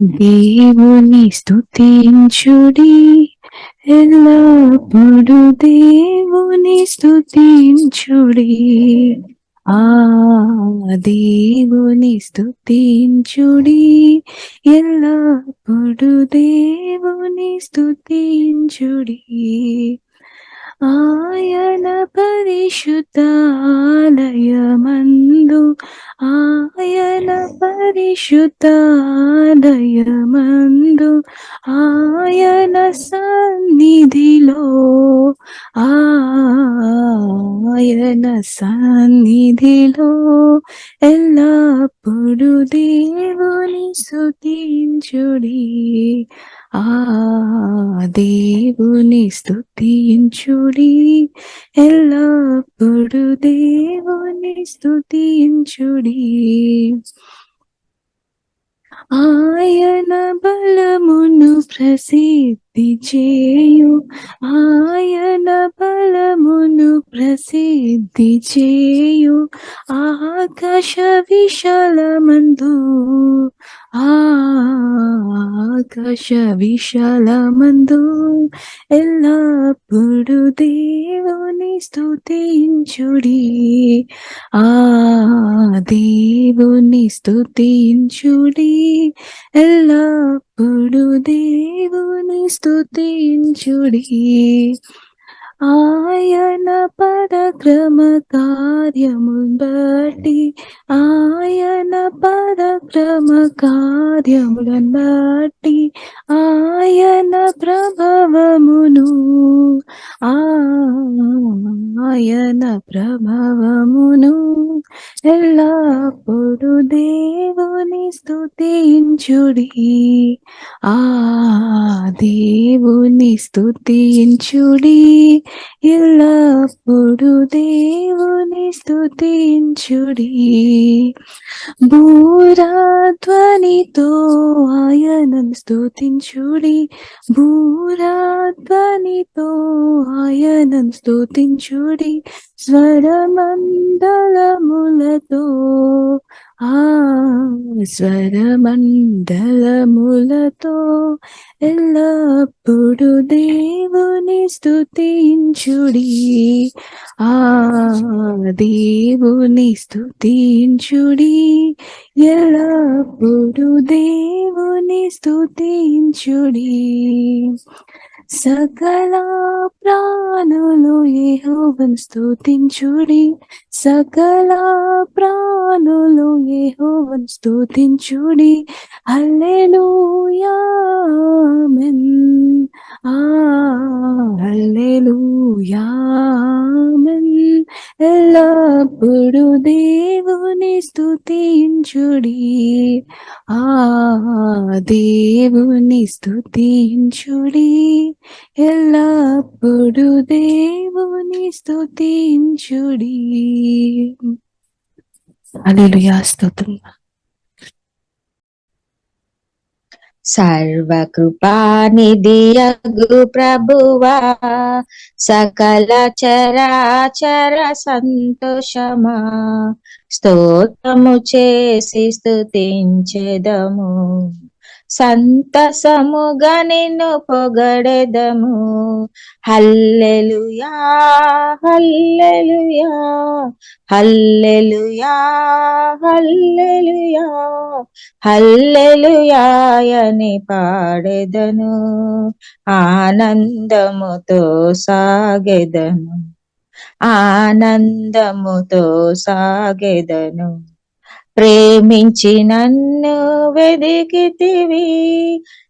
దేవుని స్తుతించుడి, ఎల్లప్పుడు దేవుని స్తుతించుడి. ఆ దేవుని స్తుతించుడి, ఎల్లప్పుడు దేవుని స్తుతించుడి. ఆయన పరిశుద్ధాలయమందు, ఆయన పరిశుద్ధాలయమందు, ఆయన సన్నిధిలో, ఆయన సన్నిధిలో ఎల్లప్పుడు దేవుని స్తుతించుడి. ఆ దేవుని స్తుతించుడి, ఎల్లప్పుడు దేవుని స్తుతించుడి. ఆయన బలమును ప్రసిద్ధి చేయు, ఆయన బలమును ప్రసిద్ధి చేయు, ఆకాశ విశాలమందు, ఆకాశ విశాలమందు ఎల్లప్పుడు దేవుని స్తుతించుడి. ఆ దేవుని స్తుతించుడి, ఎల్లప్పుడు దేవుని స్తుతించుడి. ఆయన పరక్రమ కార్యమున్ బట్టి, ఆయన పరక్రమ కార్యములను బట్టి, ఆయన ప్రభావమును, ఆయన ప్రభావమును ఎల్లప్పుడు దేవుని స్తుతించుడి. ఆ దేవుని స్తుతించుడి, ఎల్లప్పుడు దేవుని స్తుతించుడి. భూరాధ్వనితో ఆయనను స్తుతించుడి, భూరాధ్వనితో ఆయనను స్తుతించుడి, స్వరమండలములతో, స్వరమండలములతో ఎల్లప్పుడు దేవుని స్తుతించుడి. ఆ దేవుని స్తుతించుడి, ఎల్లప్పుడు దేవుని స్తుతించుడి. సకల ప్రాణులు యెహోవాను స్తుతించుడి, సకల ప్రాణులు యెహోవాను స్తుతించుడి. హల్లెలూయా ఆమేన్, హల్లెలూయా ఆమేన్. ఎల్లప్పుడు దేవుని స్తుతించుడి. ఆ దేవుని స్తుతించుడి, ఎల్లప్పుడు దేవుని స్తుతించుడి. హల్లెలూయా, స్తోత్రం. సర్వకృపానిధియగు ప్రభువా, సకల చరాచర సంతోషమా, స్తోత్రము చేసి స్తుతించెదము, సంతసముగా నిన్ను పొగడెదము. హల్లెలూయా, హల్లెలూయా, హల్లెలూయా, హల్లెలూయా, హల్లెలూయాయని పాడెదను, ఆనందముతో సాగెదను, ఆనందముతో సాగెదను. ప్రేమించి నన్ను వెదికితివి,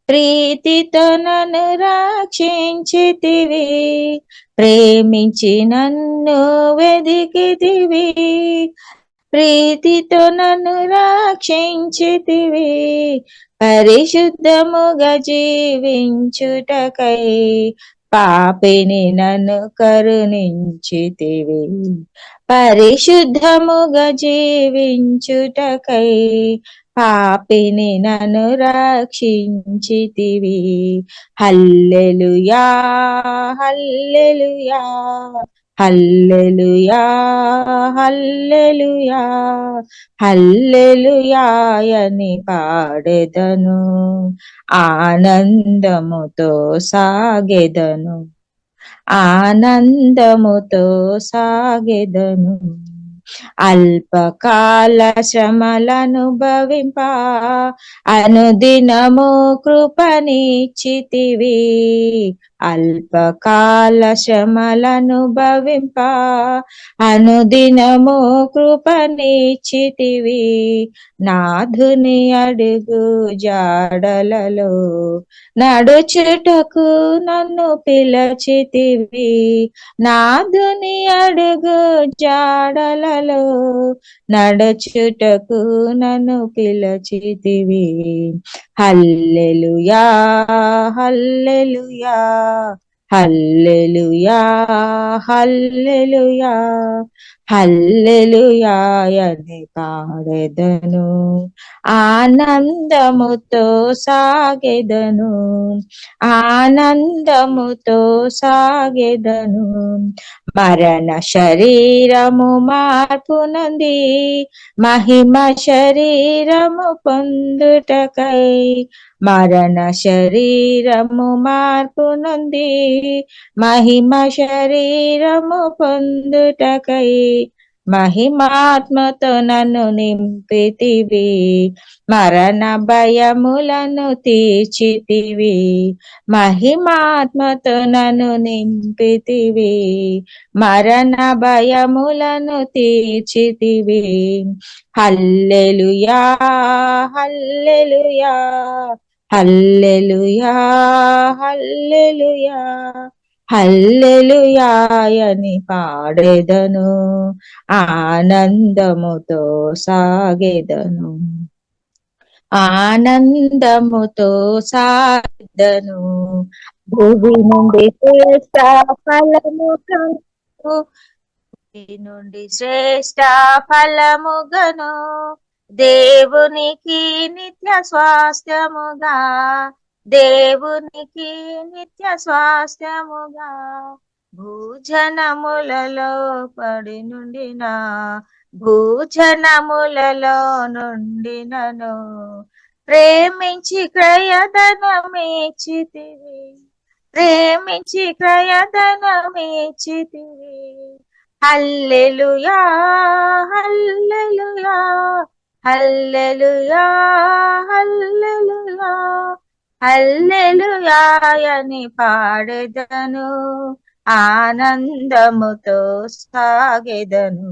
ప్రీతితో నన్ను రక్షించితివి, ప్రేమించి నన్ను వెదికితివి, ప్రీతితో నన్ను రక్షించితివి, పరిశుద్ధముగా జీవించుటకై పాపిని నన్ను కరుణించితివి, పరిశుద్ధముగా జీవించుటకై పాపిని నన్ను రక్షించితివి. హల్లెలూయా, హల్లెలూయా, హల్లెలూయా హల్లెలూయా హల్లెలూయా అని పాడెదను, ఆనందముతో సాగెదను, ఆనందముతో సాగెదను. అల్పకాల శ్రమలనుభవింప అనుదినము కృపనిచ్చితివి, అల్పకాల శ్రమలనుభవింప అనుదినము కృపనిచ్చితివి. నాథుని అడుగు జాడలలో నడుచుటకు నన్ను పిలచితివి, నాథుని అడుగు జాడలలో నడుచుటకు నన్ను పిలచితివి. హల్లెలూయా హల్లెలూయా హల్లెలూయా హల్లెలూయా హల్లెలూయా అని పాడెదను, ఆనందముతో సాగెదను, ఆనందముతో సాగెదను. మరణ శరీరము మార్పునంది మహిమ శరీరము పొందుటకై, మరణ శరీరము మార్పునంది మహిమ శరీరము పొందుటకై, మహిమాత్మతో నన్ను నింపితివి, మరణ భయములను తీర్చితివి, మహిమాత్మతో నన్ను నింపితివి, మరణ భయములను తీర్చితివి. హల్లెలూయా హల్లెలూయా హల్లెలూయా హల్లెలూయా హల్లెలూయా అని పాడెదను, ఆనందముతో సాగెదను, ఆనందముతో సాగెదను. భూమి నుండి శ్రేష్ట ఫలముగను, భూమి నుండి శ్రేష్ట ఫలముగను, దేవునికి నిత్య స్వాస్థ్యముగా, దేవునికి నిత్య స్వాస్థ్యముగా, భూజనములలో పడి నుండిన, భూజనములలో నుండినను ప్రేమించి క్రయధనమిచ్చితివి, ప్రేమించి క్రయధనమిచ్చితివి. హల్లెలూయా హల్లెలూయా హల్లెలూయా హల్లెలూయా హల్లెలూయా అని పాడెదను, ఆనందముతో సాగెదను,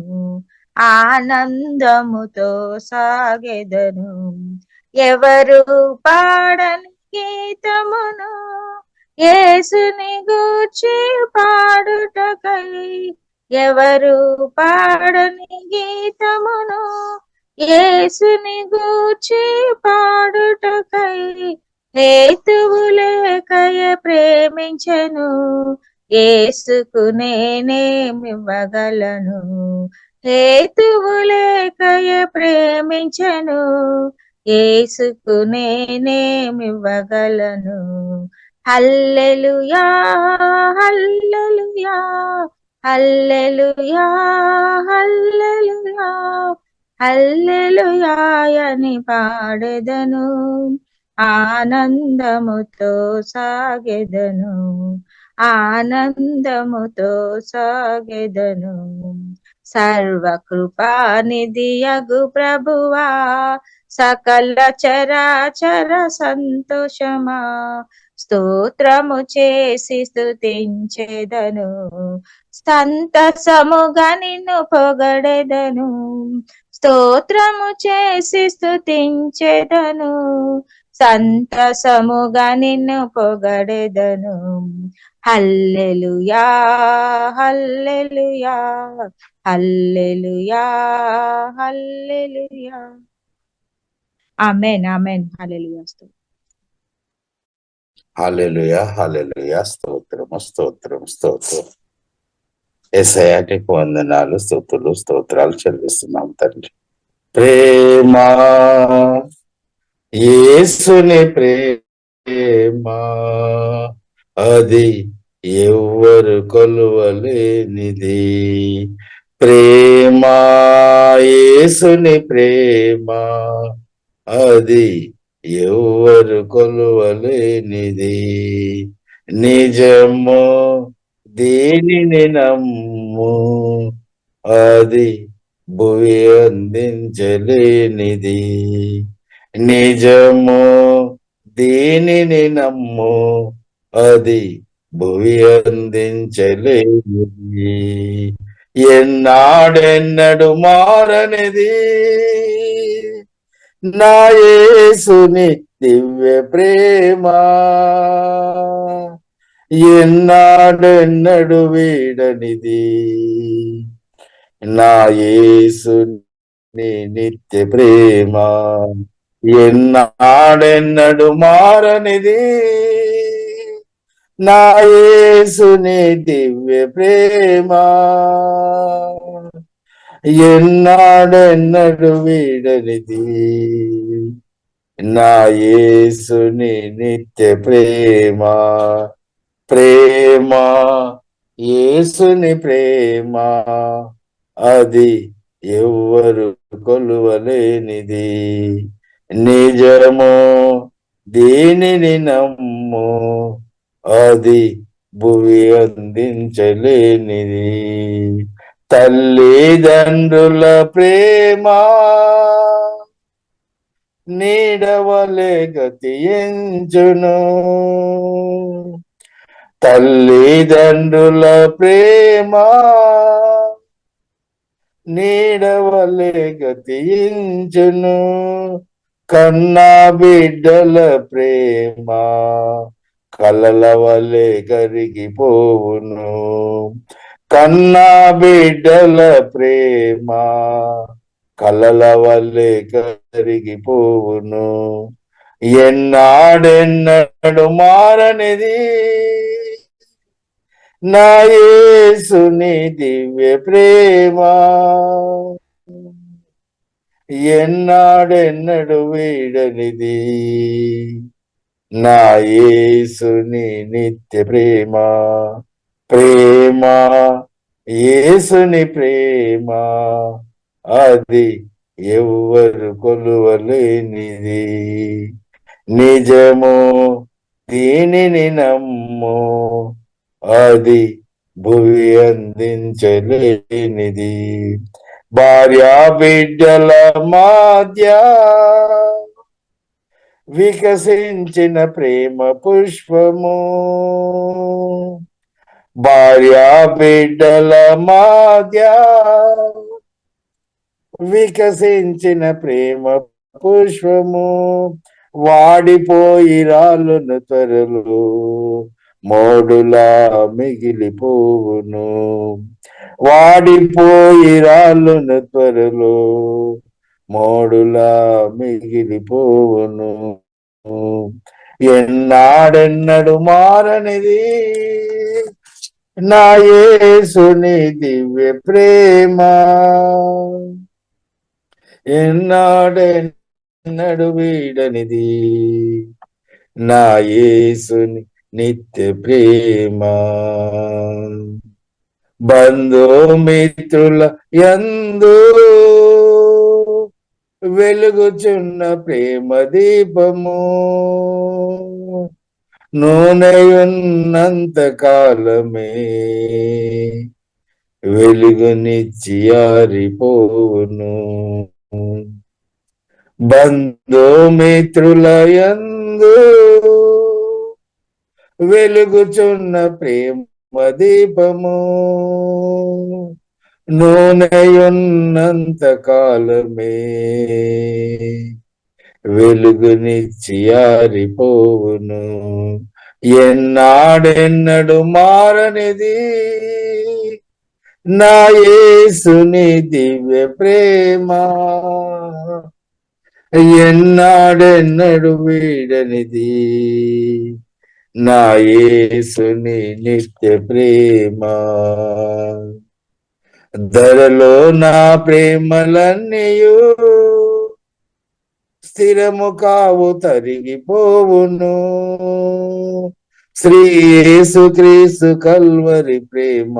ఆనందముతో సాగెదను. ఎవరు పాడని గీతమును యేసుని గూర్చి పాడుటకై, ఎవరు పాడని గీతమును యేసుని గూర్చి పాడుటకై, హేతువు లేకయ ప్రేమించెను, యేసుకు నేనేమివ్వగలను, హేతువు లేకయ ప్రేమించెను, యేసుకు నేనేమివ్వగలను. హల్లెలూయా హల్లెలూయా హల్లెలూయా హల్లెలూయా హల్లెలూయా అని పాడెదను, ఆనందముతో సాగెదను, ఆనందముతో సాగెదను. సర్వకృపానిధియగు ప్రభువా, సకల చరాచర సంతోషమా, స్తోత్రము చేసి స్తుతించెదను, సంతసముగా నిన్ను పొగడెదను, స్తోత్రము చేసి స్తుతించెదను, సంతసముగా నిన్ను పొగడెదను. హల్లెలూయా హల్లెలూయా హల్లెలూయా హల్లెలూయా. ఆమేన్ ఆమేన్. హల్లెలూయా. హల్లెలూయా హల్లెలూయా. స్తోత్రము స్తోత్రం స్తోత్రం. యేసయ్యాకి వందనాలు, స్తుతులు, స్తోత్రాలు చెల్లిస్తున్నాం తండ్రి. ప్రేమ యేసుని ప్రేమ అది ఎవ్వరు కొలువలేనిది. ప్రేమ, యేసుని ప్రేమ, అది ఎవ్వరు కొలువలేనిది. నిజము, దీనిని నమ్ము, అది భువి అందించలేనిది. నిజము, దీనిని నమ్ము, అది భువి అందించలేనిది. ఎన్నాడెన్నడు మారనిది నా యేసుని దివ్య ప్రేమ, ఎన్నాడెన్నడు వీడనిది నా యేసుని నిత్య ప్రేమ. ఎన్నాడెన్నడు మారనిది నా యేసుని దివ్య ప్రేమ, ఎన్నాడెన్నడు వీడనిది నా యేసుని నిత్య ప్రేమ. ప్రేమ, యేసుని ప్రేమ, అది ఎవ్వరు కొలువలేనిది. నిజము, దీనిని నమ్ము, అది భువి అందించలేనిది. తల్లిదండ్రుల ప్రేమ నీడవలే గతించును. తల్లిదండ్రుల ప్రేమ నీడవలే గతించును. కన్నా బిడ్డల ప్రేమ కలల వలె కరిగిపోవును. కన్నా బిడ్డల ప్రేమ కలల వలె కరిగిపోవును. ఎన్నాడెన్నడు మారనిది నా యేసుని దివ్య ప్రేమ, ఎన్నాడెన్నడు వీడనిది నా యేసుని నిత్య ప్రేమ. ప్రేమ, యేసుని ప్రేమ, అది ఎవ్వరు కొలువలేనిది. నిజము, దీనిని నమ్ము, అది భువి అందించలేనిది. భార్యా బిడ్డల మధ్య వికసించిన ప్రేమ పుష్పము, భార్యా బిడ్డల మధ్య వికసించిన ప్రేమ పుష్పము వాడిపోయి రాళ్ళను త్వరలో మోడులా మిగిలిపోవును. వాడిపోయి రాళ్ళను త్వరలో మోడులా మిగిలిపోవును. ఎన్నాడెన్నడు మారనిది నా యేసుని దివ్య ప్రేమ, ఎన్నాడెన్నడు వీడనిది నా యేసుని నిత్య ప్రేమ. బంధుమిత్రుల యందు వెలుగుచున్న ప్రేమ దీపము, నూనెయున్నంత కాలమే వెలుగునిచ్చి ఆరిపోవును. బంధుమిత్రుల యందు వెలుగుచున్న ప్రేమ దీపము, నూనెయున్నంత కాలమే వెలుగునిచ్చి ఆరిపోవును. ఎన్నాడెన్నడు మారనిది నా యేసుని దివ్య ప్రేమ, ఎన్నాడెన్నడు వీడనిది నా యేసుని నిత్య ప్రేమ. ధరలో నా ప్రేమలన్నీయు స్థిరము కావు తరిగిపోవును. శ్రీ యేసుక్రీస్తు కల్వరి ప్రేమ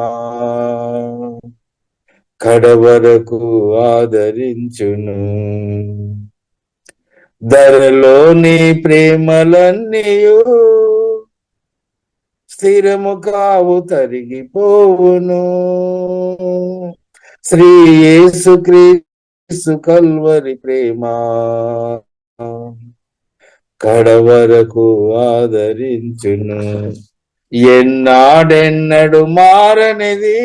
కడవరకు ఆదరించును. ధరలోని ప్రేమలన్నీయు స్థిరము కావు, తరిగిపోవును. శ్రీ యేసుక్రీస్తు కల్వరి ప్రేమ కడవరకు ఆదరించును. ఎన్నాడెన్నడు మారనిది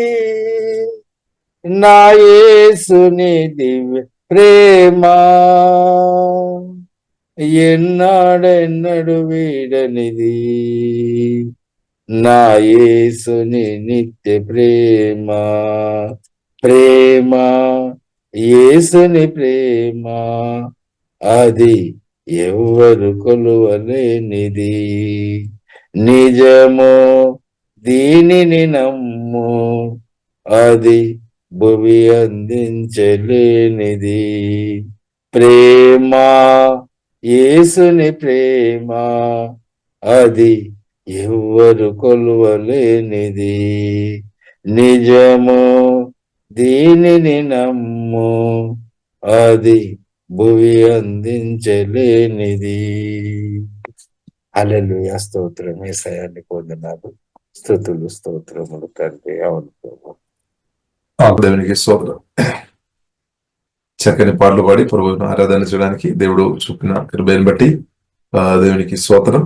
నా యేసుని దివ్య ప్రేమ, ఎన్నాడెన్నడు వీడనిది నా యేసుని నిత్య ప్రేమ. ప్రేమ యేసుని ప్రేమ, అది ఎవ్వరు కొలువలేనిది. నిజము దీనిని నమ్ము, అది భువి అందించలేనిది. ప్రేమ యేసుని ప్రేమ, అది ఎవ్వరు కొలువలేనిది. నిజము దీనిని నమ్ము, అది భువి అందించలేనిది. హల్లెలూయా. స్తోత్రం యేసయ్యాని పొందినారు. స్తుతులు స్తోత్రములు తండ్రి. అవును ప్రభు. దేవునికి స్తోత్రం. చక్కని పాటలు పాడి ప్రభువును ఆరాధన చేయడానికి దేవుడు చూపిన కృపను బట్టి దేవునికి స్తోత్రం.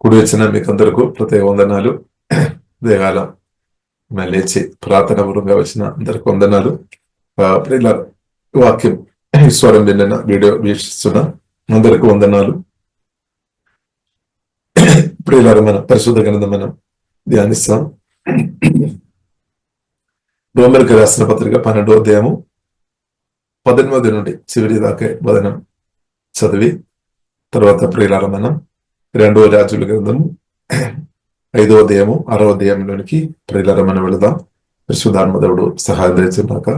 కుడి వచ్చిన మీకు అందరికీ ప్రత్యేక వందనాలు. దేవాల లేచి ప్రార్థన పూర్వంగా వచ్చిన అందరికి వందనాలు. వాక్యం స్వరం విన్న వీడియో వీక్షిస్తున్న అందరికి వందనాలు. ప్రియుల మన పరిశుద్ధ గ్రంథం మనం ధ్యానిస్తాం. రోమర్కి రాసిన పత్రిక 12వ అధ్యాయము 18 నుండి చివరి దాకా వదనం చదివి తర్వాత ప్రియులార మనం 2వ రాజుల గ్రంథము 5వ అధ్యాయము 6వ అధ్యాయంలోనికి ప్రియులార మనం వెళదాం. పరిశుద్ధాత్మ దేవుడు సహాయం దయచేయక.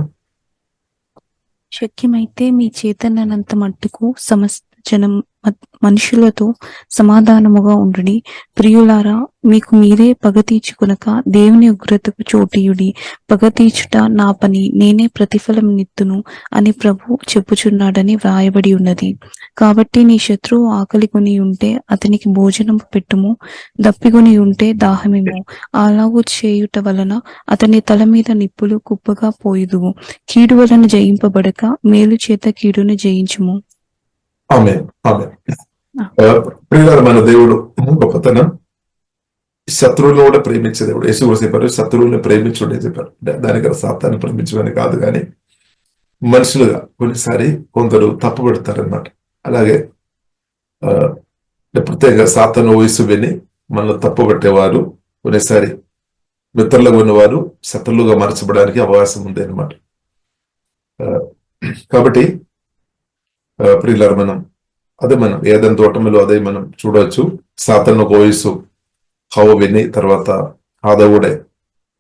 శక్యమైతే మీ చేతనంత మట్టుకు సమస్త జనం మనుషులతో సమాధానముగా ఉండుడి. ప్రియులారా, మీకు మీరే పగ తీర్చుకొనక దేవుని ఉగ్రతకు చోటీయుడి. పగ తీర్చుట నా పని, నేనే ప్రతిఫలం నిత్తును అని ప్రభు చెప్పుచున్నాడని వ్రాయబడి ఉన్నది. కాబట్టి నీ శత్రువు ఆకలికొని ఉంటే అతనికి భోజనం పెట్టుము, దప్పికొని ఉంటే దాహమిము. అలాగూ చేయుట వలన అతని తల మీద నిప్పులు కుప్పగా పోయుదువు. కీడు వలన జయింపబడక మేలు చేత కీడును జయించుము. ఆమేన్. ఆమేన్. ప్రియులారా, మన దేవుడు గొప్పతనం. శత్రువులను కూడా ప్రేమించే దేవుడు. యేసు కూడా చెప్పారు, శత్రువులను ప్రేమించుడే చెప్పారు. దానికి సాతాన్ని ప్రేమించమని కాదు, కానీ మనుషులుగా కొన్నిసారి కొందరు తప్పు పెడతారనమాట. అలాగే ప్రత్యేకంగా సాతాను వయసు విని మనల్ని తప్పు పెట్టేవారు కొన్నిసారి మిత్రులుగా ఉన్నవారు శత్రులుగా మార్చబడానికి అవకాశం ఉంది అనమాట. కాబట్టి ప్రియులారా, మనం ఏదైనా తోటంలో అదే మనం చూడవచ్చు. సాతాను ఒక వయసు హవ విని తర్వాత ఆదవుడే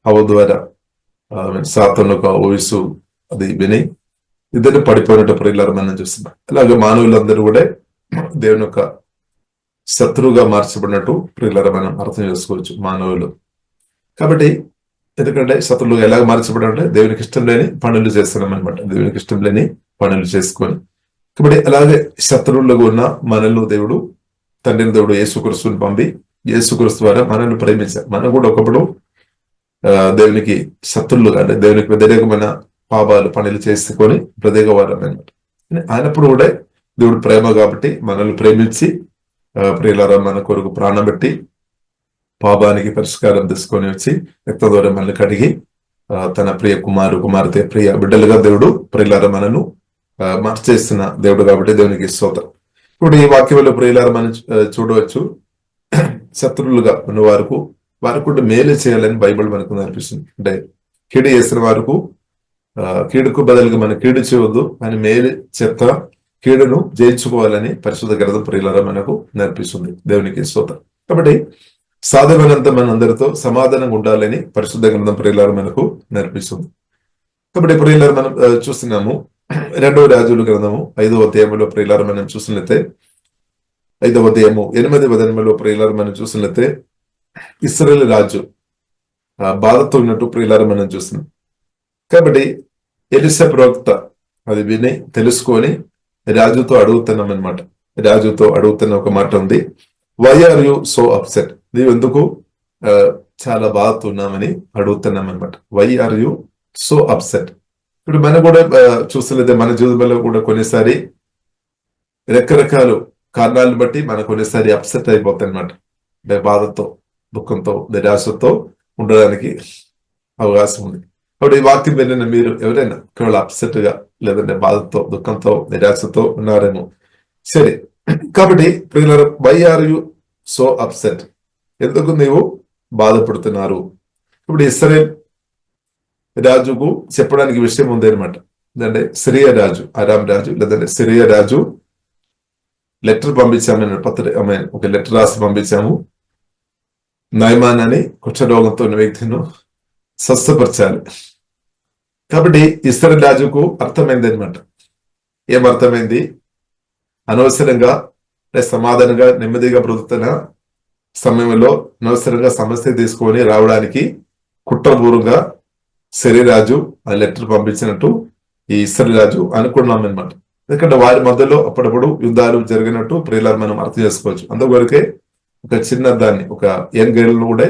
హవ ద్వారా సాతాను ఒక వయసు అది విని ఇద్దరు పడిపోయినట్టు ప్రియులారా మనం చూస్తున్నాం. అలాగే మానవులందరూ కూడా దేవుని యొక్క శత్రువుగా మార్చబడినట్టు ప్రియులారా మనం అర్థం చేసుకోవచ్చు మానవులు. కాబట్టి ఎందుకంటే శత్రువులు ఎలాగ మార్చబడంటే దేవునికి ఇష్టం లేని పనులు చేస్తున్నాం అనమాట. దేవునికి ఇష్టం లేని పనులు చేసుకొని, కాబట్టి అలాగే శత్రువులుగా ఉన్న మనల్ని దేవుడు తండ్రిని దేవుడు యేసుక్రీస్తుని పంపి యేసుక్రీస్తు ద్వారా మనల్ని ప్రేమించారు. మనం కూడా ఒకప్పుడు దేవునికి శత్రువులుగా అంటే దేవునికి వ్యతిరేకమైన పాపాలు పనులు చేసుకొని ప్రత్యేకవారం అనమాట. ఆయనప్పుడు కూడా దేవుడు ప్రేమ కాబట్టి మనల్ని ప్రేమించి ప్రియులారా మన కొరకు ప్రాణం పెట్టి పాపానికి పరిష్కారం తీసుకొని వచ్చి రక్త ద్వారా మనల్ని కడిగి తన ప్రియ కుమార్తె ప్రియ బిడ్డలుగా దేవుడు ప్రియులారా మనను మార్చేస్తున్న దేవుడు కాబట్టి దేవునికి స్తోత్రం. ఇప్పుడు ఈ వాక్యంలో ప్రియులారా మనం చూడవచ్చు, శత్రువులుగా ఉన్న వారికి మేలు చేయాలని బైబిల్ మనకు నేర్పిస్తుంది. అంటే కీడు చేసిన వారికి కీడుకు బదులుగా మనం కీడు చేయవద్దు అని మేలు చేత కీడును జయించుకోవాలని పరిశుద్ధ గ్రంథం ప్రియులారా మనకు నేర్పిస్తుంది. దేవునికి స్తోత్రం. కాబట్టి సాధమైనంత మన అందరితో సమాధానంగా ఉండాలని పరిశుద్ధ గ్రంథం ప్రియులారా మనకు నేర్పిస్తుంది. కాబట్టి ప్రియులారా మనం చూస్తున్నాము 2వ రాజుల గ్రంథము 5వ అధ్యాయంలో ప్రియులారా మనం చూసినట్లయితే 5వ అధ్యాయము 8వ వచనంలో ప్రియులారా మనం చూసినట్లయితే ఇశ్రాయేలు రాజు బాధతో ఉన్నట్టు ప్రియులారా మనం చూస్తున్నాం. కాబట్టి ఎలీషా ప్రవక్త అది విని తెలుసుకొని రాజుతో అడుగుతున్నాం అనమాట. రాజుతో అడుగుతున్న ఒక మాట ఉంది, why are you so upset, నీవు ఎందుకు చాలా బాధతో ఉన్నామని అడుగుతున్నాం అనమాట. Why are you so upset. ఇప్పుడు మనం కూడా చూస్తున్నదే మన జీవితంలో కూడా కొన్నిసారి రకరకాల కారణాలను బట్టి మనం కొన్నిసారి అప్సెట్ అయిపోతాయి అనమాట. అంటే బాధతో, దుఃఖంతో, నిరాశతో ఉండడానికి అవకాశం ఉంది. కాబట్టి ఈ వాక్యం వెళ్ళిన మీరు ఎవరైనా కేవలం అప్సెట్ గా లేదంటే బాధతో, దుఃఖంతో, నిరాశతో ఉన్నారేమో. సరే, కాబట్టి ప్రియులారా, why are you so upset, ఎందుకు నీవు బాధపడుతున్నారు? ఇప్పుడు ఇశ్రాయేల్ రాజుకు చెప్పడానికి విషయం ఉంది అనమాట. ఎందుకంటే సిరియా రాజు, అరామ్ రాజు లేదంటే సిరియా రాజు లెటర్ పంపించామని ఒక లెటర్ రాసి పంపించాము. నయమాన్ అని కుష్ఠరోగంతో ఉన్న వ్యక్తిని స్వస్థపరచాలి. కాబట్టి ఇశ్రాయేలు రాజుకు అర్థమైంది అనమాట. ఏమర్థమైంది? అనవసరంగా సమాధానంగా నెమ్మదిగా బ్రతుకుతున్న సమయంలో అనవసరంగా సమస్య తీసుకొని రావడానికి కుట్రపూర్వకంగా సిరియరాజు ఆ లెటర్ పంపించినట్టు ఈ ఇశ్రాయేలు రాజు అనుకున్నాం అనమాట. ఎందుకంటే వారి మధ్యలో అప్పుడప్పుడు యుద్ధాలు జరిగినట్టు ప్రియులారా మనం అర్థం చేసుకోవచ్చు. అందువరకే ఒక చిన్న దాన్ని, ఒక యంగ్ గర్ల్ ను కూడా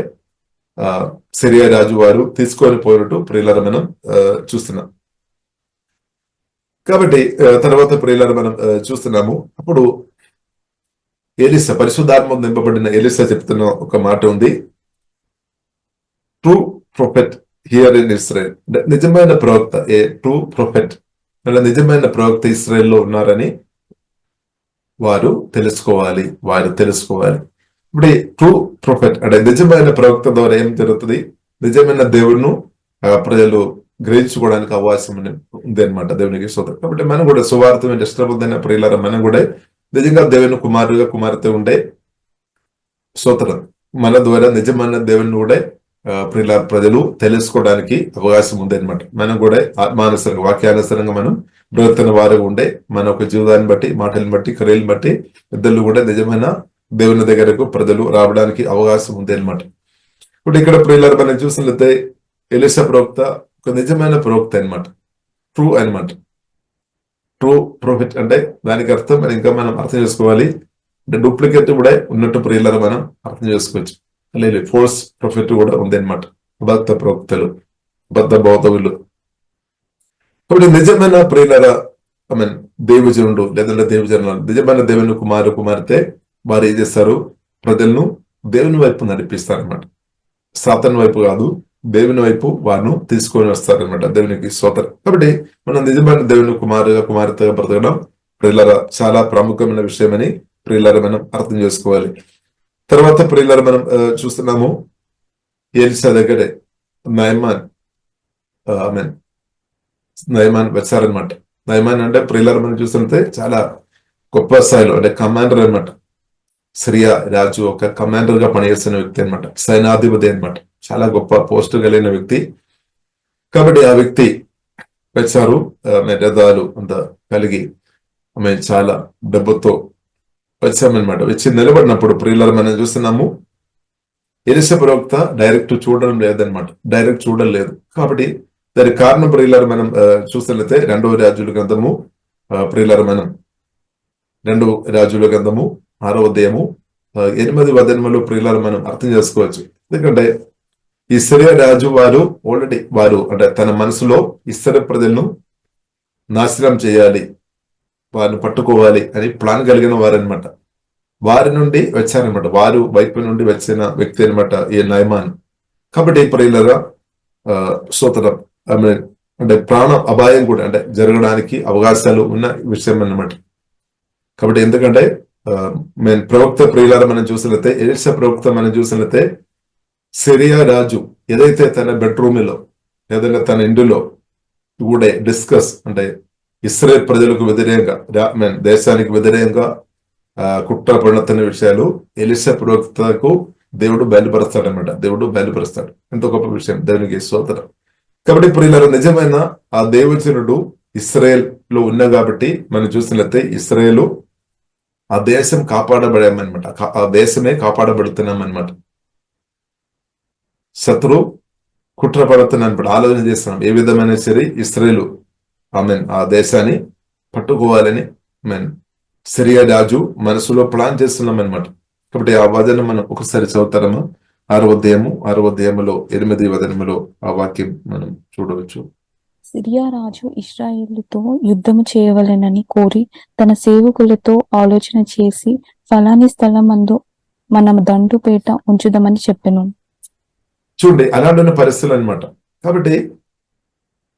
సిరియా రాజు వారు తీసుకొని పోయినట్టు ప్రియులారా మనం చూస్తున్నాం. కాబట్టి తర్వాత ప్రియులారా మనం చూస్తున్నాము. అప్పుడు ఎలీషా, పరిశుద్ధాత్మ నింపబడిన ఎలీషా చెప్తున్న ఒక మాట ఉంది, true prophet here in Israel. నిజమైన ప్రవక్త, ఏ ట్రూ ప్రొఫెట్, నిజమైన ప్రవక్త ఇస్రాయల్లో ఉన్నారని వారు తెలుసుకోవాలి. ఇప్పుడు ట్రూ ప్రొఫెట్ అంటే నిజమైన ప్రవక్త ద్వారా ఏం జరుగుతుంది? నిజమైన దేవుణ్ణి ప్రజలు గ్రహించుకోవడానికి అవకాశం ఉంది అనమాట. దేవునికి స్తోత్రం. కాబట్టి మనం కూడా సువార్త ఇష్టపడిన ప్రియులారా, మనం కూడా నిజంగా దేవుని కుమారుగా, కుమార్తె ఉండే స్తోత్రం, మన ద్వారా నిజమైన దేవుని కూడా ప్రియులారా ప్రజలు తెలుసుకోవడానికి అవకాశం ఉంది అనమాట. మనం కూడా ఆత్మానుసరంగా, వాక్యానుసరంగా మనం బ్రతుకుతున్న వారు ఉండే మన ఒక జీవితాన్ని బట్టి, మాటలను బట్టి, క్రియలను బట్టి ఇద్దరు కూడా నిజమైన దేవుని దగ్గరకు ప్రజలు రావడానికి అవకాశం ఉంది అనమాట. ఇప్పుడు ఇక్కడ ప్రియులారా మనం చూసినట్లయితే ఎలీషా ప్రవక్త ఒక నిజమైన ప్రవక్త అనమాట, ట్రూ అనమాట. ట్రూ ప్రొఫెట్ అంటే దానికి అర్థం ఇంకా మనం అర్థం చేసుకోవాలి. అంటే డూప్లికేట్ కూడా ఉన్నట్టు ప్రియులారా మనం అర్థం చేసుకోవచ్చు. లేదు, ఫోర్స్ ప్రొఫెట్ కూడా ఉంది అనమాట. అబద్ధ ప్రవక్తలు, అబద్ధ బోధకులు. కాబట్టి నిజమైన ప్రియులారా, దేవుజనుడు లేదంటే దేవుజనులు, నిజమైన దేవుని కుమారు, కుమార్తె వారు ఏం చేస్తారు? ప్రజలను దేవుని వైపు నడిపిస్తారనమాట. సాతాను వైపు కాదు, దేవుని వైపు వారిని తీసుకొని వస్తారనమాట. దేవునికి స్తోత్రం. కాబట్టి మనం నిజమైన దేవుని కుమారుగా, కుమార్తెగా బ్రతకడం ప్రియులారా చాలా ప్రాముఖ్యమైన విషయమని ప్రియులారా మనం అర్థం చేసుకోవాలి. తర్వాత ప్రియులారా మనం చూస్తున్నాము, ఎలీషా దగ్గరే నయమాన్ వచ్చారనమాట. నయమాన్ అంటే ప్రియులారా మనం చూస్తుంటే చాలా గొప్ప స్థాయిలో, అంటే కమాండర్ అనమాట. సిరియా రాజు ఒక కమాండర్ గా పనిచేస్తున్న వ్యక్తి అనమాట, సైనాధిపతి అనమాట, చాలా గొప్ప పోస్టు కలిగిన వ్యక్తి. కాబట్టి ఆ వ్యక్తి వచ్చారు, రథాలు అంత కలిగి చాలా డబ్బుతో వచ్చామన్నమాట. వచ్చి నిలబడినప్పుడు ప్రియులారా మనం చూస్తున్నాము, ఎలీషా ప్రవక్త డైరెక్ట్ చూడడం లేదనమాట, డైరెక్ట్ చూడలేదు. కాబట్టి దానికి కారణం ప్రియులారా మనం చూసినట్లయితే 2వ రాజుల గ్రంథము, ప్రియులారా మనం 2 రాజుల గ్రంథము 6వ అధ్యాయము 8వ వచనంలో ప్రియులారా మనం అర్థం చేసుకోవచ్చు. ఎందుకంటే ఈ సిరియా రాజు వారు అంటే తన మనసులో ఇశ్రాయేలు ప్రజలను నాశనం చేయాలి, వారిని పట్టుకోవాలి అని ప్లాన్ కలిగిన వారనమాట. వారి నుండి వచ్చారనమాట, వారు వైపు నుండి వచ్చిన వ్యక్తి అనమాట ఈ నయమాన్. కాబట్టి ప్రియులారా స్తోత్రం, అంటే ప్రాణ అపాయం కూడా అంటే జరగడానికి అవకాశాలు ఉన్న విషయం అన్నమాట. కాబట్టి ఎందుకంటే ప్రవక్త ప్రియులారా మనం చూసినట్లయితే, ఎలీషా ప్రవక్త మనం చూసినట్లయితే సిరియా రాజు ఏదైతే తన బెడ్రూమ్ లో ఏదైనా తన ఇంటిలో కూడా డిస్కస్ అంటే ఇశ్రాయేల్ ప్రజలకు వ్యతిరేకంగా, దేశానికి వ్యతిరేకంగా కుట్ర పడుతున్న విషయాలు ఎలీషా ప్రవక్తకు దేవుడు బయలుపరుస్తాడనమాట. దేవుడు బయలుపరుస్తాడు. ఎంత గొప్ప విషయం, దేవునికి స్తోత్రం. కాబట్టి ప్రియులారా నిజమైన ఆ దేవజనుడు ఇశ్రాయేల్ లో ఉన్నా కాబట్టి మనం చూసినట్లయితే ఇశ్రాయేలు ఆ దేశం కాపాడబడామన్నమాట. ఆ దేశమే కాపాడబడుతున్నాం అనమాట. శత్రు కుట్ర పడుతున్నాను ఆలోచన చేస్తున్నాం ఏ విధమైన సరే ఇస్రాయేలు ఆ దేశాన్ని పట్టుకోవాలని సిరియా రాజు మనసులో ప్లాన్ చేస్తున్నాం అనమాట. కాబట్టి ఆ వచనం మనం ఒకసారి చదువుతారమ్మా. 6వ అధ్యాయములో 8వ వచనములో ఆ వాక్యం మనం చూడవచ్చు. సిరియా రాజు ఇశ్రాయేలుతో యుద్ధము చేయవలెనని కోరి తన సేవకులతో ఆలోచన చేసి ఫలాని స్థలమందు మనం దండుపేట ఉంచుదామని చెప్పెను. చూడండి అలాంటి పరిస్థితులు అనమాట. కాబట్టి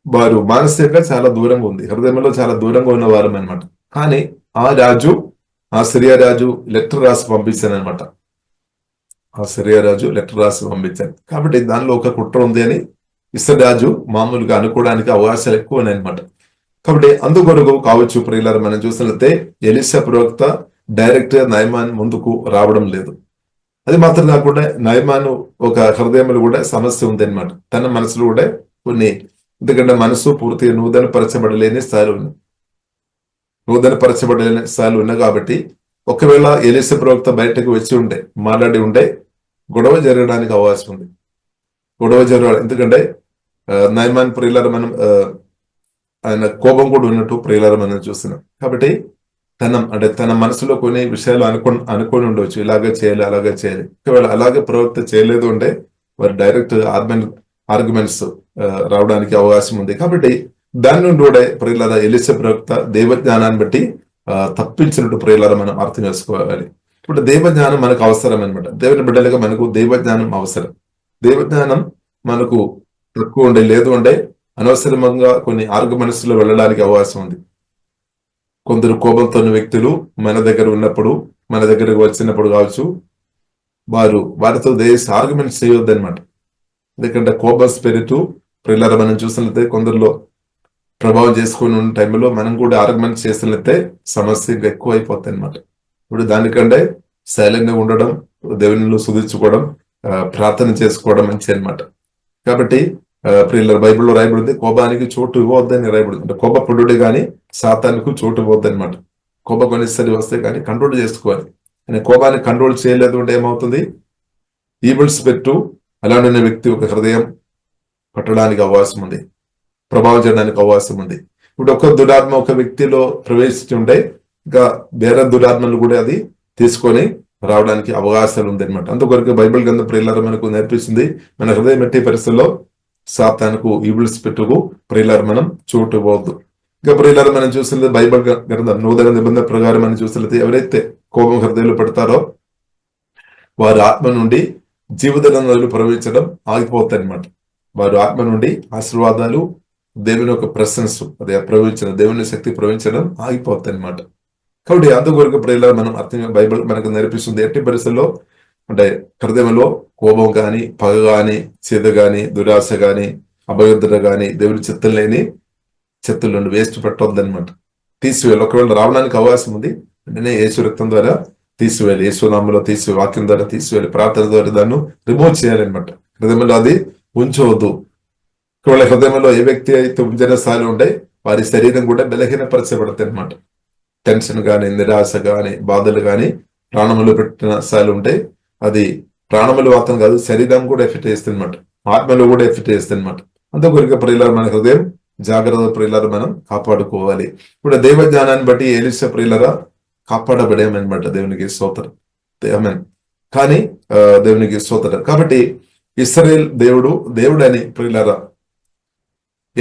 వారు మానసికంగా చాలా దూరంగా ఉంది, హృదయంలో చాలా దూరంగా ఉన్న వారు అనమాట. కానీ ఆ సిరియా రాజు లెటర్ రాసి పంపించాను అనమాట. కాబట్టి దానిలో ఒక కుట్ర ఉంది అని ఇస్రాయేలు రాజు మామూలుగా అనుకోవడానికి అవకాశాలు ఎక్కువ ఉన్నాయన్నమాట. కాబట్టి అందుకొరకు కావచ్చు ప్రియులారా, మనం చూసినట్లయితే ఎలీషా ప్రవక్త డైరెక్ట్ గా నయమాన్ ముందుకు రావడం లేదు. అది మాత్రం కాకుండా నయమాను ఒక హృదయంలో కూడా సమస్య ఉంది అనమాట. తన మనసులో కూడా కొన్ని, ఎందుకంటే మనసు పూర్తిగా నూతనపరచబడలేని స్థాయిలో ఉన్నాయి కాబట్టి ఒకవేళ ఎలీషా ప్రవక్త బయటకు వచ్చి ఉంటే, మాట్లాడి ఉంటే గొడవ జరగడానికి అవకాశం ఉంది. ఎందుకంటే నయమాన్ ప్రియులారా మనం ఆయన కోపం కూడా ఉన్నట్టు ప్రియులారా మనం చూస్తున్నాం. కాబట్టి తన మనసులో కొన్ని విషయాలు అనుకొని ఉండవచ్చు, ఇలాగే చేయాలి అలాగే చేయాలి. ఒకవేళ అలాగే ప్రవక్త చేయలేదు అంటే వారు డైరెక్ట్ ఆర్గ్యుమెంట్స్ రావడానికి అవకాశం ఉంది. కాబట్టి దాని నుండి కూడా ప్రియులారా ఎలీషా ప్రవక్త దేవజ్ఞానాన్ని బట్టి తప్పించినట్టు ప్రియులారా మనం అర్థం చేసుకోవాలి. ఇప్పుడు దేవజ్ఞానం మనకు అవసరం అనమాట. దేవుని బిడ్డలుగా మనకు దేవజ్ఞానం అవసరం. దేవజ్ఞానం మనకు తక్కువ ఉండే, లేదు అంటే అనవసరంగా కొన్ని ఆర్గ్యుమెంట్స్ లో వెళ్ళడానికి అవకాశం ఉంది. కొందరు కోపంతో ఉన్న వ్యక్తులు మన దగ్గర ఉన్నప్పుడు, మన దగ్గరకు వచ్చినప్పుడు కావచ్చు, వారితో ఆర్గ్యుమెంట్స్ చేయొద్దు అనమాట. ఎందుకంటే కోపం స్పిరిట్ ప్రియులారా మనం చూసినట్లయితే కొందరిలో ప్రభావం చేసుకుని ఉన్న టైంలో మనం కూడా ఆర్గ్యుమెంట్ చేసినట్లయితే సమస్య ఎక్కువ అయిపోతాయి అనమాట. ఇప్పుడు దానికంటే సైలెంట్ గా ఉండడం, దేవునిలో స్తుతించుకోవడం, ప్రార్థన చేసుకోవడం మంచి అనమాట. కాబట్టి ప్రియులారా బైబిల్లో రాయబడింది కోపానికి చోటు ఇవ్వద్దని రాయబడింది. అంటే కోపపడుడే కానీ సాతానికి చోటు ఇవ్వద్దు అనమాట. కోపం కొన్నిసారి వస్తే కానీ కంట్రోల్ చేసుకోవాలి. అని కోపాన్ని కంట్రోల్ చేయలేదు అంటే ఏమవుతుంది, ఈవిల్స్ పెట్టు అలాంటి వ్యక్తి ఒక హృదయం పట్టడానికి అవకాశం ఉంది, ప్రభావం చేయడానికి అవకాశం ఉంది. ఇప్పుడు ఒక దురాత్మ ఒక వ్యక్తిలో ప్రవేశించి ఉంటే ఇంకా వేరే దురాత్మలు కూడా అది తీసుకొని రావడానికి అవకాశాలు ఉంది అనమాట. అందుకొరకు బైబిల్ గ్రంథం ప్రియులారా మనకు నేర్పిస్తుంది, మన హృదయం ఎట్టి పరిస్థితుల్లో సాతానుకు ఈవిల్స్ పెట్టుకు ప్రియులారా మనం చోటు ఇవ్వద్దు. ఇంకా ప్రియులారా మనం చూసినది బైబిల్ గ్రంథం నూతన నిబంధన ప్రకారం మనం చూసినట్లయితే ఎవరైతే కోపం హృదయంలో పెడతారో వారి ఆత్మ నుండి జీవిత నదులు ప్రవహించడం ఆగిపోతాయి అనమాట. వారి ఆత్మ నుండి ఆశీర్వాదాలు, దేవుని యొక్క ప్రెసెన్స్ అదే ప్రవహించడం, దేవుని శక్తి ప్రవహించడం ఆగిపోతాయి అనమాట. కాబట్టి అందుకొరకు ప్రియులారా మనం అర్థం బైబిల్ మనకు నేర్పిస్తుంది ఎట్టి పరిస్థితుల్లో అంటే హృదయంలో కోపం కానీ, పగ కానీ, చేద కానీ, దురాశ కానీ, అభయోద్ధత కానీ, దేవుని చిత్తం లేని చెత్తల నుండి వేస్ట్ పెట్టొద్దు అనమాట. తీసివేయాలి. ఒకవేళ రావడానికి అవకాశం ఉంది వెంటనే యేసు రక్తం ద్వారా తీసివేయాలి, యేసు నామములో తీసివేయాలి, వాక్యం ద్వారా తీసివేయాలి, ప్రార్థన ద్వారా దాన్ని రిమూవ్ చేయాలన్నమాట. హృదయంలో అది ఉంచవద్దు. ఒకవేళ హృదయంలో ఏ వ్యక్తి అయితే ఉంచిన స్థాయిలో ఉంటే వారి శరీరం కూడా బలహీనపరచబడతాయి అనమాట. టెన్షన్ కానీ, నిరాశ కానీ, బాధలు కానీ ప్రాణములు పెట్టిన స్థాయిలు ఉంటే అది ప్రాణములు మాత్రం కాదు, శరీరం కూడా ఎఫెక్ట్ చేస్తుంది అనమాట, ఆత్మలో కూడా ఎఫెక్ట్ చేస్తుంది అనమాట. అందుకొరకు ప్రియులారా మన హృదయం జాగ్రత్త ప్రియులారా మనం కాపాడుకోవాలి. ఇప్పుడు దేవజ్ఞానాన్ని బట్టి ఎలీషా ప్రియులారా కాపాడబడేమనమాట. దేవునికి స్తోత్రం. కానీ దేవునికి స్తోత్రం. కాబట్టి ఇశ్రాయేల్ దేవుడని ప్రియులారా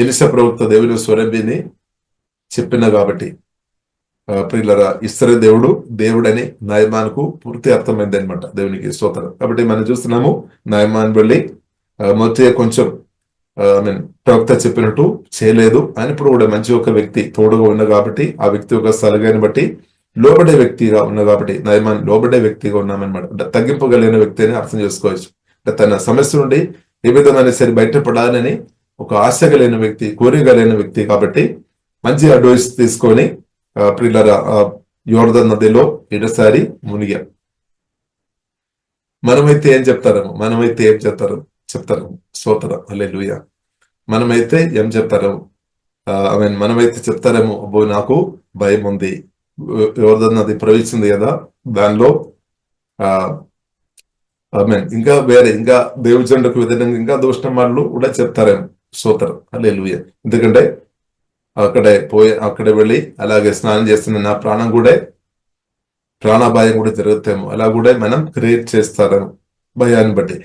ఎలీషా ప్రవక్త దేవుని స్వరభిని చెప్పిన కాబట్టి ప్రియులారా ఇశ్రాయేల్ దేవుడని నయమానుకు పూర్తి అర్థమైంది అనమాట. దేవునికి స్తోత్రం. కాబట్టి మనం చూస్తున్నాము నయమాన్ వెళ్ళి మొదటి కొంచెం ప్రవక్త చెప్పినట్టు చేయలేదు. అయినప్పుడు కూడా మంచి ఒక వ్యక్తి తోడుగా ఉన్న కాబట్టి ఆ వ్యక్తి ఒక సలగాని బట్టి లోబడే వ్యక్తిగా ఉన్న కాబట్టి నయమాన్ లోబడే వ్యక్తిగా ఉన్నామన్నమాట. అంటే తగ్గింపగలిగిన వ్యక్తి అని అర్థం చేసుకోవచ్చు. అంటే తన సమస్య నుండి ఏ విధమైన సరి బయటపడాలని ఒక ఆశ కలిగిన వ్యక్తి, కోరిక కలిగిన వ్యక్తి కాబట్టి మంచి అడ్వైస్ తీసుకొని ప్రియులారా యోర్దాను నదిలో ఇడసారి మునిగా. మనమైతే ఏం చెప్తారు స్తోత్రం హల్లెలూయా. మనమైతే ఏం చెప్తారేమో మనమైతే చెప్తారేమో అబ్బో నాకు భయం ఉంది, యోర్దాన్ నది ప్రవహించింది కదా, దానిలో ఇంకా వేరే ఇంకా దేవుజనులకు విధంగా ఇంకా దూషణ మాటలు కూడా చెప్తారేమో. స్తోత్రం, హల్లెలూయా. ఎందుకంటే అక్కడే వెళ్ళి అలాగే స్నానం చేస్తున్న నా ప్రాణాపాయం కూడా జరుగుతాము, అలా కూడా మనం క్రియేట్ చేస్తారేమో భయాన్ని బట్టి.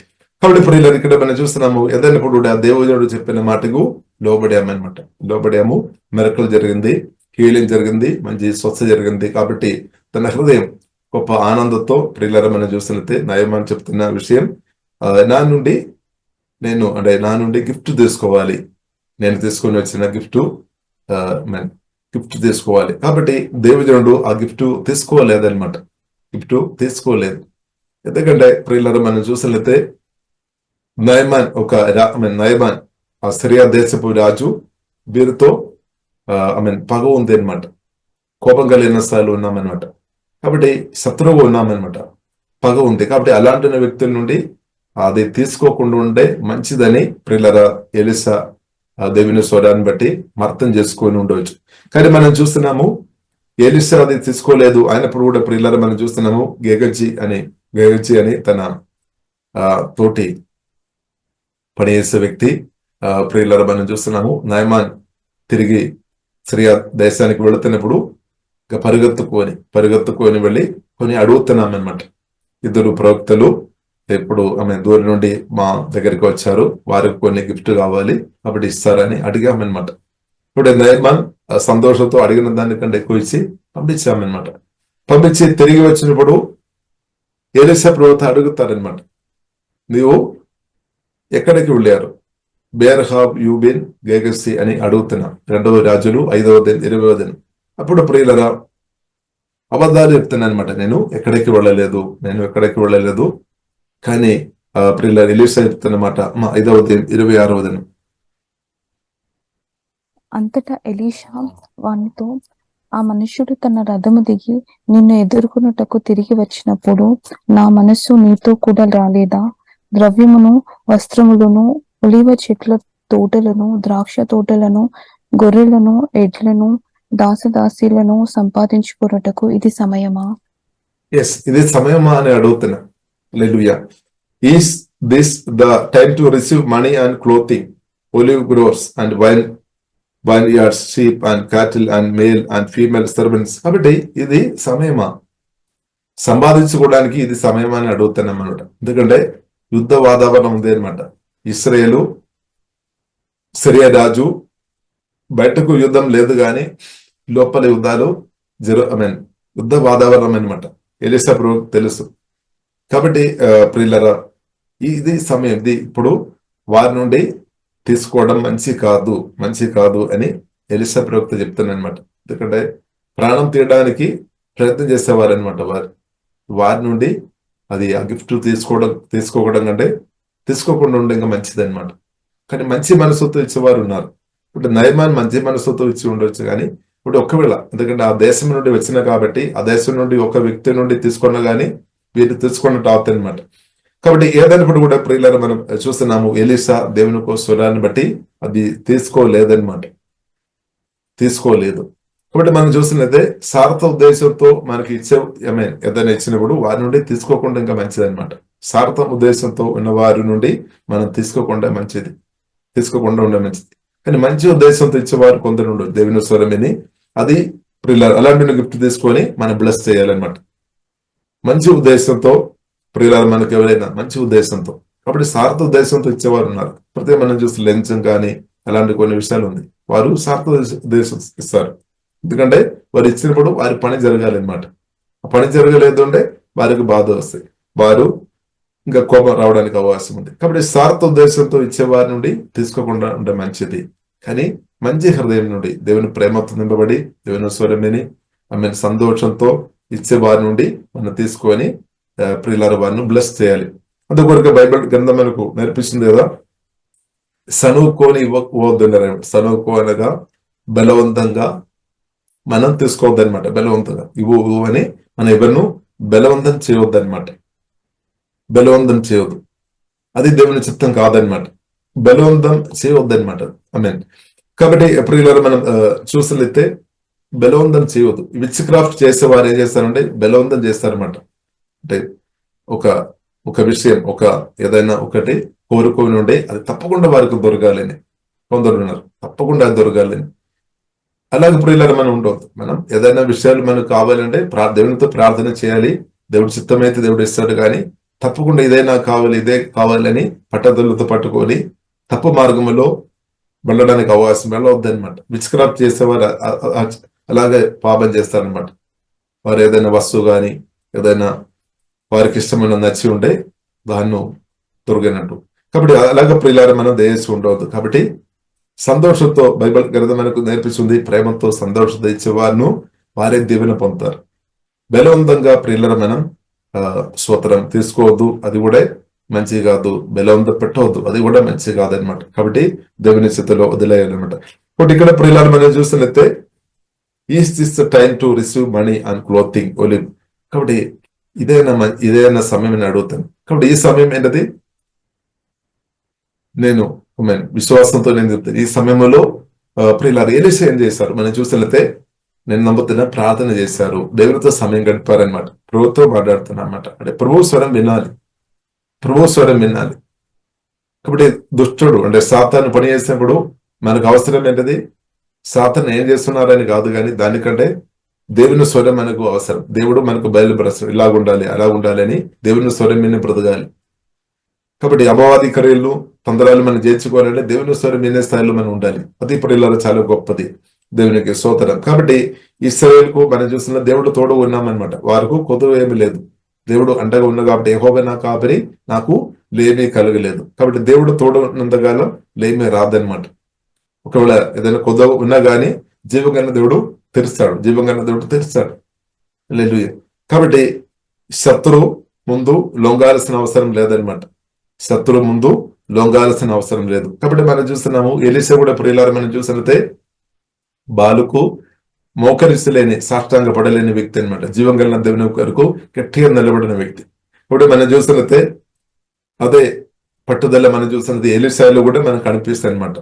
కాబట్టి ప్రియులారా, ఇక్కడ మనం చూస్తున్నాము ఏదైనప్పుడు కూడా దేవుడు చెప్పిన మాటకు లోబడామన్నమాట. లోబడాము, మెరకలు జరిగింది, హీలింగ్ జరిగింది, మంచి స్వస్థ జరిగింది. కాబట్టి తన హృదయం గొప్ప ఆనందంతో ప్రియులారా మనం చూస్తున్నట్టే నయమాన్ చెప్తున్న విషయం, నా నుండి గిఫ్ట్ తీసుకోవాలి, నేను తీసుకొని వచ్చిన గిఫ్ట్ తీసుకోవాలి. కాబట్టి దేవుడు ఆ గిఫ్ట్ తీసుకోలేదన్నమాట, గిఫ్ట్ తీసుకోలేదు. ఎందుకంటే ప్రియులారా మనం చూసినట్లయితే నయమాన్ ఆ సిరియా దేశపు రాజు, వీరితో పగ ఉంది అనమాట, కోపం కలిగిన స్థాయిలో ఉన్నామన్నమాట. కాబట్టి శత్రువు ఉన్నామన్నమాట, పగ ఉంది. కాబట్టి అలాంటి వ్యక్తుల నుండి అది తీసుకోకుండా ఉండే మంచిదని ప్రియులారా ఎలీషా దేవుని స్వరాన్ని బట్టి అర్థం చేసుకొని ఉండవచ్చు. కానీ మనం చూస్తున్నాము ఎలీషా అది తీసుకోలేదు అయినప్పుడు కూడా ప్రియులారా మనం చూస్తున్నాము గేగజీ అని తన తోటి పనిచేసే వ్యక్తి ప్రియులారా మనం చూస్తున్నాము నయమాన్ తిరిగి సిరియా దేశానికి వెళుతున్నప్పుడు పరిగెత్తుకొని వెళ్ళి కొన్ని అడుగుతున్నాం అన్నమాట. ఇద్దరు ప్రవక్తలు ఇప్పుడు దూరం నుండి మా దగ్గరికి వచ్చారు, వారికి కొన్ని గిఫ్ట్ కావాలి, కాబట్టి ఇస్తారని అడిగామన్నమాట. ఇప్పుడు నయమాన్ సంతోషంతో అడిగిన దానికంటే ఎక్కువ ఇచ్చి పంపించామన్నమాట. పంపించి తిరిగి వచ్చినప్పుడు ఎలీషా ప్రవక్త అడుగుతారనమాట, నీవు ఎక్కడికి వెళ్ళారు? బేర్ హావ్ యూ బిన్ గేగసి అని అడుగుతున్నా. 2వ రాజులు 5వ అధ్యాయం 20వ వచనం. అప్పుడు ప్రియులరా అబద్ధాలు చెప్తున్నా అనమాట, నేను ఎక్కడికి వెళ్ళలేదు. కానీ ప్రియుల ఎలీషా చెప్తున్నమాట 5వ అధ్యాయం 26వ వచనం. అంతటా ఎలీషా వానితో, ఆ మనుష్యుడు తన రథము దిగి నిన్ను ఎదుర్కొనుటకు తిరిగి వచ్చినప్పుడు నా మనస్సు నీతో కూడా రాలేదా? ద్రవ్యమును, వస్త్రములను, ఒలివ చెట్ల తోటలను, ద్రాక్ష తోటలను, గొర్రెలను, ఎడ్లను, దాసదాసీలను సంపాదించుకున్నటకు ఇది సమయమా? ఇది సమయమా అని అడుగుతున్నా. హల్లెలూయా. Is this the time to receive money and clothing, olive groves and vineyards, sheep and cattle and male and female servants? కాబట్టి ఇది సమయమా, సంపాదించుకోవడానికి ఇది సమయమా అని అడుగుతున్నాం అనమాట. ఎందుకంటే యుద్ధ వాతావరణం ఉంది అనమాట. ఇశ్రాయేలు సిరియా రాజు, బయటకు యుద్ధం లేదు కానీ లోపల యుద్ధాలు యుద్ధ వాతావరణం అనమాట. ఎలీషా ప్రవక్త తెలుసు. కాబట్టి ప్రియులరా ఇది సమయం, ఇది ఇప్పుడు వారి నుండి తీసుకోవడం మంచి కాదు అని ఎలీషా ప్రవక్త చెప్తున్నాను అనమాట. ఎందుకంటే ప్రాణం తీయడానికి ప్రయత్నం చేసేవారు అనమాట. వారి నుండి అది ఆ గిఫ్ట్ తీసుకోవడం కంటే తీసుకోకుండా ఉండే ఇంకా మంచిది అనమాట. కానీ మంచి మనసుతో ఇచ్చేవారు ఉన్నారు. ఇప్పుడు నయమాన్ మంచి మనసుతో ఇచ్చి ఉండొచ్చు, కానీ ఇప్పుడు ఒకవేళ ఎందుకంటే ఆ దేశం నుండి వచ్చిన కాబట్టి ఆ దేశం నుండి ఒక వ్యక్తి నుండి తీసుకున్నా కానీ వీళ్ళు తీసుకున్నట్టు అవుతుంది అనమాట. కాబట్టి ఏదైనప్పుడు కూడా ప్రియులను మనం చూస్తున్నాము, ఎలీషా దేవుని స్వరాన్ని బట్టి అది తీసుకోలేదు. కాబట్టి మనం చూస్తున్నదే స్వార్థ ఉద్దేశంతో మనకి ఏదైనా ఇచ్చినప్పుడు వారి నుండి తీసుకోకుండా ఇంకా మంచిది అనమాట. స్వార్థ ఉద్దేశంతో ఉన్న వారి నుండి మనం తీసుకోకుండా ఉండే మంచిది. కానీ మంచి ఉద్దేశంతో ఇచ్చేవారు కొందరు ఉండరు. దేవుని స్వరమని అది ప్రియులారా అలాంటి గిఫ్ట్ తీసుకొని మనం బ్లెస్ చేయాలన్నమాట. మంచి ఉద్దేశంతో ప్రియులారా మనకు ఎవరైనా మంచి ఉద్దేశంతో, కాబట్టి స్వార్థ ఉద్దేశంతో ఇచ్చేవారు ఉన్నారు. ప్రతి మనం చూస్తే లంచం కానీ అలాంటి కొన్ని విషయాలు ఉంది, వారు స్వార్థ ఉద్దేశం ఇస్తారు. ఎందుకంటే వారు ఇచ్చినప్పుడు వారి పని జరగాలి అనమాట. ఆ పని జరగలేదు అంటే వారికి బాధ వస్తాయి, వారు ఇంకా కోపం రావడానికి అవకాశం ఉంది. కాబట్టి స్వార్థ ఉద్దేశంతో ఇచ్చేవారి నుండి తీసుకోకుండా ఉంటే మంచిది. కానీ మంచి హృదయం నుండి దేవుని ప్రేమతో నింపబడి దేవుని స్వరమని సంతోషంతో ఇచ్చే వారి నుండి మనం తీసుకొని ప్రియులారా వారిని బ్లెస్ చేయాలి. అందుకొరకు బైబిల్ గ్రంథం మనకు నేర్పిస్తుంది కదా, సనుక్కొని ఇవ్వద్దు. సనుకోనగా బలవంతంగా మనం తీసుకోవద్దు అనమాట. బలవంతంగా ఇవ్వు అని మనం ఎవరిను బలవంతం చేయవద్దు అనమాట. బలవంతం చేయవద్దు, అది దేవుని చిత్తం కాదనమాట. బలవంతం చేయవద్దు అనమాట. కాబట్టి ప్రియులారా మనం చూసినట్లయితే బలవంతం చేయవద్దు. విచ్ క్రాఫ్ట్ చేసేవారు ఏం చేస్తారంటే బలవంతం చేస్తారన్నమాట. అంటే ఒక విషయం, ఏదైనా ఒకటి కోరుకొని ఉండే అది తప్పకుండా వారికి దొరకాలని కొందరు ఉన్నారు, తప్పకుండా అది దొరకాలని. అలాగే ప్రియులారా మనం ఉండవద్దు. మనం ఏదైనా విషయాలు మనకు కావాలంటే దేవునితో ప్రార్థన చేయాలి. దేవుడి చిత్తమైతే దేవుడు ఇస్తాడు, కానీ తప్పకుండా ఇదే కావాలని పట్టదలతో పట్టుకొని తప్పు మార్గంలో వెళ్ళడానికి అవకాశం వెళ్ళవద్దనమాట. విచ్ క్రాఫ్ట్ చేసేవారు అలాగే పాపం చేస్తారనమాట. వారు ఏదైనా వస్తువు కానీ ఏదైనా వారికి ఇష్టమైన నచ్చి ఉంటే దాన్ని దొరికినట్టు. కాబట్టి అలాగే ప్రియులారా మనం దయచేసి ఉండవద్దు. కాబట్టి సంతోషంతో బైబిల్ గ్రంథం మనకు నేర్పిస్తుంది, ప్రేమతో సంతోషంతో ఇచ్చేవారిను వారే దీవెన పొందుతారు. బలవంతంగా ప్రియులారా మనం స్తోత్రం తీసుకోవద్దు, అది కూడా మంచిది కాదు. బలవంతం పెట్టవద్దు, అది కూడా మంచిది కాదనమాట. కాబట్టి దేవుని స్థితిలో వదిలేయాలన్నమాట. కాబట్టి ఇక్కడ ప్రియులారా మనం చూసినట్లయితే is this the time to receive money and clothing olive. కాబట్టి ఇదేనా సమయం అని అడుగుతాను. కాబట్టి ఈ సమయం ఏంటది? నేను విశ్వాసంతో నేను చెప్తాను, ఈ సమయంలో ప్రియులారా ఎలీషా ఏం చేశారు మనం చూసినట్లయితే, నేను నమ్ముతున్న ప్రార్థన చేశారు, దేవునితో సమయం గడిపారనమాట. ప్రభుత్వం మాట్లాడుతున్నా అనమాట. అంటే ప్రభు స్వరం వినాలి. కాబట్టి దుష్టుడు అంటే సాతాను పని చేసినప్పుడు మనకు అవసరం ఏంటది? సాతాను ఏం చేస్తున్నారని కాదు, కానీ దానికంటే దేవుని స్వరం మనకు అవసరం. దేవుడు మనకు బయలుపరుస్తాడు, ఇలా ఉండాలి అలా ఉండాలి అని దేవుని స్వరం మీద బ్రతకాలి. కాబట్టి అపవాది క్రియలు తొందరలు మనం చేర్చుకోవాలంటే దేవుని స్వరం వినే స్థాయిలో మనం ఉండాలి. అది ప్రియులారా చాలా గొప్పది, దేవునికి స్తోత్రం. కాబట్టి ఇశ్రాయేలుకు మనం చూసిన దేవుడు తోడు ఉన్నామన్నమాట. వారికి కొదువు ఏమి లేదు, దేవుడు అండగా ఉన్న కాబట్టి యెహోవా నా కాపరి, నాకు లేమీ కలగలేదు. కాబట్టి దేవుడు తోడు ఉన్నంతకాలం లేమీ రాదనమాట. ఒకవేళ ఏదైనా కొదువు ఉన్నా గానీ జీవగన్న దేవుడు తెరుస్తాడు. హల్లెలూయా. కాబట్టి శత్రువు ముందు లొంగాల్సిన అవసరం లేదనమాట. కాబట్టి మనం చూస్తున్నాము ఎలీషా కూడా ప్రియులారా మనం చూసినట్లయితే బాలుకు మోకరిస్తలేని, సాష్టాంగ పడలేని వ్యక్తి అనమాట. జీవం కలిగిన దేవుని కొరకు గట్టిగా నిలబడిన వ్యక్తి. ఇప్పుడు మనం చూసినట్లయితే అదే పట్టుదల మనం చూసినది ఎలీషాలో కూడా మనకు కనిపిస్తాయి అనమాట.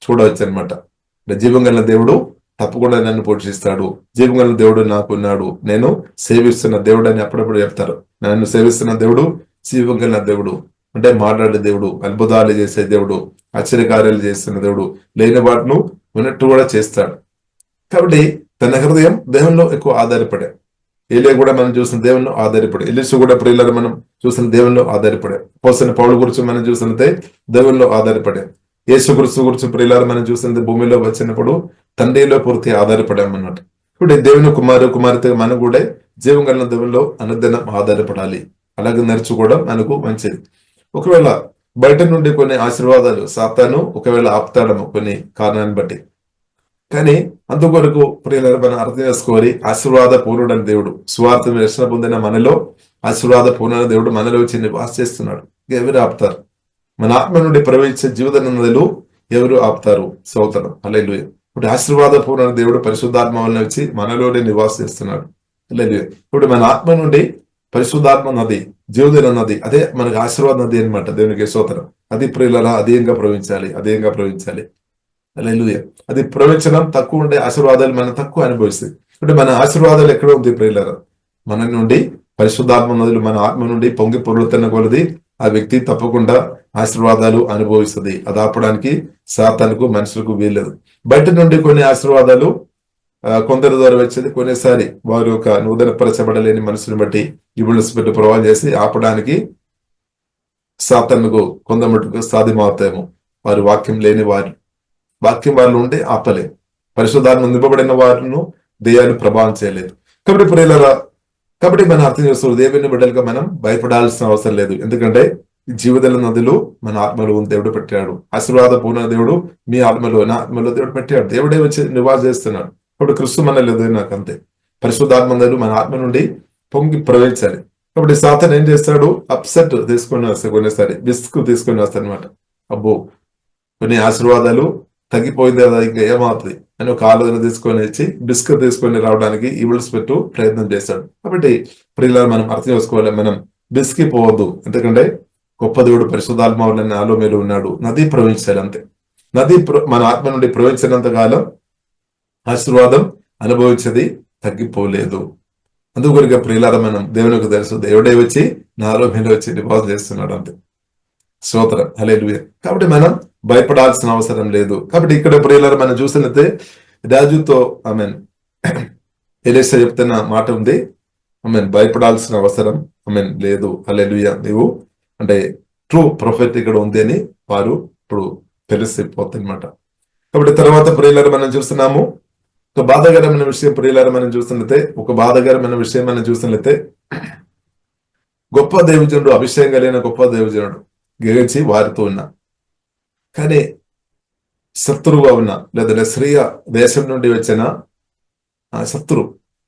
చూడవచ్చు అనమాట. జీవం కలిగిన దేవుడు తప్పకుండా నన్ను పోషిస్తాడు, జీవం కలిగిన దేవుడు నాకున్నాడు, నేను సేవిస్తున్న దేవుడు అని అప్పుడప్పుడు చెప్తారు. నన్ను సేవిస్తున్న దేవుడు జీవం కలిగిన దేవుడు, అంటే మాట్లాడే దేవుడు, అద్భుతాలు చేసే దేవుడు, ఆశ్చర్యకార్యాలు చేస్తున్న దేవుడు, లేని వాటిను ఉన్నట్టు కూడా చేస్తాడు. కాబట్టి తన హృదయం దేవునిలో ఎక్కువ ఆధారపడే. ఏలియా కూడా మనం చూసిన దేవునిలో ఆధారపడే. ఎలీషా కూడా ప్రియులారా మనం చూసిన దేవునిలో ఆధారపడే. అపోస్తలుడైన పౌలు గురించి మనం చూసినట్లయితే దేవునిలో ఆధారపడే. యేసు గురించి ప్రియులారా మనం చూసినది భూమిలో వచ్చినప్పుడు తండ్రిలో పూర్తి ఆధారపడామన్నట్టు. ఇప్పుడు దేవుని కుమార్తె మనం కూడా జీవం కలిగిన దేవునిలో అనుదినం ఆధారపడాలి. అలాగే నేర్చుకోవడం మనకు మంచిది. ఒకవేళ బయట నుండి కొన్ని ఆశీర్వాదాలు సాతాను ఒకవేళ ఆపుతాడము కొన్ని కారణాన్ని బట్టి, కానీ అందుకొరకు ప్రియులారా మనం అర్థం చేసుకోవాలి, ఆశీర్వాద పూర్ణుడని దేవుడు, స్వార్థ రక్షణ పొందిన మనలో ఆశీర్వాద పూర్ణ దేవుడు మనలో వచ్చి నివాస చేస్తున్నాడు. ఎవరు ఆపుతారు? మన ఆత్మ నుండి ప్రవహించే జీవిత నదులు ఎవరు ఆపుతారు? స్తోత్రం, హల్లెలూయా. ఇప్పుడు ఆశీర్వాద పూర్ణ దేవుడు పరిశుద్ధాత్మ వలన వచ్చి మనలోనే నివాస చేస్తున్నాడు. హల్లెలూయా. ఇప్పుడు మన ఆత్మ నుండి పరిశుద్ధాత్మ నది, జీవన నది, అదే మనకు ఆశీర్వాద నది అనమాట. దేవునికి స్తోత్రం. అది ప్రియులారా అధికంగా ప్రవహించాలి. హల్లెలూయా. అది ప్రవచనం తక్కువ ఉండే ఆశీర్వాదాలు మనం తక్కువ అనుభవిస్తుంది. అంటే మన ఆశీర్వాదాలు ఎక్కడ ఉంది ప్రియులారా? మన నుండి పరిశుద్ధాత్మ నదులు మన ఆత్మ నుండి పొంగి పొర్లుతున్న కొలది ఆ వ్యక్తి తప్పకుండా ఆశీర్వాదాలు అనుభవిస్తుంది. అది ఆపడానికి సాతానుకు మనుషులకు వీల్లేదు. బయట నుండి కొన్ని ఆశీర్వాదాలు కొందరి ద్వారా వచ్చేది, కొన్నిసారి వారు ఒక నూతన పరచబడలేని మనసుని బట్టి ఇబుల్స్ పెట్టి ప్రభావం చేసి ఆపడానికి సాతానుకు కొంత మటుకు సాధ్యమవుతాయేమో. వారు వాక్యం లేని వాక్యం వాళ్ళు ఉంటే ఆపలేదు. పరిశుద్ధాత్మ నింపబడిన వారిను దెయ్యాలు ప్రభావం చేయలేదు. కాబట్టి ప్రియులారా, కాబట్టి మనం అర్థం చేస్తూ దేవుని బిడ్డలుగా మనం భయపడాల్సిన అవసరం లేదు. ఎందుకంటే జీవితాల నదులు మన ఆత్మలో దేవుడు పెట్టాడు. ఆశీర్వాద పూర్ణ దేవుడు మీ ఆత్మలో, నా ఆత్మలో దేవుడు పెట్టాడు. దేవుడే వచ్చి నివాస చేస్తున్నాడు. ఇప్పుడు క్రిస్తు మన లేదు, నాకు అంతే. పరిశుద్ధాత్మ నదులు మన ఆత్మ నుండి పొంగి ప్రవహించాలి. కాబట్టి సాతాను ఏం చేస్తాడు? అప్సెట్ తీసుకొని వస్తాడు, కొన్నిసారి బిస్కు తీసుకొని వస్తాడు అనమాట. అబ్బో కొన్ని ఆశీర్వాదాలు తగ్గిపోయింది కదా, ఇంకా ఏమవుతుంది అని ఒక ఆలోచన తీసుకొని వచ్చి బిస్కెట్ తీసుకొని రావడానికి ఈవిల్స్ పెట్టు ప్రయత్నం చేస్తాడు. కాబట్టి ప్రియులారా మనం అర్థం చేసుకోవాలి, మనం బిస్కి పోవద్దు. ఎందుకంటే గొప్ప దేవుడు పరిశుద్ధాత్మ వల్ల నాలో మేలు ఉన్నాడు. నది ప్రవహించాలి అంతే. నది మన ఆత్మ నుండి ప్రవహించినంత కాలం ఆశీర్వాదం అనుభవించేది తగ్గిపోలేదు. అందుకొరిగా ప్రియులారా, మనం దేవునికి తెలుసు, దేవుడే వచ్చి నాలో మీద వచ్చి నివాసం చేస్తున్నాడు అంటే. స్తోత్రం, హల్లెలూయా. కాబట్టి మనం భయపడాల్సిన అవసరం లేదు. కాబట్టి ఇక్కడ ప్రియులారా మనం చూసినట్లయితే రాజుతో ఎలీషా చెప్తున్న మాట ఉంది, భయపడాల్సిన అవసరం లేదు. హల్లెలూయా. నీవు అంటే ట్రూ ప్రొఫెట్ ఇక్కడ ఉంది అని వారు ఇప్పుడు తెలిసిపోతుంది అనమాట. కాబట్టి తర్వాత ప్రియులారా మనం చూస్తున్నాము ఒక బాధాకరమైన విషయం. ప్రియులారా మనం చూస్తున్నట్లయితే ఒక బాధాకరమైన విషయం మనం చూస్తున్నట్లయితే గొప్ప దేవజనుడు, అభిషేకం కలిగిన గొప్ప దేవజనుడు గెలిచి వారితో ఉన్నా, కానీ శత్రువుగా ఉన్న లేదా స్త్రీయ దేశం నుండి వచ్చిన శత్రు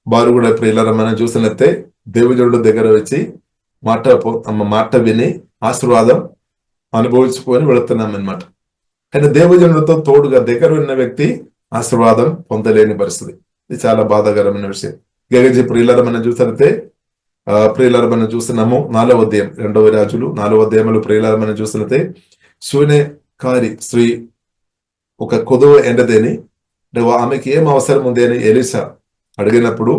వారు కూడా ప్రియులారా మనం చూసినట్లయితే దేవజనుడు దగ్గర వచ్చి మాట విని ఆశీర్వాదం అనుభవించుకొని వెళుతున్నాం అనమాట. కానీ దేవజనుడితో తోడుగా దగ్గర ఉన్న వ్యక్తి ఆశీర్వాదం పొందలేని పరిస్థితి. ఇది చాలా బాధాకరమైన విషయం. గెగజీ ప్రియులారా మనం చూసినట్లయితే ప్రియులారా మనం చూస్తున్నాము 4వ అధ్యాయం 2వ రాజులు 4వ అధ్యాయంలో ప్రియులారా మనం చూసినట్లయితే శూన్యకారి స్త్రీ ఒక కొదువ ఎండదేని అంటే ఆమెకి ఏం అవసరం ఉంది అని ఎలీషా అడిగినప్పుడు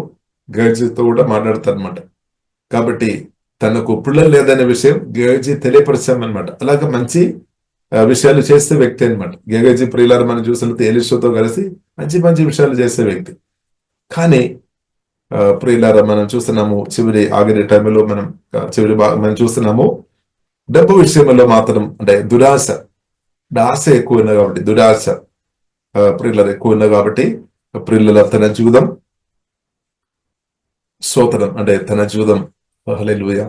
గెగజీతో కూడా మాట్లాడతారనమాట. కాబట్టి తనకు పిల్లలు లేదనే విషయం గెగజీ తెలియపరిచామన్నమాట. అలాగే మంచి విషయాలు చేసే వ్యక్తి అనమాట గెగజీ. ప్రియులారా మనం చూసినట్లయితే ఎలీషాతో కలిసి మంచి మంచి విషయాలు చేసే వ్యక్తి. కానీ ప్రియులారా మనం చూస్తున్నాము ఆఖరి టైంలో మనం చూస్తున్నాము డబ్బు విషయంలో మాత్రం అంటే దురాశ, ఆశ ఎక్కువ ఉన్నా కాబట్టి దురాశ ప్రియులారా ఎక్కువ ఉన్నా కాబట్టి ప్రియుల తన జీవితం స్తోత్రం అంటే తన జీవితం హల్లెలూయా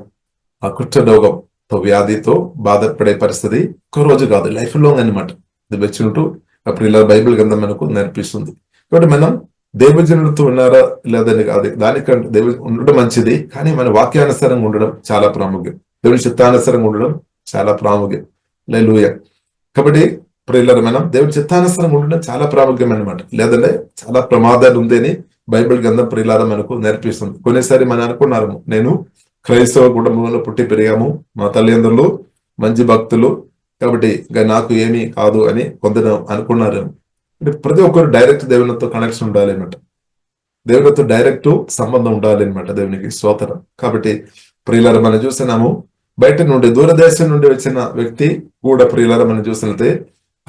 ఆ కుష్ఠరోగంతో వ్యాధితో బాధపడే పరిస్థితి ఒక రోజు కాదు, లైఫ్ లాంగ్ అనమాట. ఇది వచ్చినట్టు ప్రియులారా బైబిల్ గ్రంథం మనకు నేర్పిస్తుంది. కాబట్టి మనం దేవజనుడితో ఉన్నారా లేదని కాదు, దానికంటే దేవుడు ఉండడం మంచిది, కానీ మన వాక్యానుసారంగా ఉండడం చాలా ప్రాముఖ్యం. దేవుని చిత్తానుసారంగా ఉండడం చాలా ప్రాముఖ్యం. హల్లెలూయా. కాబట్టి ప్రియులారా మనం దేవుని చిత్తానుసారంగా ఉండడం చాలా ప్రాముఖ్యం అనమాట. లేదంటే చాలా ప్రమాదాలు ఉంది అని బైబిల్ గ్రంథం ప్రియులారా మనకు నేర్పిస్తుంది. కొన్నిసారి మనం అనుకున్నారు, నేను క్రైస్తవ కుటుంబంలో పుట్టి పెరిగాము, మా తల్లిదండ్రులు మంచి భక్తులు, కాబట్టి ఇంకా నాకు ఏమీ కాదు అని కొందరు అనుకున్నారు. ప్రతి ఒక్కరు డైరెక్ట్ దేవునితో కనెక్షన్ ఉండాలి అనమాట. దేవునితో డైరెక్ట్ సంబంధం ఉండాలి అనమాట. దేవునికి స్తోత్రం. కాబట్టి ప్రియులారా మనం చూస్తున్నాము బయట నుండి దూరదేశం నుండి వచ్చిన వ్యక్తి కూడా ప్రియులారా మనం చూసినట్లయితే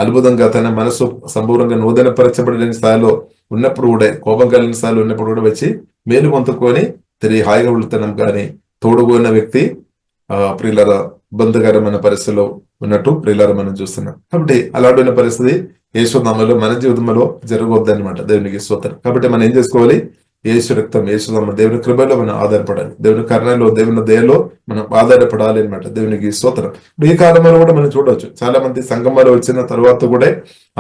అద్భుతంగా తన మనసు సంపూర్ణంగా నూతనపరచబడిన స్థాయిలో ఉన్నప్పుడు కూడా, కోపం కలిగిన స్థాయిలో ఉన్నప్పుడు కూడా వచ్చి మేలు పొందుకొని తిరిగి హాయిగా వెళుతున్నాం. కానీ తోడుగోన్న వ్యక్తి ప్రియులారా ఇబ్బందికరమైన పరిస్థితిలో ఉన్నట్టు ప్రియులారా మనం చూస్తున్నాం. కాబట్టి అలాంటి పరిస్థితి యేసు నామములో మన జీవితంలో జరగవద్దు అనమాట. దేవునికి స్తోత్రం. కాబట్టి మనం ఏం చేసుకోవాలి? యేసు రక్తం, యేసు నామం, దేవుని కృపలో మనం ఆధారపడాలి, దేవుని కరుణలో, దేవుని దయలో మనం ఆధారపడాలి అనమాట. దేవునికి స్తోత్రం. ఈ కాలంలో కూడా మనం చూడవచ్చు, చాలా మంది సంఘంలో వచ్చిన తర్వాత కూడా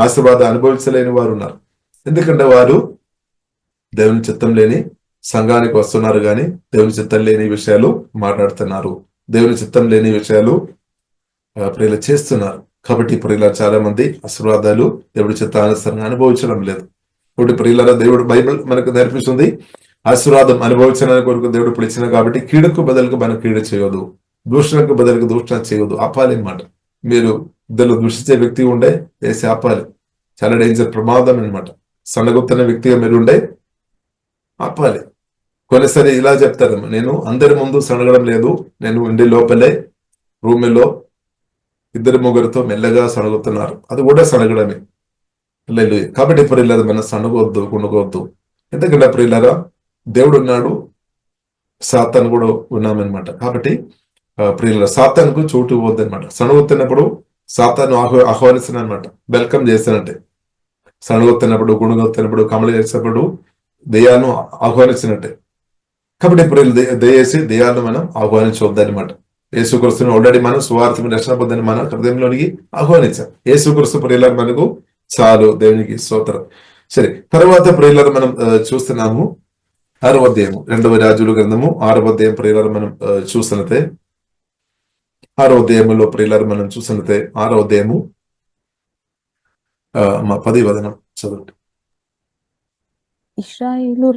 ఆశీర్వాదం అనుభవించలేని వారు ఉన్నారు. ఎందుకంటే వారు దేవుని చిత్తం లేని సంఘానికి వస్తున్నారు, కానీ దేవుని చిత్తం లేని విషయాలు మాట్లాడుతున్నారు, దేవుని చిత్తం లేని విషయాలు ప్రియులు చేస్తున్నారు. కాబట్టి ప్రియుల చాలా మంది ఆశీర్వాదాలు దేవుడి చిత్తానుసారంగా అనుభవించడం లేదు. కాబట్టి ప్రియులారా దేవుడు బైబిల్ మనకు నేర్పిస్తుంది, ఆశీర్వాదం అనుభవించడానికి కొరకు దేవుడు పిలిచిన కాబట్టి కీడుకు బదులుకు మనం కీడు చేయదు, దూషణకు బదులుకు దూషణ చేయదు, ఆపాలి అనమాట. మీరు ఇద్దరు దూషించే వ్యక్తి ఉండే వేసి ఆపాలి, చాలా డేంజర్, ప్రమాదం అనమాట. సన్నగొత్తిన వ్యక్తిగా మీరు ఉండే ఆపాలి. కొన్నిసారి ఇలా చెప్తారు, నేను అందరి ముందు సనగడం లేదు, నేను ఇంటి లోపలే రూమ్లో 2-3 మెల్లగా సనగుతున్నారు, అది కూడా సనగడమే. లేదు కాబట్టి ప్రియులారా మనం సనగొద్దు, కొనుగొద్దు. ఎందుకంటే ప్రియులారా దేవుడు ఉన్నాడు, సాతాను కూడా ఉన్నామన్నమాట. కాబట్టి ప్రియులారా సాతానుకు చోటు ఇవ్వద్దు అనమాట. సనగొత్తినప్పుడు సాతాను ఆహ్వానిస్తున్నా అనమాట, వెల్కమ్ చేసినట్టే. సనగొత్తినప్పుడు, గుణగొత్తినప్పుడు, కమల చేసినప్పుడు దెయ్యాలను ఆహ్వానించినట్టే. కాబట్టి ప్రియులు దయచేసి దెయ్యాలను మనం ఆహ్వానించవద్దు అనమాట. యేసుక్రీస్తుని ఆల్రెడీ మనం సువార్త రక్షణ పొందని మన హృదయంలోనికి ఆహ్వానించాం. యేసుక్రీస్తు ప్రియులారా మనకు చాలు, దేవునికి స్తోత్రం. సరే, తర్వాత ప్రియులారా మనం చూస్తున్నాము 6వ అధ్యాయము 2వ రాజుల గ్రంథము 6వ అధ్యాయం ప్రియులారా మనం చూస్తున్నతే 6వ అధ్యాయంలో ప్రియులారా మనం చూస్తున్నతే 6వ అధ్యాయము 10వ వచనం చదవండి. ఇశ్రాయేలు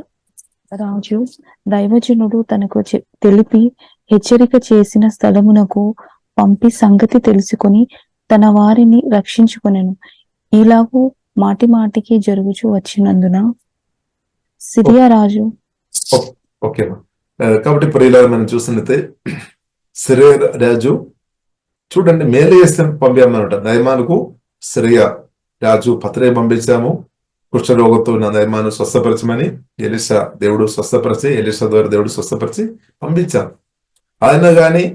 రాజు దైవజనుడు తనకు తెలిపి హెచ్చరిక చేసిన స్థలమునకు పంపి సంగతి తెలుసుకొని తన వారిని రక్షించుకొనెను. ఇలాగూ మాటి మాటికి జరుగుచూ వచ్చినందున సిరియా రాజు. ఓకేమా. కాబట్టి ప్రియులారా మనం చూసినట్లయితే సిరియా రాజు చూడండి మేలు చేస్తే పంపామన్నమాట. నయమానుకు సిరియా రాజు పత్రిక పంపించాము, కుష్ఠరోగంతో ఉన్న నయమాను స్వస్థపరచమని. ఎలీషా దేవుడు స్వస్థపరిచి, ఎలీషా ద్వారా దేవుడు స్వస్థపరిచి పంపించాను. అయినా గాని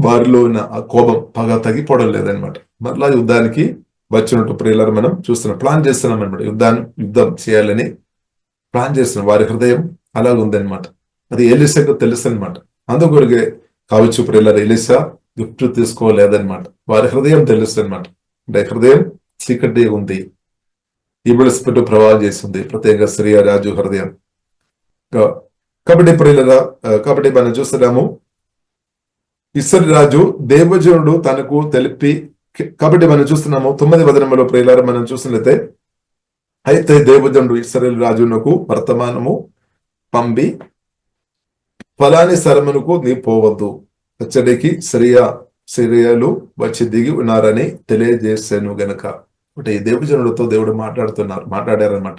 వారిలో ఉన్న ఆ కోపం పగ తగ్గిపోవడం లేదనమాట. మరలా యుద్ధానికి వచ్చినట్టు ప్రియులారా మనం చూస్తున్నాం, ప్లాన్ చేస్తున్నాం అనమాట. యుద్ధం చేయాలని ప్లాన్ చేస్తున్నాం. వారి హృదయం అలాగ ఉందన్నమాట. అది ఎలీషాకు తెలుసు అనమాట. అందుకొరకే కావచ్చు ప్రియులారా ఎలీషా గిఫ్ట్ తీసుకోలేదన్నమాట. వారి హృదయం తెలుసు అనమాట. అంటే హృదయం చీకటి ఉంది, ఈవిడ స్పిరిట్ ప్రభావం చేస్తుంది, ప్రత్యేకంగా సిరియా రాజు హృదయం. కాబట్టి ప్రియులారా, కాబట్టి మనం చూస్తున్నాము ఇశ్రాయేలు రాజు దేవజనుడు తనకు తెలిపి. కాబట్టి మనం చూస్తున్నాము 9వ వచనంలో ప్రియులారా మనం చూసినట్లయితే, అయితే దేవజనుడు ఇశ్రాయేలు రాజునకు వర్తమానము పంపి, ఫలాని స్థలమునకు నీ పోవద్దు, అచ్చడికి సిరియాలు వచ్చి దిగి ఉన్నారని తెలియజేశాను గనక. అంటే ఈ దేవజనుడితో దేవుడు మాట్లాడారనమాట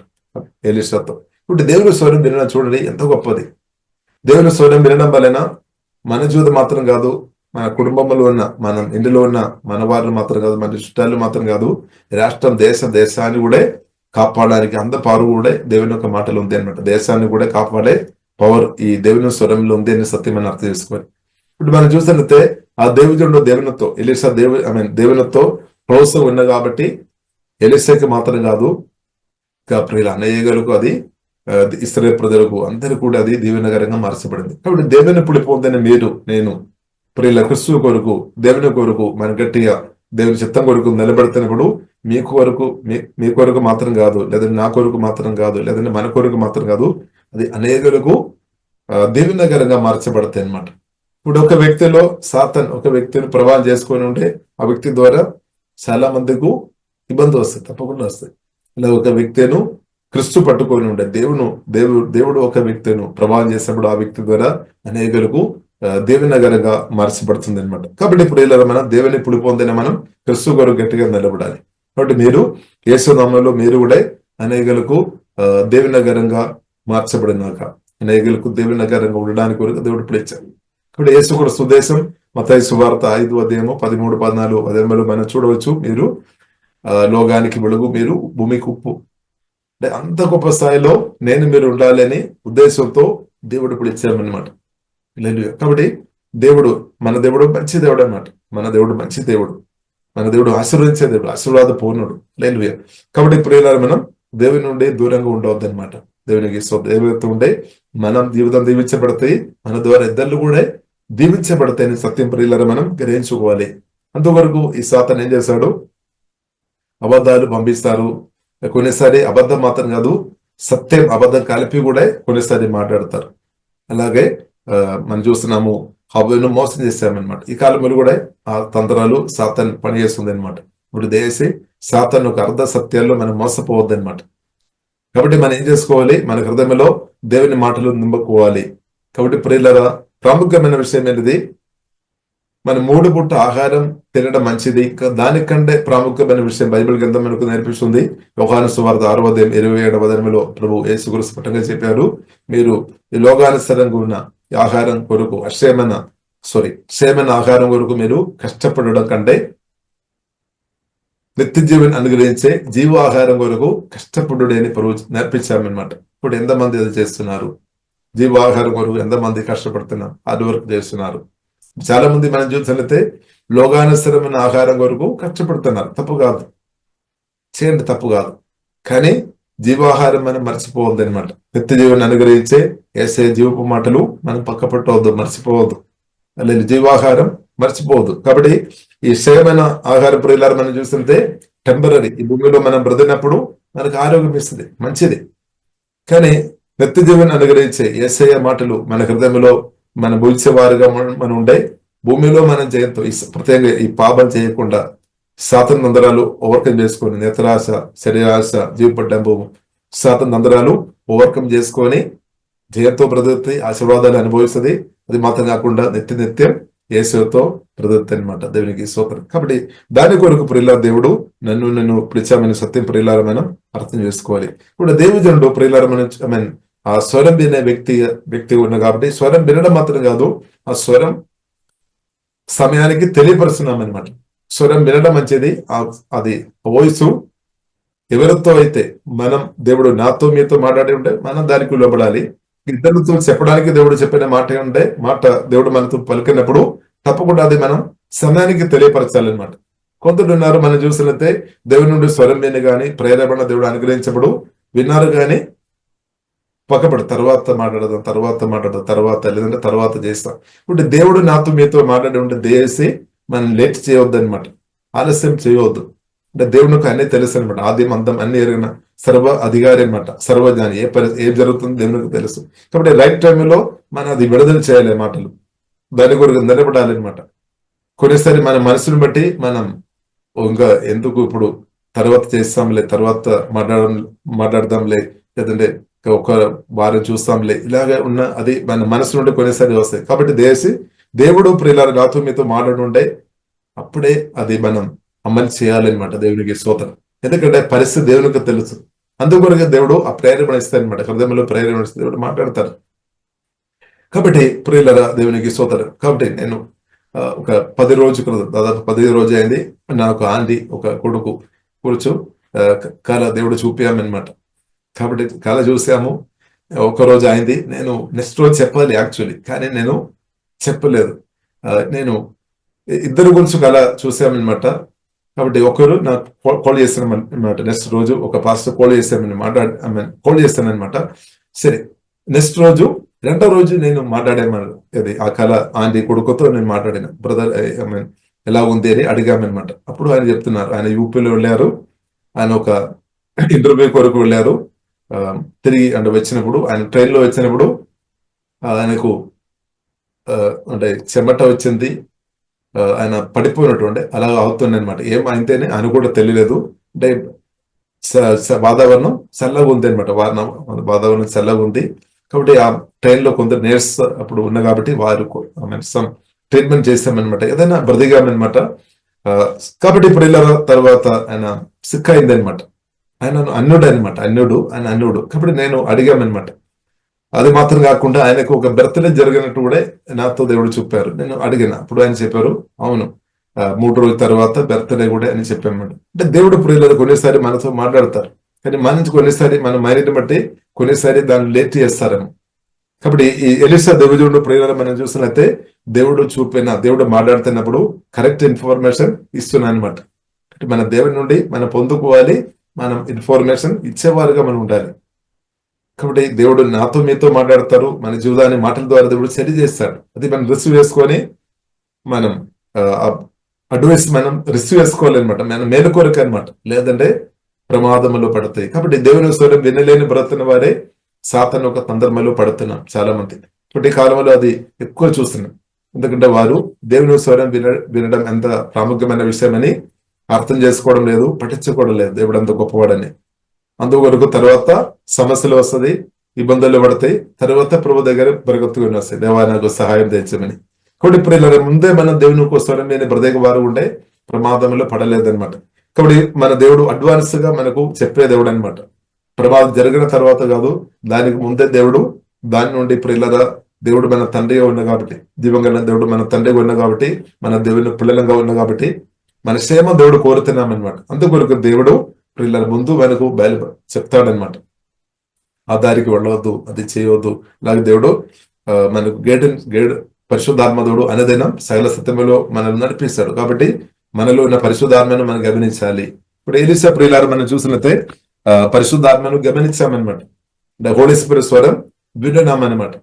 ఎలీషాతో. ఇప్పుడు దేవుని స్వరం వినడం చూడండి ఎంత గొప్పది. దేవుని స్వరం వినడం వలన మన జీవితం మాత్రం కాదు, మన కుటుంబంలో ఉన్న, మనం ఇంటిలో ఉన్న మన వారిని మాత్రం కాదు, మన చుట్టాలు మాత్రం కాదు, రాష్ట్రం దేశాన్ని కూడా కాపాడడానికి అంత పవర్ కూడా దేవుని యొక్క మాటలు ఉంది అనమాట. దేశాన్ని కూడా కాపాడే పవర్ ఈ దేవుని స్వరంలో ఉంది అని సత్యమని అర్థం చేసుకోవాలి. ఇప్పుడు మనం చూసినట్లయితే ఆ దేవుడు దేవునితో ఎలీషా దేవునితో ప్రోత్సాహం ఉన్న కాబట్టి ఎలీషాకి మాత్రం కాదు, ప్రియుల అనేకులకు, అది ఇశ్రాయేలు ప్రజలకు అందరూ కూడా అది దీవెనకరంగా మార్చబడింది. కాబట్టి దేవుని పుడిపోందని నేను ప్రియుల క్రిస్తు కొరకు, దేవుని కొరకు మన గట్టిగా దేవుని చిత్తం కొరకు నిలబెడుతున్నప్పుడు మీ కొరకు మాత్రం కాదు, లేదంటే నా కొరకు మాత్రం కాదు, లేదంటే మన కొరకు మాత్రం కాదు, అది అనేకులకు దీవెనకరంగా మార్చబడతాయి అన్నమాట. ఇప్పుడు ఒక వ్యక్తిలో సాతాన్ ఒక వ్యక్తిని ప్రభావం చేసుకొని ఉంటే ఆ వ్యక్తి ద్వారా చాలా మందికి ఇబ్బంది వస్తాయి, తప్పకుండా వస్తాయి. ఇలా ఒక వ్యక్తిను క్రిస్తు పట్టుకొని ఉండే దేవుడు ఒక వ్యక్తిను ప్రభావం చేసినప్పుడు ఆ వ్యక్తి ద్వారా అనేకులకు దీవెనకరంగా మార్చబడుతుంది అనమాట. కాబట్టి ఇప్పుడు ఇలా మనం దేవుని పుడిపోందని మనం క్రిస్తు కొరకు గట్టిగా నిలబడాలి. కాబట్టి మీరు యేసు నామములో మీరు కూడా అనేకులకు దీవెనకరంగా మార్చబడినాక, అనేకులకు దీవెనకరంగా ఉండడానికి కొరకు దేవుడు పిలిచారు. కాబట్టి యేసు కూడా సుదేశం మత్తయి సువార్త 5:13-14 మనం చూడవచ్చు. మీరు లోకానికి వెలుగు, మీరు భూమికి ఉప్పు. అంటే అంత గొప్ప స్థాయిలో మీరు ఉండాలి అని ఉద్దేశంతో దేవుడు పిలిచామన్నమాట. కాబట్టి మన దేవుడు మంచి దేవుడు అన్నమాట. మన దేవుడు మంచి దేవుడు, మన దేవుడు ఆశీర్వదించే దేవుడు, ఆశీర్వాద పూర్ణుడు. హల్లెలూయా. కాబట్టి ప్రియులారా మనం దేవుని నుండి దూరంగా ఉండవద్దు అనమాట. దేవునికి దేవునితో ఉండే మనం జీవితం దీవించబడతాయి, మన ద్వారా ఇద్దరు కూడా దీవించబడతాయని సత్యం ప్రియులారా మనం గ్రహించుకోవాలి. అంతవరకు ఈ సాతాను ఏం చేశాడు, అబద్ధాలు పంపిస్తారు. కొన్నిసారి అబద్ధం మాత్రం కాదు, సత్యం అబద్ధం కలిపి కూడా కొన్నిసారి మాట్లాడతారు. అలాగే మనం చూస్తున్నాము హవ్వను మోసం చేశామన్నమాట. ఈ కాలంలో కూడా ఆ తంత్రాలు సాతాను పనిచేస్తుంది అనమాట. ఇప్పుడు దేశీ సాతాను ఒక అర్ధ సత్యాల్లో మనం మోసపోవద్దు అనమాట. కాబట్టి మనం ఏం చేసుకోవాలి, మన హృదయంలో దేవుని మాటలు నింపుకోవాలి. కాబట్టి ప్రియులారా ప్రాముఖ్యమైన విషయం ఏంటిది, మన 3 పూట ఆహారం తినడం మంచిది. దానికంటే ప్రాముఖ్యమైన విషయం బైబిల్ గ్రంథం మనకు నేర్పిస్తుంది. యోహాను సువార్త 6:27 ప్రభు యేసుక్రీస్తు స్పష్టంగా చెప్పారు, మీరు ఈ లోకానుసారంగా ఉన్న ఆహారం కొరకు క్షేమైన ఆహారం కొరకు మీరు కష్టపడడం కంటే నిత్య జీవన్ అనుగ్రహించే జీవ ఆహారం కొరకు కష్టపడుడే అని ప్రభు నేర్పించామన్నమాట. ఇప్పుడు ఎంతమంది అది చేస్తున్నారు? జీవ ఆహారం కొరకు ఎంతమంది కష్టపడుతున్నారు, హార్డ్ వర్క్ చేస్తున్నారు. చాలా మంది మనం చూసినట్లయితే లోకానుసరమైన ఆహారం కొరకు కష్టపడుతున్నారు. తప్పు కాదు, చేయండి, తప్పు కాదు. కానీ జీవాహారం మనం మర్చిపోవద్దు అనమాట. నిత్య జీవన అనుగ్రహించే యేసే జీవపు మాటలు మనం పక్క పెట్టవద్దు, మర్చిపోవద్దు. అలాగే జీవాహారం మర్చిపోవద్దు. కాబట్టి ఈ క్షయమైన ఆహార ప్రియులారు మనం చూస్తుంటే టెంపరీ, ఈ భూమిలో మనం బ్రతికినప్పుడు మనకు ఆరోగ్యం ఇస్తుంది, మంచిది. కానీ నిత్య జీవన అనుగ్రహించే యేసయ్య మాటలు మన హృదయంలో మన భూల్చేవారుగా మనం ఉండే భూమిలో మనం జయంతో ప్రత్యేకంగా ఈ పాపం చేయకుండా సాతాను తంత్రాలు ఓవర్కమ్ చేసుకొని, నేత్రాశ, శరీరాశ, జీవపడ్డంపు సాతాను తంత్రాలు ఓవర్కమ్ చేసుకొని జయంతో బ్రతుకుతుంది, ఆశీర్వాదాలు అనుభవిస్తుంది. అది మాత్రం కాకుండా నిత్యం యేసుతో ప్రదత్తి అనమాట. దేవునికి స్తోత్రం. కాబట్టి దాని కొరకు ప్రియుల దేవుడు నన్ను పిలిచామని సత్యం ప్రియులారా మనం అర్థం చేసుకోవాలి. ఇప్పుడు దేవుజనుడు ప్రియులారా మనం ఆ స్వరం వినే వ్యక్తి ఉన్న కాబట్టి స్వరం వినడం మాత్రం కాదు, ఆ స్వరం సమయానికి తెలియపరుస్తున్నాం అనమాట. స్వరం వినడం మంచిది. అది వాయిస్ ఎవరితో అయితే మనం దేవుడు నాతో మీతో మాట్లాడి ఉంటే మనం దానికి లోబడాలి. ఇద్దరితో చెప్పడానికి దేవుడు చెప్పిన మాట దేవుడు మనతో పలికినప్పుడు తప్పకుండా అది మనం సమయానికి తెలియపరచాలన్నమాట. కొందరు ఉన్నారు, మనం చూసినట్లయితే దేవుడి నుండి స్వరం విని గాని ప్రేరేపణ దేవుడు అనుగ్రహించబడు విన్నారు కానీ పక్కపడి తర్వాత లేదంటే తర్వాత చేస్తాం. ఇప్పుడు దేవుడు నాతో మీతో మాట్లాడి ఉంటే దయచేసి మనం లేట్ చేయవద్దు అనమాట, ఆలస్యం చేయవద్దు. అంటే దేవునికి అన్నీ తెలుసు అనమాట. ఆద్యం అంతం అన్ని ఎరిగిన సర్వ అధికారి అనమాట, సర్వజ్ఞాని. ఏం జరుగుతుంది దేవునికి తెలుసు. కాబట్టి రైట్ టైంలో మనం అది విడుదల చేయాలి మాటలు, దాని కొరకు నిలబడాలి అనమాట. కొన్నిసారి మన మనసును బట్టి మనం ఇంకా ఎందుకు ఇప్పుడు తర్వాత చేస్తాంలే, తర్వాత మాట్లాడదాంలే, లేదంటే ఒక వారం చూస్తాంలే, ఇలాగే ఉన్న అది మన మనసు నుండి కొన్నిసారి వస్తాయి. కాబట్టి దేవుడు ప్రియులారా నాతో మీతో మాట్లాడుంటే అప్పుడే అది మనం అమలు చేయాలన్నమాట. దేవునికి స్తోత్రం. ఎందుకంటే పరిస్థితి దేవునికి తెలుసు. అందుకొరకే దేవుడు ఆ ప్రేరణ ఇస్తాడు అనమాట. హృదయంలో ప్రేరణ ఇస్తే దేవుడు మాట్లాడతారు. కాబట్టి ప్రియులారా దేవునికి స్తోత్రం. కాబట్టి నేను ఒక 10 రోజు దాదాపు 15 రోజు అయింది. నాకు ఆంటీ ఒక కొడుకు కూర్చు కళ దేవుడు చూపామన్నమాట. కాబట్టి కళ చూసాము. ఒక రోజు అయింది. నేను నెక్స్ట్ రోజు చెప్పాలి యాక్చువల్లీ, కానీ నేను చెప్పలేదు. నేను ఇద్దరు గురించి కళ చూసామన్నమాట. కాబట్టి ఒకరు నాకు కాల్ చేస్తానమాట. నెక్స్ట్ రోజు ఒక పాస్టర్ కాల్ చేస్తానమాట. సరే, నెక్స్ట్ రోజు రెండో రోజు నేను మాట్లాడాను. అది ఆ కళ ఆంటీ కొడుకుతో నేను మాట్లాడిన. బ్రదర్ ఎలా ఉంది అని అడిగామన్నమాట. అప్పుడు ఆయన చెప్తున్నారు, ఆయన యూపీలో వెళ్ళారు, ఆయన ఒక ఇంటర్వ్యూ కొరకు వెళ్ళారు. తిరిగి అంటే వచ్చినప్పుడు ఆయన ట్రైన్లో వచ్చినప్పుడు ఆయనకు అంటే చెమట వచ్చింది, ఆయన పడిపోయినటువంటి అలా అవుతుంది అనమాట. ఏం అయితేనే ఆయన కూడా తెలియలేదు. అంటే వాతావరణం చల్లగా ఉంది అనమాట. వాతావరణం చల్లగా ఉంది. కాబట్టి ఆ ట్రైన్లో కొందరు నేర్స్ అప్పుడు ఉన్న కాబట్టి వారు ట్రీట్మెంట్ చేస్తామన్నమాట, ఏదైనా బ్రతిగామన్నమాట. కాబట్టి ఇప్పుడు తర్వాత ఆయన సిక్ అయింది అనమాట. ఆయన అన్యుడు. కాబట్టి నేను అడిగామన్నమాట. అది మాత్రం కాకుండా ఆయనకు ఒక బర్త్డే జరిగినట్టు కూడా నాతో దేవుడు చెప్పారు. నేను అడిగిన అప్పుడు ఆయన చెప్పారు, అవును 3 రోజుల తర్వాత బర్త్డే కూడా అని చెప్పామన్నమాట. అంటే దేవుడు ప్రియులు కొన్నిసారి మనతో మాట్లాడతారు, కానీ మన నుంచి కొన్నిసారి మన మైండ్ని బట్టి కొన్నిసారి దాన్ని లేట్ చేస్తారేమో. కాబట్టి ఈ ఎలీషా దేవుడు ప్రియులు మనం చూసినట్లయితే దేవుడు మాట్లాడుతున్నప్పుడు కరెక్ట్ ఇన్ఫర్మేషన్ ఇస్తున్నాను అనమాట. మన దేవుడి నుండి మనం పొందుకోవాలి, మనం ఇన్ఫర్మేషన్ ఇచ్చేవారుగా మనం ఉండాలి. కాబట్టి దేవుడు నాతో మీతో మాట్లాడతారు, మన జీవితాన్ని మాటల ద్వారా దేవుడు సరి చేస్తాడు. అది మనం రిసీవ్ చేసుకొని మనం అడ్వైస్ మనం రిసీవ్ చేసుకోవాలన్నమాట. మనం మేలుకోరిక అనమాట, లేదంటే ప్రమాదంలో పడతాయి. కాబట్టి దేవుని స్వరం వినలేని బ్రతున్న వారే సాతాను ఒక సందర్భంలో పడుతున్నాం చాలా మంది. ఇప్పటి కాలంలో అది ఎక్కువ చూస్తున్నాం. ఎందుకంటే వారు దేవుని స్వరం వినడం ఎంత ప్రాముఖ్యమైన విషయం అని అర్థం చేసుకోవడం లేదు, పట్టించుకోవడం లేదు దేవుడు అంత గొప్పవాడని. అందువరకు తర్వాత సమస్యలు వస్తుంది, ఇబ్బందులు పడతాయి. తర్వాత ప్రభు దగ్గర పరిగెత్తుకుని వస్తాయి, దేవా నాకు సహాయం తెచ్చమని. కాబట్టి ఇప్పుడు ముందే మనం దేవుని స్వరం విని బ్రతక వారు ఉంటే ప్రమాదంలో పడలేదన్నమాట. కాబట్టి మన దేవుడు అడ్వాన్స్ గా మనకు చెప్పే దేవుడు అనమాట. ప్రమాదం జరిగిన తర్వాత కాదు, దానికి ముందే దేవుడు దాని నుండి ప్రియులరా దేవుడు మన తండ్రిగా ఉన్న కాబట్టి, జీవంగా దేవుడు మన తండ్రిగా ఉన్న కాబట్టి, మన దేవుని పిల్లలంగా ఉన్న కాబట్టి మన క్షేమం దేవుడు కోరుతున్నాం అనమాట. అందుకొరకు దేవుడు ప్రియుల ముందు మనకు చెప్తాడనమాట. ఆ దారికి వెళ్ళవద్దు, అది చేయవద్దు. అలాగే దేవుడు మనకు గైడ్ పరిశుద్ధాత్మ దేవుడు అనుదినం సకల సత్యములో మనల్ని నడిపిస్తాడు. కాబట్టి మనలో ఉన్న పరిశుద్ధాత్మను మనం గమనించాలి. ఇప్పుడు ఎలీషా ప్రియులారు మనం చూసినట్లయితే పరిశుద్ధాత్మను గమనించామన్నమాట. అంటే హోలీ స్పిరిట్ స్వరం విన్నామన్నమాట.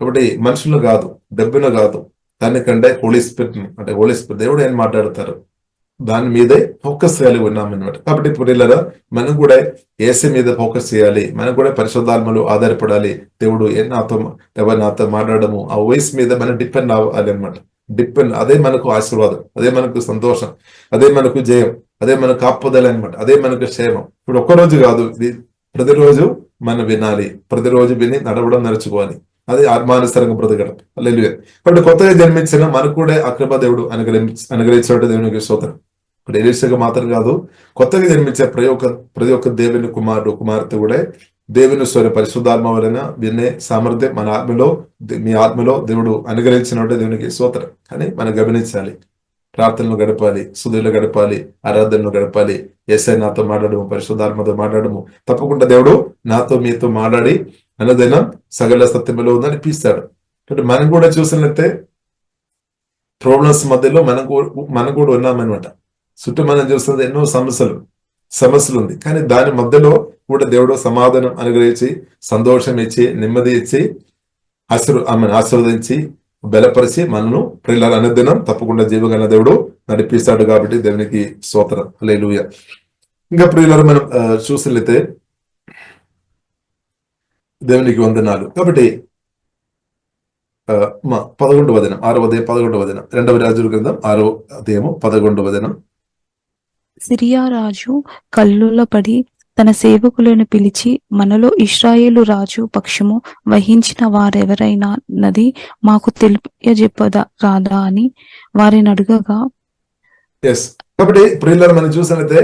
కాబట్టి మనుషులు కాదు, డబ్బును కాదు, దానికంటే హోలీ స్పిరిట్ అంటే హోలీ స్పిరిట్ దేవుడు ఏం మాట్లాడతారు దాని మీదే ఫోకస్ కలిగి ఉన్నామన్నమాట. కాబట్టి ప్రియులారా మనం కూడా యేసు మీద ఫోకస్ చేయాలి, మనం కూడా పరిశుద్ధాత్మలో ఆధారపడాలి. దేవుడు నాతో మాట్లాడము ఆ వాయిస్ మీద మనం డిపెండ్ అవ్వాలి అనమాట. అదే మనకు ఆశీర్వాదం, అదే మనకు సంతోషం, అదే మనకు జయం, అదే మనకు కాపుదల అనమాట, అదే మనకు క్షేమం. ఇప్పుడు ఒక్కరోజు కాదు, ఇది ప్రతిరోజు మనం వినాలి, ప్రతిరోజు విని నడవడం నేర్చుకోవాలి. అది ఆత్మానుసారంగా బ్రతకడం. హల్లెలూయా. కాబట్టి కొత్తగా జన్మించిన మనకు కూడా ఆ కృప దేవుడు అనుగ్రహించినట్టు దేవునికి స్తోత్రం. ఇప్పుడు ఎలీషాగా మాత్రం కాదు, కొత్తగా జన్మించే ప్రతి ఒక్క దేవుని కుమారుడు కుమార్తె కూడా దేవుని స్వర పరిశుద్ధాత్మ వలన వినే సామర్థ్యం మన ఆత్మలో, మీ ఆత్మలో దేవుడు అనుగ్రహించినట్టు దేవునికి స్తోత్రం. కానీ మనం గమనించాలి, ప్రార్థనలు గడపాలి, సుధులు గడపాలి, ఆరాధనలు గడపాలి. యేసయ్య నాతో మాట్లాడము, పరిశుద్ధాత్మతో మాట్లాడము. తప్పకుండా దేవుడు నాతో మీతో మాట్లాడి అనుదినం సకల సత్యములో నడిపిస్తాడు. కాబట్టి మనం కూడా చూసినట్లయితే ప్రాబ్లమ్స్ మధ్యలో మనం కూడా ఉన్నామన్నమాట. చుట్టూ మనం చూస్తున్నది ఎన్నో సమస్యలు ఉంది. కానీ దాని మధ్యలో కూడా దేవుడు సమాధానం అనుగ్రహించి, సంతోషం ఇచ్చి, నెమ్మది ఇచ్చి, ఆశీర్వదించి, బలపరిచి మనను ప్రియులారా అనుదినం తప్పకుండా జీవగల దేవుడు నడిపిస్తాడు. కాబట్టి దేవునికి స్తోత్రం. హల్లెలూయా. ఇంకా ప్రియులారా మనం చూసినట్లయితే దేవునికి వందనాలు. కాబట్టి 11వ వచనం, 6వ అధ్యాయం 11వ వచనం, 2వ రాజుల గ్రంథం 6వ అధ్యాయము 11వ వచనం. సిరియా రాజు కల్లులపడి తన సేవకులను పిలిచి, మనలో ఇశ్రాయేలు రాజు పక్షము వహించిన వారెవరైనా నది మాకు తెలియజెప్పదా రాదా అని వారిని అడగగా, కాబట్టి ప్రియులారా మనం చూసినట్లయితే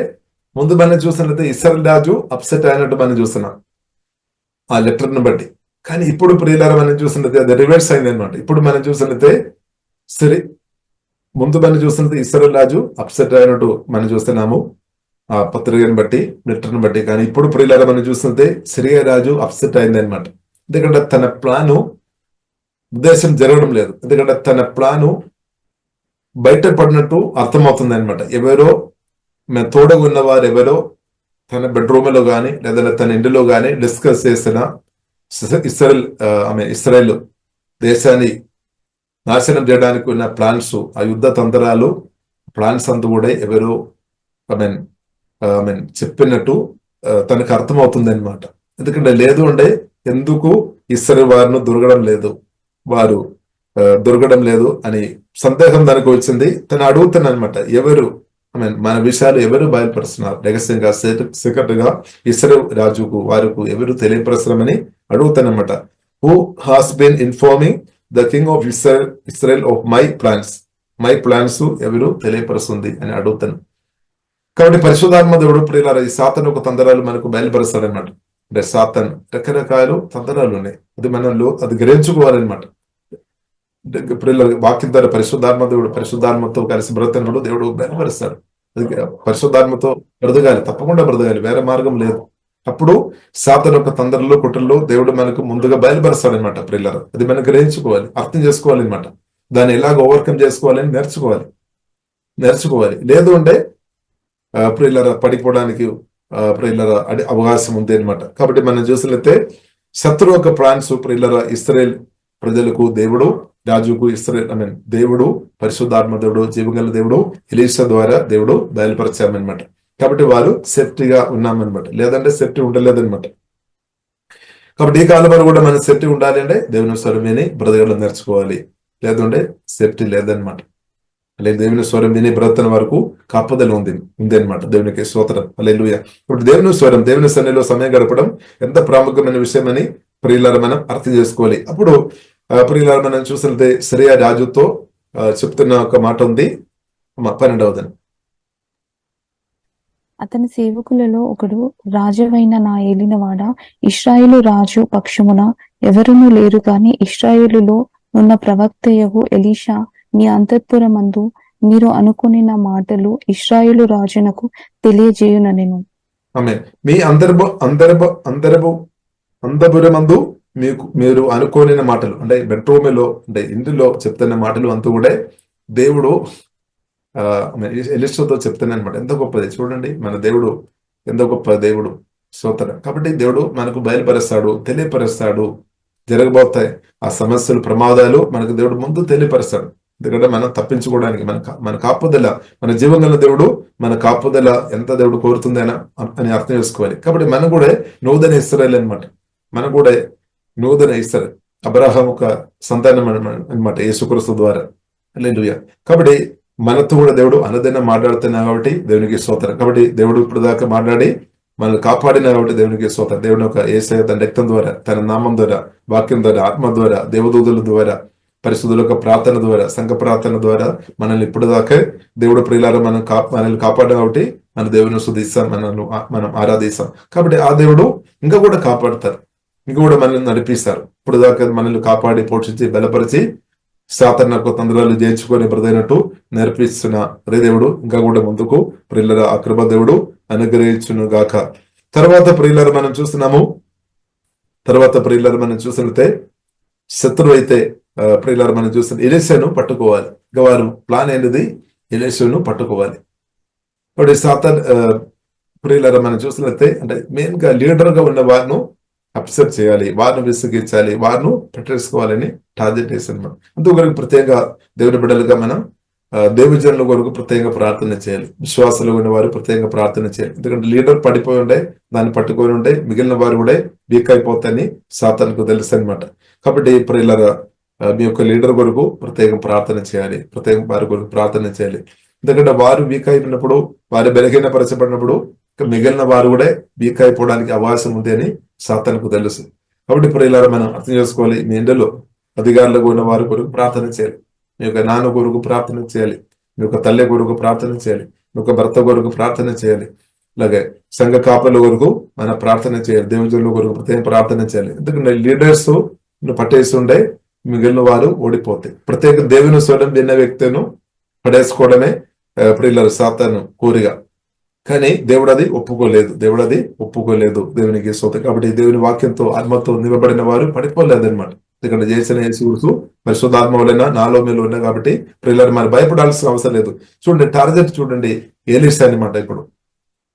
ఇశ్రాయేలు రాజు అప్సెట్ అయినట్టు మనం చూస్తున్నాం ఆ లెటర్ ను బట్టి. కానీ ఇప్పుడు ప్రియులారా మనం చూసినట్లయితే అది రివర్స్ అయింది అనమాట. ఇప్పుడు మనం చూసినట్లయితే ముందు మనం చూస్తున్నది ఇశ్రాయేలు రాజు అప్సెట్ అయినట్టు మనం చూస్తున్నాము ఆ పత్రికను బట్టి, లెటర్ను బట్టి. కానీ ఇప్పుడు ప్రియులారా మనం చూస్తుంటే సిరియా రాజు అప్సెట్ అయింది అనమాట. ఎందుకంటే తన ప్లాను ఉద్దేశం జరగడం లేదు. ఎందుకంటే తన ప్లాను బయటపడినట్టు అర్థమవుతుంది అనమాట. ఎవరో తోడగా ఉన్నవారు ఎవరో తన బెడ్రూమ్లో కానీ లేదా తన ఇంటిలో కానీ డిస్కస్ చేసిన ఇస్రాయేల్ దేశాన్ని నాశనం చేయడానికి ఉన్న ప్లాన్స్, ఆ యుద్ధ తంత్రాలు, ప్లాన్స్ అంతా కూడా ఎవరో చెప్పినట్టు తనకు అర్థమవుతుంది అనమాట. ఎందుకంటే లేదు అంటే ఎందుకు ఇస్రాయేల్ వారిని వారు దొరకడం లేదు అని సందేహం దానికి వచ్చింది. తను అడుగుతాను అనమాట, ఎవరు మన విషయాలు ఎవరు బయలుపరుస్తున్నారు రహస్యంగా, సీక్రెట్ గా ఇస్రాయేల్ రాజుకు వారికి ఎవరు తెలియపరుస్తున్నారని అడుగుతానమాట. Who has been informing the king of Israel of my plans ఎవరు తెలియపరుస్తుంది అని అడుగుతాను. కాబట్టి పరిశుద్ధాత్మ దేవుడు ప్రియులారా ఈ సాతాను ఒక తంత్రాలు మనకు బయలుపరుస్తాడనమాట. అంటే సాతాను రకరకాల తంత్రాలు ఉన్నాయి, అది మనలో అది గ్రహించుకోవాలన్నమాట. వాక్యం ద్వారా పరిశుద్ధాత్మతో కలిసి బ్రతనడు దేవుడు బయలుపరుస్తాడు. అది పరిశుద్ధాత్మతో బ్రతకాలి, తప్పకుండా బ్రతకాలి, వేరే మార్గం లేదు. అప్పుడు సాతాను యొక్క తంత్రాలు కుట్రలు దేవుడు మనకు ముందుగా బయలుపరుస్తాడు అనమాట. ప్రియులారా అది మనం గ్రహించుకోవాలి, అర్థం చేసుకోవాలి అనమాట. దాన్ని ఎలాగ ఓవర్కమ్ చేసుకోవాలని నేర్చుకోవాలి. లేదు అంటే ప్రియులారా పడిపోవడానికి ప్రియులారా అవకాశం ఉంది అనమాట. కాబట్టి మనం చూసినట్లయితే శత్రు యొక్క ప్లాన్స్ ప్రియులారా ఇశ్రాయేల్ ప్రజలకు దేవుడు, రాజుకు దేవుడు, పరిశుద్ధాత్మ దేవుడు, జీవగల దేవుడు ఎలీషా ద్వారా దేవుడు బయలుపరిచామన్నమాట. కాబట్టి వారు సేఫ్టీగా ఉన్నామన్నమాట. లేదంటే సేఫ్టీ ఉండలేదన్నమాట. కాబట్టి ఈ కాలంలో కూడా మనం సేఫ్టీ ఉండాలి అంటే దేవుని స్వరం విని బ్రతకడం నేర్చుకోవాలి. లేదంటే సేఫ్టీ లేదనమాట. అలాగే దేవుని స్వరం విని బ్రతన వరకు కాపుదల ఉంది అనమాట. దేవునికి స్తోత్రం. హల్లెలూయా. ఇప్పుడు దేవుని స్వరం, దేవుని సన్నిధిలో సమయం గడపడం ఎంత ప్రాముఖ్యమైన విషయం అని ప్రియులారా మనం అర్థం చేసుకోవాలి. అప్పుడు ప్రియులారా మనం చూసినట్లయితే సిరియా రాజుతో చెప్తున్న ఒక మాట ఉంది 12వ. అతని సేవకులలో ఒకడు, రాజవైన నా ఏలినవాడ, ఇశ్రాయేలు రాజు పక్షమున ఎవరునూ లేరు గాని ఇశ్రాయేలులో ఉన్న ప్రవక్తయగు ఎలీషా నీ అంతఃపురమందు మీరు అనుకునిన మాటలు ఇశ్రాయేలు రాజునకు తెలియజేయుననెను. మీ అంతఃపురమందు మీరు అనుకోని మాటలు అంటే బెడ్రూమ్లో అంటే ఇంటిలో చెప్తున్న మాటలు అంతా కూడా దేవుడు ఎలీషాతో చెప్తాను అనమాట. ఎంత గొప్పది చూడండి, మన దేవుడు ఎంత గొప్ప దేవుడు, స్తోత్రం. కాబట్టి దేవుడు మనకు బయలుపరుస్తాడు, తెలియపరుస్తాడు. జరగబోతాయి ఆ సమస్యలు, ప్రమాదాలు మనకు దేవుడు ముందు తెలియపరుస్తాడు. ఎందుకంటే మనం తప్పించుకోవడానికి మన కాపుదల, మన జీవగల దేవుడు మన కాపుదల ఎంత దేవుడు కోరుతుంది అని అర్థం చేసుకోవాలి. కాబట్టి మనం కూడా నూతన ఇశ్రాయేలు అనమాట. మనం కూడా నూతన ఇశ్రాయేలు, అబ్రహాం ఒక సంతానం అనమాట యేసుక్రీస్తు ద్వారా. హల్లెలూయా. కాబట్టి మనతో కూడా దేవుడు అనుదినం మాట్లాడుతున్నా కాబట్టి దేవునికి స్తోత్రం. కాబట్టి దేవుడు ఇప్పుడు దాకా మాట్లాడి మనల్ని కాపాడిన కాబట్టి దేవునికి స్తోత్రం. దేవుని యొక్క యేసయ్య తన రక్తం ద్వారా, తన నామం ద్వారా, వాక్యం ద్వారా, ఆత్మ ద్వారా, దేవదూతుల ద్వారా, పరిశుద్ధుల యొక్క ప్రార్థన ద్వారా, సంఘ ప్రార్థన ద్వారా మనల్ని ఇప్పుడు దాకా దేవుడు ప్రియులారా మనల్ని కాపాడు కాబట్టి మన దేవుని స్తుతిస్తాం, మనం ఆరాధిస్తాం. కాబట్టి ఆ దేవుడు ఇంకా కూడా కాపాడుతారు, ఇంకా కూడా మనల్ని నడిపిస్తారు. ఇప్పుడు దాకా మనల్ని కాపాడి, పోషించి, బలపరిచి, సాతాను యొక్క తంత్రాలు జయించుకొని బ్రదైనట్టు నేర్పిస్తున్న అదే దేవుడు ఇంకా కూడా ముందుకు ప్రియులరా ఆ కృప దేవుడు అనుగ్రహించును గాక. తర్వాత ప్రియులరా మనం చూసినట్లయితే శత్రువు అయితే ప్రియులరా మనం చూస్తున్న ఎలీషాను పట్టుకోవాలి. ఇంకా వారు ప్లాన్ ఏంటిది? ఎలీషాను పట్టుకోవాలి. కాబట్టి సాతాన్ ప్రియులరా మనం చూసినట్లయితే అంటే మెయిన్ గా లీడర్ గా ఉన్న వారిను అప్సెట్ చేయాలి, వారిని విసిగించాలి, వారిను పట్టేసుకోవాలని టార్గెట్ వేసాను. అందుకొరకు ప్రత్యేక దేవుని బిడ్డలుగా మనం దేవజనుల కొరకు ప్రత్యేకంగా ప్రార్థన చేయాలి, విశ్వాసాలు ఉన్న వారు ప్రత్యేకంగా ప్రార్థన చేయాలి. ఎందుకంటే లీడర్ పడిపోయి ఉండే, దాన్ని పట్టుకొని ఉండే, మిగిలిన వారు కూడా వీక్ అయిపోతాయని సాతానుకు తెలుసు అనమాట. కాబట్టి ప్రియులరా మీ యొక్క లీడర్ కొరకు ప్రత్యేకంగా ప్రార్థన చేయాలి, ప్రత్యేక వారి కొరకు ప్రార్థన చేయాలి. ఎందుకంటే వారు వీక్ అయిపోయినప్పుడు, వారు బలహీనపరచబడినప్పుడు మిగిలిన వారు కూడా వీక్ అయిపోవడానికి అవకాశం ఉంది అని సాతానుకు తెలుసు. కాబట్టి ప్రియులారా మనం అర్థం చేసుకోవాలి, మీ ఇంట్లో అధికారులకు ఉన్న వారి కొరకు ప్రార్థన చేయాలి, మీ యొక్క నాన్న కొరకు ప్రార్థన చేయాలి, మీ యొక్క తల్లి కొరకు ప్రార్థన చేయాలి, మీ యొక్క భర్త కొరకు ప్రార్థన చేయాలి, అలాగే సంఘ కాపల కొరకు మన ప్రార్థన చేయాలి, దేవుజనుల కొరకు ప్రత్యేక ప్రార్థన చేయాలి. ఎందుకంటే లీడర్స్ పట్టేస్తుండే మిగిలిన వారు ఓడిపోతాయి. ప్రత్యేక దేవుని స్వరం విన్న వ్యక్తిను పడేసుకోవడమే ప్రియులారా సాతాను కోరిక. కానీ దేవుడు అది ఒప్పుకోలేదు, దేవునికి స్తోత్రం. కాబట్టి దేవుని వాక్యంతో ఆత్మతో నిలబడిన వారు పడిపోలేదన్నమాట. ఎందుకంటే చేసిన యేసు పరిశుద్ధాత్మ వలన నాలో మీరు ఉన్నాయి కాబట్టి ప్రియులారా మరి భయపడాల్సిన అవసరం లేదు. చూడండి టార్గెట్ చూడండి ఎలీషా అనమాట. ఇప్పుడు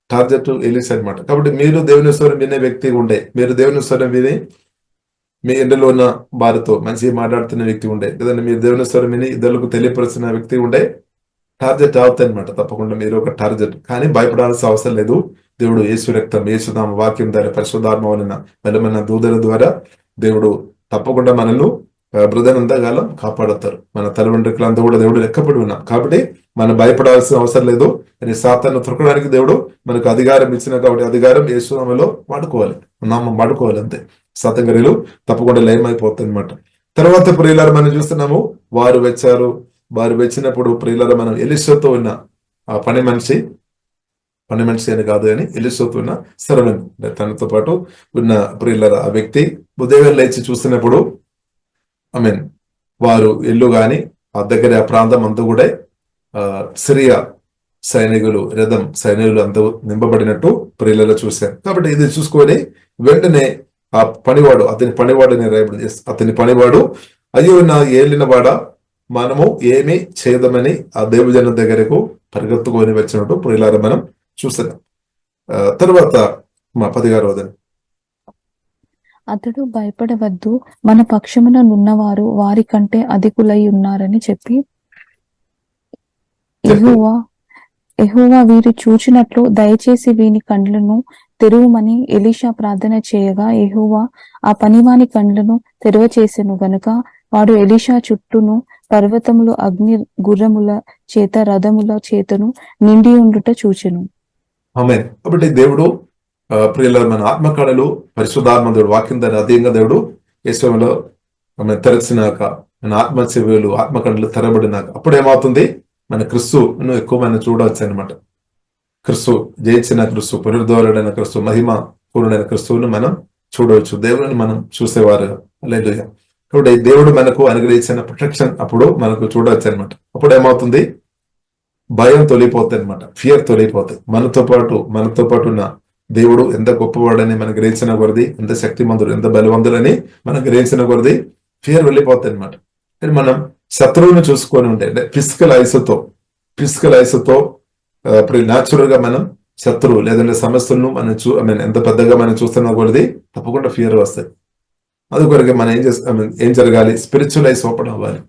టార్గెట్ ఎలీషా అనమాట. కాబట్టి మీరు దేవుని స్వరం వినే వ్యక్తి ఉండే, మీరు దేవుని స్వరం విని మీ ఇంటిలో ఉన్న వారితో మంచిగా మాట్లాడుతున్న వ్యక్తి ఉండే, లేదంటే మీరు దేవుని స్వరం విని ఇద్దరులకు తెలియపరుస్తున్న వ్యక్తి ఉండే, టార్గెట్ అవుతాయి అనమాట. తప్పకుండా మీరు ఒక టార్గెట్. కానీ భయపడాల్సిన అవసరం లేదు. దేవుడు యేసు రక్తం, యేసునామ వాక్యం ద్వారా, పరిశుద్ధాత్మ వలన, బలమైన దూదల ద్వారా దేవుడు తప్పకుండా మనల్ని బృదనంతకాలం కాపాడుతారు. మన తల్లిదండ్రులంతా కూడా దేవుడు లెక్కపడి ఉన్నాం. కాబట్టి మనం భయపడాల్సిన అవసరం లేదు. అని సాతాను తొక్కడానికి దేవుడు మనకు అధికారం ఇచ్చిన కాబట్టి అధికారం యేసునామలో వాడుకోవాలి, నామం వాడుకోవాలి అంతే. సాతంగరీలు తప్పకుండా లయమైపోతుంది అనమాట. తర్వాత ప్రియులారా మనం చూస్తున్నాము, వారు వచ్చినప్పుడు ప్రియులారా మనం ఎలీషాతో ఉన్న ఆ పని మనిషి అని కాదు కానీ ఎలీషాతో ఉన్న సర్వెంట్, తనతో పాటు ఉన్న ప్రియులారా ఆ వ్యక్తి ఉదయం లేచి చూసినప్పుడు వారు ఇల్లు గాని ఆ దగ్గర ఆ ప్రాంతం అంతా కూడా సిరియా సైనికులు, రథం సైనికులు అంతా నింపబడినట్టు ప్రియులలో చూశారు. కాబట్టి ఇది చూసుకొని వెంటనే ఆ పనివాడు, అతని పనివాడు అయ్యో నా ఏలిన వాడ, మనము ఏమి చేయదమని ఆ దేవుజన దగ్గరకు పరిగెత్తుకొని వచ్చినట్టు ప్రియులారా మనం చూస్తున్నాం. తర్వాత మా 16వ వచనం, అతడు భయపడవద్దు, మన పక్షమున నున్నవారు వారి కంటే అధికులై ఉన్నారని చెప్పి యెహోవా వీరు చూచినట్లు దయచేసి వీని కండ్లను తెరువమని ఎలీషా ప్రార్థన చేయగా యెహోవా ఆ పనివాని కండ్లను తెరవచేసెను గనుక వాడు ఎలీషా చుట్టూను పర్వతములు అగ్ని గుర్రముల చేత రథముల చేతను నిండి ఉండుట చూచెను. ఆమేన్. కాబట్టి దేవుడు ప్రియులారా మన ఆత్మకళలు పరిశుద్ధాత్మ దేవుడు వాక్యం ద్వారా అధీనంగా దేవుడు యేసులో తెరచినాక, మన ఆత్మ చెవులు ఆత్మకళలు తెరబడినాక అప్పుడు ఏమవుతుంది? మన క్రిస్తును ఎక్కువ మనం చూడవచ్చు అనమాట. క్రిస్తు జయించిన క్రిస్తు, పునరుద్ధరణైన క్రిస్తు, మహిమ పూర్ణుడైన క్రిస్తువును మనం చూడవచ్చు, దేవుని మనం చూసేవారు. హల్లెలూయా. కాబట్టి దేవుడు మనకు అనుగ్రహించిన ప్రొటెక్షన్ అప్పుడు మనకు చూడవచ్చు అనమాట. అప్పుడు ఏమవుతుంది? భయం తొలిపోతుంది అనమాట, ఫియర్ తొలిపోతుంది. మనతో పాటు ఉన్న దేవుడు ఎంత గొప్పవాడని మనం గ్రహించిన కొరది, ఎంత శక్తిమంతుడు, ఎంత బలవంతుడని మనం గ్రహించిన కొరది ఫియర్ వెళ్ళిపోతుంది అనమాట. మనం శత్రువుని చూసుకొని ఉంటే అంటే ఫిజికల్ ఐస్తో ఇప్పుడు న్యాచురల్ గా మనం శత్రువు లేదంటే సమస్యలను మనం ఎంత పెద్దగా మనం చూస్తున్నా కొరది తప్పకుండా ఫియర్ వస్తాయి. అందుకొరకే మనం ఏం జరగాలి? స్పిరిచువల్ ఐస్ ఓపెన్ అవ్వాలి.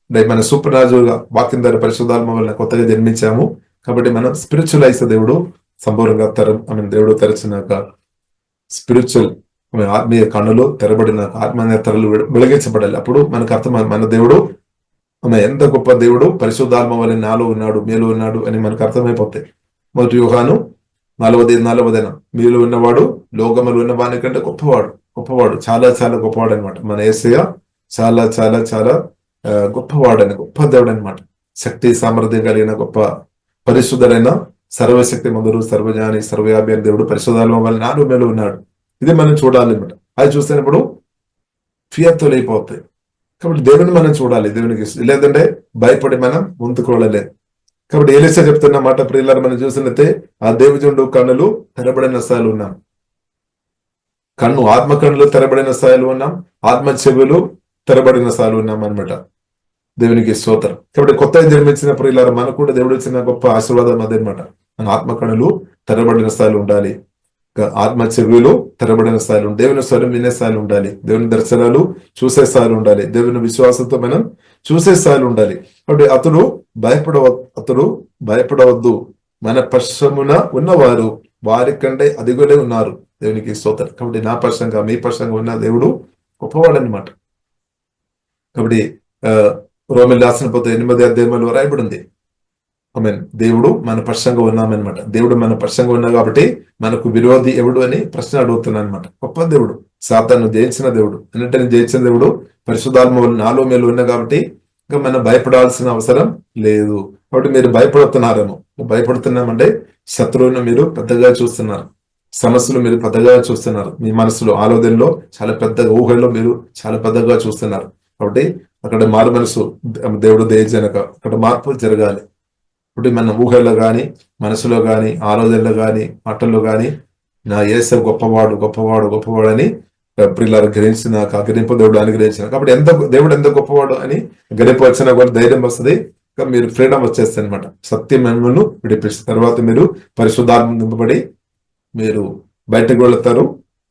అంటే మన సూపర్ న్యాచురల్గా వాక్యం ద్వారా పరిశుద్ధాత్మ వల్ల కొత్తగా జన్మించాము కాబట్టి మనం స్పిరిచువల్ ఐస్ దేవుడు సంపూర్ణంగా దేవుడు తెరచినాక, స్పిరిచువల్ ఆత్మీయ కన్నులు తెరబడినాక, ఆత్మనేత్రాలు వెలిగించబడాలి. అప్పుడు మనకు అర్థం మన దేవుడు ఎంత గొప్ప దేవుడు, పరిశుద్ధాత్మ వల్ల నాలో ఉన్నాడు, మేలు ఉన్నాడు అని మనకు అర్థమైపోతాయి. 1 యోహాను నాలుగవదైన మీలో ఉన్నవాడు లోకములు ఉన్న వాని కంటే గొప్పవాడు చాలా చాలా గొప్పవాడు అనమాట. మన యేసయ్య చాలా చాలా చాలా గొప్పవాడని, గొప్ప దేవుడు అనమాట. శక్తి సామర్థ్యం కలిగిన గొప్ప పరిశుద్ధుడైన సర్వశక్తి మందుడు, సర్వజ్ఞాని, సర్వవ్యాపి అని దేవుడు పరిశుద్ధాత్మ వల్ల నాలుగు మేలు ఉన్నాడు. ఇది మనం చూడాలి అనమాట. అది చూసినప్పుడు ఫియర్ తొలగిపోతాయి. కాబట్టి దేవుని మనం చూడాలి, దేవునికి లేదంటే భయపడి మనం ముందుకు వెళ్ళలేదు. కాబట్టి ఎలీషా చెప్తున్న మాట ప్రియులారా, మనం చూసినట్టే ఆ దేవుజుండు కన్నులు తెరబడిన స్థాయిలో ఉన్నాం. ఆత్మ కన్నులు తెరబడిన స్థాయిలో ఉన్నాం, ఆత్మ చెవులు తెరబడిన స్థాయిలో ఉన్నాం అనమాట. దేవునికి స్తోత్రం. కాబట్టి కొత్తగా జన్మించిన ప్రియులారా, మనకు కూడా దేవుడు ఇచ్చిన గొప్ప ఆశీర్వాదం అదేనమాట. మన ఆత్మ కన్నులు తెరబడిన స్థాయిలో ఉండాలి, ఆత్మ చెవులు తెరబడిన స్థాయిలో, దేవుని స్వరం వినే స్థాయిలో ఉండాలి, దేవుని దర్శనాలు చూసే స్థాయిలో ఉండాలి, దేవుని విశ్వాసంతో మనం చూసే స్థాయిలో ఉండాలి. కాబట్టి అతడు భయపడవద్దు, మన పక్షమున ఉన్నవారు వారి కంటే అధికులే ఉన్నారు. దేవునికి స్తోత్రం. కాబట్టి నా పక్షంగా మీ పక్షంగా ఉన్న దేవుడు గొప్పవాడు అనమాట. కాబట్టి రోమిల్ రాసిన 8వ అధ్యాయంలో రాయబడింది, ఆమేన్, దేవుడు మన పక్షంగా ఉన్నామన్నమాట. దేవుడు మన పక్షంగా ఉన్నా కాబట్టి మనకు విరోధి ఎవడు అని ప్రశ్న అడుగుతున్నాను అనమాట. గొప్ప దేవుడు, సాతాను జయించిన దేవుడు, అన్నింటిని జయించిన దేవుడు, పరిశుద్ధాత్మ నాలో మేలు ఉన్నా కాబట్టి ఇంకా మనం భయపడాల్సిన అవసరం లేదు. కాబట్టి మీరు భయపడుతున్నారేమో, భయపడుతున్నామంటే శత్రువును మీరు పెద్దగా చూస్తున్నారు, సమస్యలు మీరు పెద్దగా చూస్తున్నారు, మీ మనసులో ఆలోచనలో చాలా పెద్దగా, ఊహల్లో మీరు చాలా పెద్దగా చూస్తున్నారు. కాబట్టి అక్కడ మారు మనసు దేవుడు దయచేయనక అక్కడ మార్పు జరగాలి. ఇప్పుడు మన ఊహల్లో కానీ, మనసులో కానీ, ఆలోచనలో కానీ, మాటల్లో కానీ నా యేసు గొప్పవాడు అని ప్రియులారా గ్రహించిన గ్రహింపు దేవుడు అనుగ్రహించిన. కాబట్టి దేవుడు ఎంత గొప్పవాడు అని గ్రహింపు వచ్చినా కూడా ధైర్యం వస్తుంది, మీరు ఫ్రీడమ్ వచ్చేస్తుంది అనమాట. సత్యమను విడిపిస్తారు. తర్వాత మీరు పరిశుద్ధాత్మ నింపబడి మీరు బయటకు వెళతారు,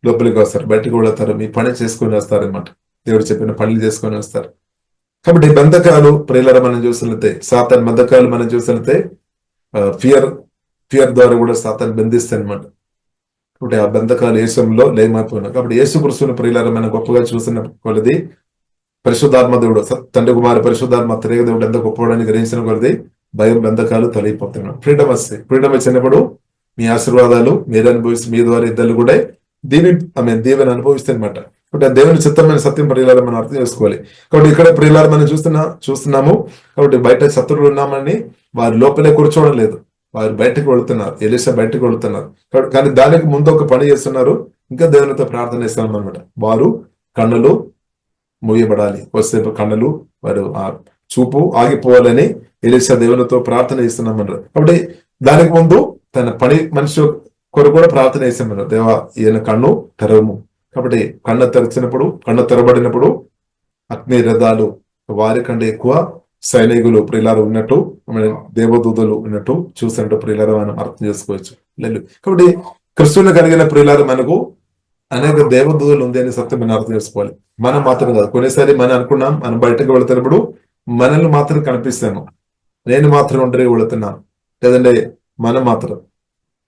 లోపలికి వస్తారు, బయటకు వెళతారు, మీ పని చేసుకొని వస్తారు అనమాట. దేవుడు చెప్పిన పనులు చేసుకొని వస్తారు. కాబట్టి బంధకాలు ప్రియులారా మనం చూసినట్లయితే, సాతాన్ బంధకాలు మనం చూసినట్లయితే ఫియర్ ద్వారా కూడా సాతాన్ బంధిస్తాయి అనమాట. కాబట్టి ఆ బంధకాలు యేసులో లేమైపోయినాయి. కాబట్టి యేసు క్రీస్తుని ప్రియులారా మనం గొప్పగా చూసిన కొలది పరిశుద్ధాత్మ దేవుడు, తండ్రి కుమారి పరిశుద్ధాత్మ త్రేక దేవుడు ఎంత గొప్పవాడని గ్రహించిన కొలది భయం బంధకాలు తొలగిపోతున్నాడు. ఫ్రీడమ్ వస్తాయి. ఫ్రీడమ్ వచ్చినప్పుడు మీ ఆశీర్వాదాలు మీరు అనుభవిస్తే మీ ద్వారా ఇద్దరు కూడా దీవెని అనుభవిస్తాయి అనమాట. కాబట్టి ఆ దేవుని చిత్తమైన సత్యం ప్రియులారా మనం అర్థం చేసుకోవాలి. కాబట్టి ఇక్కడ ప్రియులారా మనం చూస్తున్నాము. కాబట్టి బయట శత్రువులు ఉన్నామని వారి లోపలే కూర్చోవడం లేదు, వారు బయటకు వెళుతున్నారు, ఎలీషా బయటకు వెళుతున్నారు. కానీ దానికి ముందు ఒక పని చేస్తున్నారు, ఇంకా దేవునితో ప్రార్థన చేస్తున్నాం అనమాట. వారు కన్నులు మూయబడాలి, కొద్దిసేపు కన్నులు వారు ఆ చూపు ఆగిపోవాలని ఎలీషా దేవునితో ప్రార్థన చేస్తున్నాం అన్నారు. కాబట్టి దానికి ముందు తన పని మనిషి కొరకు కూడా ప్రార్థన చేస్తామన్నారు, దేవా ఈయన కన్ను తెరవము. కాబట్టి కన్ను తెరబడినప్పుడు అగ్ని రథాలు వారి కంటే ఎక్కువ సైనికులు ప్రియులారా ఉన్నట్టు, దేవదూతలు ఉన్నట్టు చూసినట్టు ప్రియులారా మనం అర్థం చేసుకోవచ్చు. లేదు కాబట్టి క్రిస్తువుని కలిగిన ప్రియులారా మనకు అనేక దేవదూతలు ఉంది అని సత్యం మనం అర్థం చేసుకోవాలి. మనం మాత్రం కాదు, కొన్నిసారి మనం అనుకున్నాం మనం బయటకు వెళుతున్నప్పుడు మనల్ని మాత్రం కనిపిస్తాము, నేను మాత్రం ఒంటరిగా వెళుతున్నాను, లేదంటే మనం మాత్రం.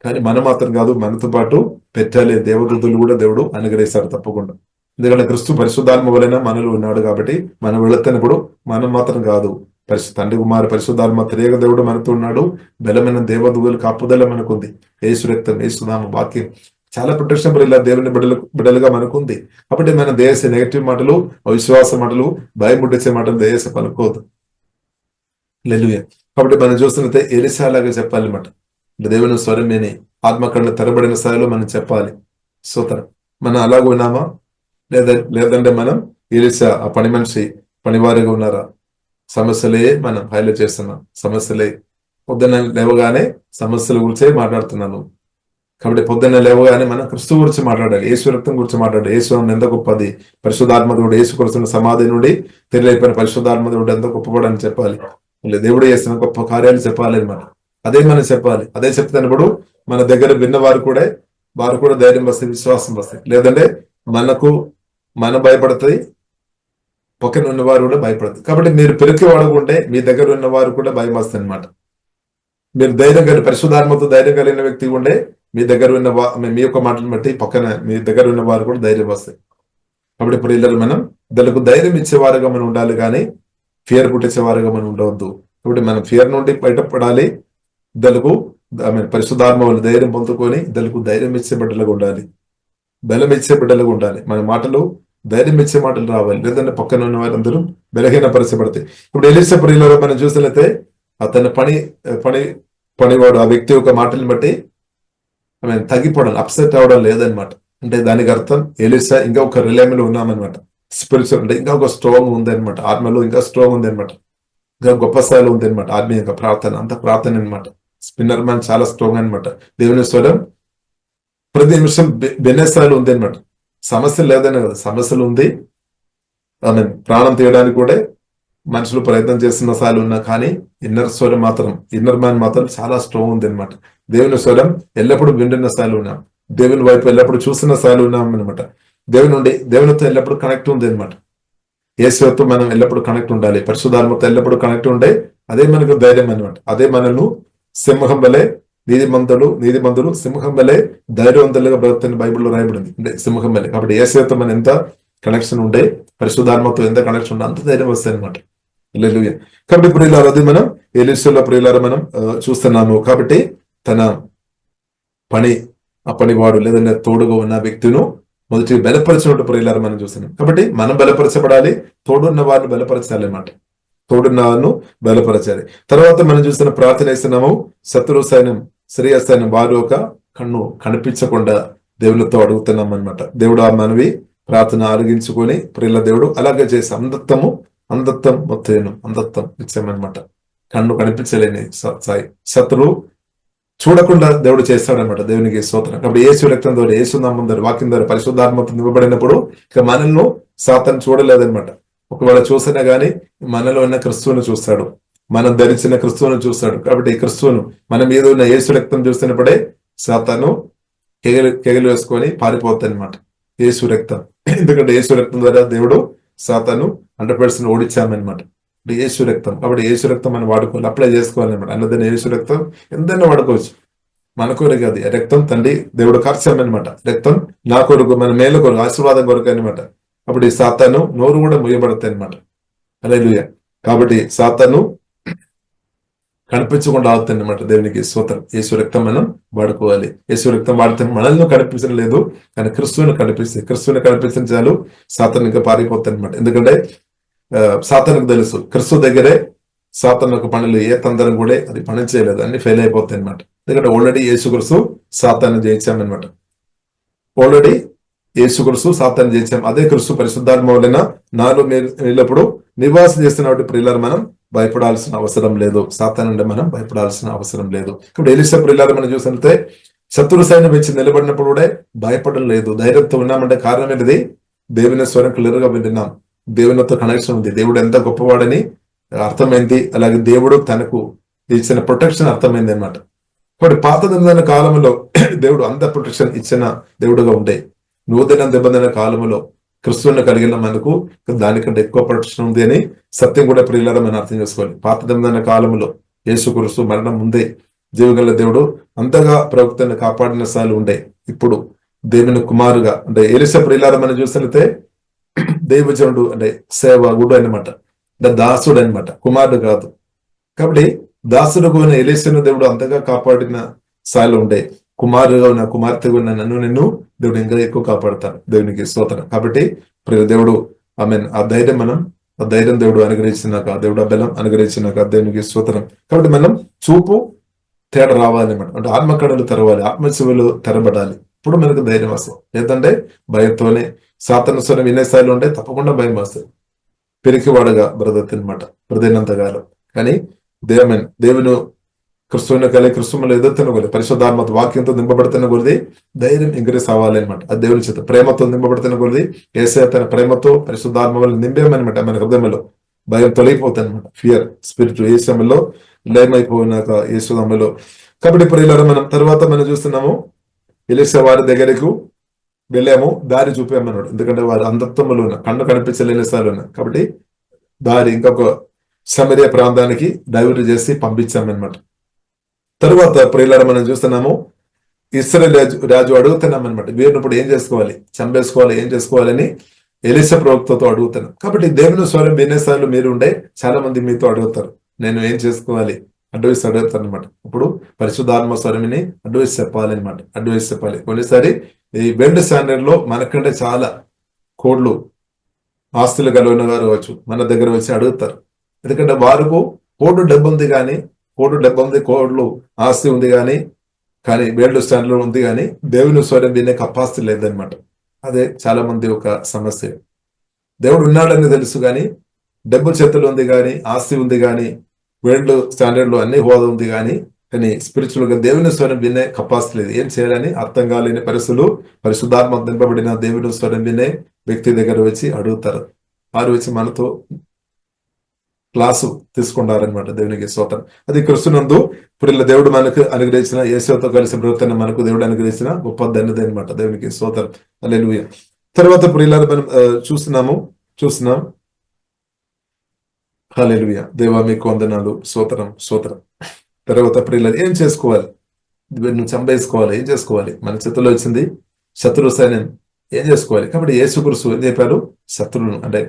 కానీ మనం మాత్రం కాదు, మనతో పాటు పెట్టాలి దేవదూతలు కూడా దేవుడు అనుగ్రహిస్తారు తప్పకుండా. ఎందుకంటే క్రీస్తు పరిశుద్ధాత్మ వలన మనలో ఉన్నాడు కాబట్టి మనం వెళుతున్నప్పుడు మనం మాత్రం కాదు, తండ్రి కుమారు పరిశుద్ధాత్మ త్రేక దేవుడు మనతో ఉన్నాడు, బలమైన దేవదూతలు కాపుదల మనకుంది, యేసు రక్తం, యేసు నామం, వాక్యం, చాలా ప్రొటెక్షన్ ఇలా దేవుని బిడ్డలుగా మనకుంది. కాబట్టి మన దేశ నెగిటివ్ మాటలు, అవిశ్వాస మాటలు, భయం పుట్టించే మాటలు దేశ పలుకోదు. హల్లెలూయా. కాబట్టి మనం చూస్తున్నట్టే ఎలీషా లాగా చెప్పాలన్నమాట. దేవుని స్వరం విని ఆత్మకళ్ళు తెరబడిన స్థాయిలో మనం చెప్పాలి. స్తోత్రం. మనం అలాగ ఉన్నామా లేదంటే మనం ఎలీషా ఆ పని మనిషి పనివారిగా ఉన్నారా? సమస్యలే మనం హైలైట్ చేస్తున్నాం, సమస్యలే. పొద్దున్న లేవగానే సమస్యల గురించే మాట్లాడుతున్నాను. కాబట్టి పొద్దున్న లేవగానే మనం క్రీస్తు గురించి మాట్లాడాలి, యేసు రక్తం గురించి మాట్లాడాలి. యేసు ఎంత గొప్పది, పరిశుద్ధాత్మదేవుడు యేసు కూర్చున్న సమాధి నుండి తెలియపోయిన పరిశుద్ధాత్మదేవుడు ఎంత గొప్పవాడని చెప్పాలి. దేవుడు చేసిన గొప్ప కార్యాలు చెప్పాలి అనమాట. అదే మనం చెప్పాలి. అదే చెప్తున్నప్పుడు మన దగ్గర విన్నవారు కూడా ధైర్యం వస్తాయి, విశ్వాసం వస్తాయి. లేదంటే మనం భయపడుతుంది, పక్కన ఉన్నవారు కూడా భయపడుతుంది. కాబట్టి మీరు పెరికి వాడకుంటే మీ దగ్గర ఉన్నవారు కూడా భయం వస్తుంది అనమాట. మీరు ధైర్యం కలిగి పరిశుద్ధాత్మతో ధైర్యం కలిగిన వ్యక్తి ఉండే మీ దగ్గర ఉన్న మీ యొక్క మాటలు బట్టి పక్కన మీ దగ్గర ఉన్న వారు కూడా ధైర్యం వస్తాయి. కాబట్టి ఇప్పుడు ఇళ్ళలో మనం ఇద్దరికి ధైర్యం ఇచ్చేవారుగా మనం ఉండాలి, కానీ ఫియర్ పుట్టించేవారుగా మనం ఉండవద్దు. కాబట్టి మనం ఫియర్ నుండి బయటపడాలి, ఇద్దరికి ఆమె పరిశుద్ధాత్మ వల్ల ధైర్యం పొందుకొని ఇద్దరికి ధైర్యం ఇచ్చే బిడ్డలుగా ఉండాలి, బలం ఇచ్చే బిడ్డలుగా ఉండాలి. మన మాటలు ధైర్యం ఇచ్చే మాటలు రావాలి, లేదంటే పక్కన ఉన్న వారందరూ బలహీనపరచబడతాయి. ఇప్పుడు ఎలీషా ప్రియులలో మనం చూసినట్లయితే అతని పనివాడు ఆ వ్యక్తి యొక్క మాటలను బట్టి ఆమె తగ్గిపోవడం, అప్సెట్ అవడం లేదనమాట. అంటే దానికి అర్థం ఎలీషా ఇంకా ఒక రిలేమలో ఉన్నామన్నమాట. స్పిరిచువల్ అంటే ఇంకా ఒక స్ట్రాంగ్ ఉంది అనమాట, ఆత్మలో ఇంకా స్ట్రాంగ్ ఉంది అనమాట, ఇంకా గొప్ప స్థాయిలో ఉంది అనమాట. ఆత్మీయ ప్రార్థన అంత ప్రార్థన అనమాట. స్పిన్నర్ మ్యాన్ చాలా స్ట్రాంగ్ అనమాట. దేవుని స్వరం ప్రతి నిమిషం బెనే స్థాయిలో ఉంది అనమాట. సమస్యలు లేదనే కదా, సమస్యలు ఉంది. ఆమె ప్రాణం తీయడానికి కూడా మనుషులు ప్రయత్నం చేస్తున్న స్థాయిలు ఉన్నా కానీ ఇన్నర్ మ్యాన్ మాత్రం చాలా స్ట్రాంగ్ ఉంది అనమాట. దేవుని స్వరం ఎల్లప్పుడూ వింటున్న స్థాయిలో ఉన్నాం, దేవుని వైపు ఎల్లప్పుడు చూస్తున్న స్థాయిలో ఉన్నాం అనమాట. దేవునితో ఎల్లప్పుడు కనెక్ట్ ఉంది అనమాట. యేసుతో మనం ఎల్లప్పుడు కనెక్ట్ ఉండాలి, పరిశుద్ధాత్మతో ఎల్లప్పుడు కనెక్ట్ ఉండే. అదే మనకు ధైర్యం అనమాట. అదే మనల్ని సింహం వలె నీతిమంతులు సింహం వలె ధైర్యవంతులుగా బ్రతుకుతున్న బైబిల్లో రాయబడింది. అంటే సింహం వలె. కాబట్టి యేసుతో మనం ఎంత కనెక్షన్ ఉండే, పరిశుద్ధాత్మతో ఎంత కనెక్షన్ ఉండే, అంత ధైర్యం వస్తాయి అనమాట. హల్లెలూయా. కాబట్టి ప్రియులారా, అది మనం ఎలీషాలో ప్రియులారా మనం చూస్తున్నాము. కాబట్టి తన పనివాడు లేదంటే తోడుగా ఉన్న వ్యక్తిను మొదటి బలపరిచినట్టు ప్రియులారా మనం చూస్తున్నాం. కాబట్టి మనం బలపరచబడాలి, తోడున్న వారిని బలపరచాలి అన్నమాట. తోడున్న వారిని బలపరచాలి. తర్వాత మనం చూస్తున్న ప్రార్థన ఇస్తున్నాము, శత్రు సైన్యం శ్రేయ సైన్యం వారు ఒక కన్ను కనిపించకుండా దేవునితో అడుగుతున్నాం అనమాట. దేవుడు ఆ మనవి ప్రార్థన ఆరగించుకొని ప్రియుల దేవుడు అలాగే చేసి అంధత్వం ఇచ్చామన్నమాట. కన్ను కనిపించలేని శత్రువు చూడకుండా దేవుడు చేస్తాడనమాట. దేవునికి స్తోత్రం. కాబట్టి యేసు రక్తం ద్వారా, యేసు నామం ద్వారా, వాక్యం ద్వారా, పరిశుద్ధాత్మతో నింపబడినప్పుడు ఇక మనల్ని సాతాను చూడలేదనమాట. ఒకవేళ చూసినా గానీ మనలో ఉన్న క్రిస్తువును చూస్తాడు, మనం ధరించిన క్రిస్తువును చూస్తాడు. కాబట్టి ఈ క్రిస్తువును మన మీద ఉన్న యేసు రక్తం చూస్తున్నప్పుడే సాతాను కేగలు వేసుకొని పారిపోతాయి అనమాట. యేసు రక్తం, ఎందుకంటే యేసు రక్తం ద్వారా దేవుడు సాతాను 100% ఓడించామన్నమాట. యేసు రక్తం. కాబట్టి యేసు రక్తం మనం వాడుకోవాలి, అప్లై చేసుకోవాలన్నమాట. అన్నదాన్ని యేసు రక్తం ఎంతైనా వాడుకోవచ్చు. మన కొరకు అది రక్తం తండ్రి దేవుడు ఖర్చామన్నమాట. రక్తం నా కొరకు, మన మేలు కొరకు, ఆశీర్వాదం కొరకు అనమాట. కాబట్టి సాతాను నోరు కూడా ముయ్యబడతాయి అనమాట. హల్లెలూయా. కాబట్టి సాతాను కనిపించకుండా ఆగుతుంది అనమాట. దేవునికి స్తోత్రం. యేసు రక్తం మనం వాడుకోవాలి. యేసు రక్తం వాడితే మనల్ని కనిపించడం లేదు, కానీ క్రిస్తువుని కనిపిస్తే చాలు సాతాను ఇంకా పారిపోతాయి అనమాట. ఎందుకంటే సాతానుకు తెలుసు క్రిస్తు దగ్గరే సాతాను యొక్క పనులు ఏ తందరం కూడా అది పని చేయలేదు, అన్ని ఫెయిల్ అయిపోతాయి అనమాట. ఎందుకంటే ఆల్రెడీ యేసుక్రీస్తు సాతాను జయించామన్నమాట. ఆల్రెడీ యేసుక్రీస్తు సాతాను జయించాం. అదే క్రిస్తు పరిశుద్ధాత్మ వలన నాలో ఎల్లప్పుడు నివాసం చేస్తున్నటువంటి ప్రియులారా మనం భయపడాల్సిన అవసరం లేదు. సాతాను నుండి మనం భయపడాల్సిన అవసరం లేదు. ఇప్పుడు ఎలీషా ప్రియులారా మనం చూసినట్లయితే శత్రు సైన్యం వచ్చి నిలబడినప్పుడు కూడా భయపడడం లేదు, ధైర్యంతో ఉన్నామంటే కారణం ఏంటిది? దేవుని స్వరం క్లియర్గా వింటున్నాం, దేవునితో కనెక్షన్ ఉంది, దేవుడు ఎంత గొప్పవాడని అర్థమైంది. అలాగే దేవుడు తనకు ఇచ్చిన ప్రొటెక్షన్ అర్థమైంది అనమాట. కాబట్టి పాత నిబంధన కాలంలో దేవుడు అంత ప్రొటెక్షన్ ఇచ్చిన దేవుడుగా ఉండే, నూతన నిబంధన కాలంలో క్రిస్తువుని కలిగిన మనకు దానికంటే ఎక్కువ ప్రొటెక్షన్ ఉంది అని సత్యం కూడా ప్రియులారా మనం అర్థం చేసుకోవాలి. పాత నిబంధన కాలంలో యేసుక్రీస్తు మరణం ముందే జీవగల దేవుడు అంతగా ప్రవక్తను కాపాడిన సార్లు ఉండే. ఇప్పుడు దేవుని కుమారుగా అంటే ఎలీషా ప్రియులారా మనం చూసినట్లయితే దైవజనుడు అంటే సేవకుడు అనమాట, అంటే దాసుడు అనమాట, కుమారుడు కాదు. కాబట్టి దాసుడుగా ఉన్న ఎలీషాను దేవుడు అంతగా కాపాడిన స్థాయిలో ఉండే. కుమారుగా ఉన్న కుమార్తెగా ఉన్న నిన్ను దేవుడు ఇంకా ఎక్కువ కాపాడతాడు. దేవునికి స్తోత్రం. కాబట్టి ప్రియ దేవుడు ఆ ధైర్యం దేవుడు అనుగ్రహించినాక, దేవుడు ఆ బలం అనుగ్రహించినాక దేవునికి స్తోత్రం. కాబట్టి మనం చూపు తేడా రావాలి అన్నమాట. అంటే ఆత్మకడలు తెరవాలి, ఆత్మశివులు తెరబడాలి. ఇప్పుడు మనకు ధైర్యం వస్తుంది. లేదంటే భయంతోనే సాతాను స్వరం వినే స్థాయిలో ఉంటే తప్పకుండా భయం వస్తుంది. పిరికివాడుగా బ్రదర్ అనమాట బ్రదైనంతగాలం. కానీ దేవుని క్రిస్తువుని కలిగి క్రిస్తువులు ఎదుర్తున్న కొద్ది, పరిశుద్ధాత్మ వాక్యంతో నింపబడుతున్న కొద్ది ధైర్యం ఇంక్రీస్ అవ్వాలి అనమాట. అది దేవుని చేత ప్రేమతో నింపబడుతున్న కొద్ది యేసయ్య తన ప్రేమతో పరిశుద్ధాత్మ వల్ల నింపేమనమాట. మన హృదయంలో భయం తొలగిపోతుంది అనమాట. ఫియర్ స్పిరిట్ ఏ సమయంలో లయమైపోయినాక యేసునామములో. కాబట్టి ప్రియులారా మనం తర్వాత మనం చూస్తున్నాము, ఎలీషా వారి దగ్గరకు వెళ్ళాము, దారి చూపామన్నాడు. ఎందుకంటే వారు అంధత్వములు ఉన్న, కన్ను కనిపించలేని స్థాయిలో ఉన్నాయి. కాబట్టి దారి ఇంకొక సమరియా ప్రాంతానికి డైవర్ట్ చేసి పంపించామన్నమాట. తర్వాత ప్రియులారా మనం చూస్తున్నాము, ఇశ్రాయేలు రాజు అడుగుతున్నాం అనమాట, వీరిని ఇప్పుడు ఏం చేసుకోవాలి, చంపేసుకోవాలి, ఏం చేసుకోవాలని ఎలీషా ప్రవక్తతో అడుగుతున్నాం. కాబట్టి దేవుని స్వరం వినే స్థాయిలో మీరు ఉండే చాలా మంది మీతో అడుగుతారు, నేను ఏం చేసుకోవాలి, అడ్వైస్ అడుగుతారు అనమాట. ఇప్పుడు పరిశుద్ధాత్మ స్వరమిని అడ్వైస్ చెప్పాలి అనమాట. అడ్వైస్ చెప్పాలి. కొన్నిసారి ఈ వెల్డ్ స్టాండర్డ్ లో మనకంటే చాలా కోడ్లు ఆస్తులు కలిగిన వారు కావచ్చు మన దగ్గర వచ్చి అడుగుతారు. ఎందుకంటే వారికి కోడు డబ్బు ఉంది కానీ కోడ్లు ఆస్తి ఉంది కానీ వేల్డ్ స్టాండర్డ్ ఉంది కానీ దేవుని స్వరం వినే కెపాసిటీ లేదనమాట. అదే చాలా మంది ఒక సమస్య. దేవుడు ఉన్నాడని తెలుసు కానీ డబ్బు చేతులు ఉంది కానీ ఆస్తి ఉంది కానీ వేల్డ్ స్టాండర్డ్ లో అన్ని హోదా ఉంది కానీ స్పిరిచువల్ గా దేవుని స్వరం వినే కెపాసిటీ లేదు. ఏం చేయాలని అర్థం కాలేని పరిస్థితులు పరిశుద్ధాత్మ నింపబడిన దేవుని స్వరం వినే వ్యక్తి దగ్గర వచ్చి అడుగుతారు. వారు వచ్చి మనతో క్లాసు తీసుకుంటారనమాట. దేవునికి స్తోత్రం. అది క్రిస్తునందు ఇప్పుడు దేవుడు మనకు అనుగ్రహించిన యేసుతో కలిసి బ్రతుకుతున్న మనకు దేవుడు అనుగ్రహించిన గొప్ప ధన్యత అనమాట. దేవునికి స్తోత్రం. హల్లెలూయా. తర్వాత ప్రియులారా మనం చూస్తున్నాం. హల్లెలూయా. దేవా మీకు వందనాలు. స్తోత్రం. తర్వాత ప్రియులారా ఏం చేసుకోవాలి? నువ్వు చంపేసుకోవాలి. ఏం చేసుకోవాలి? మన చేతిలో వచ్చింది శత్రు సైన్యం. ఏం చేసుకోవాలి? కాబట్టి యేసుక్రీస్తు ఏం చెప్పారు? శత్రువులను అంటే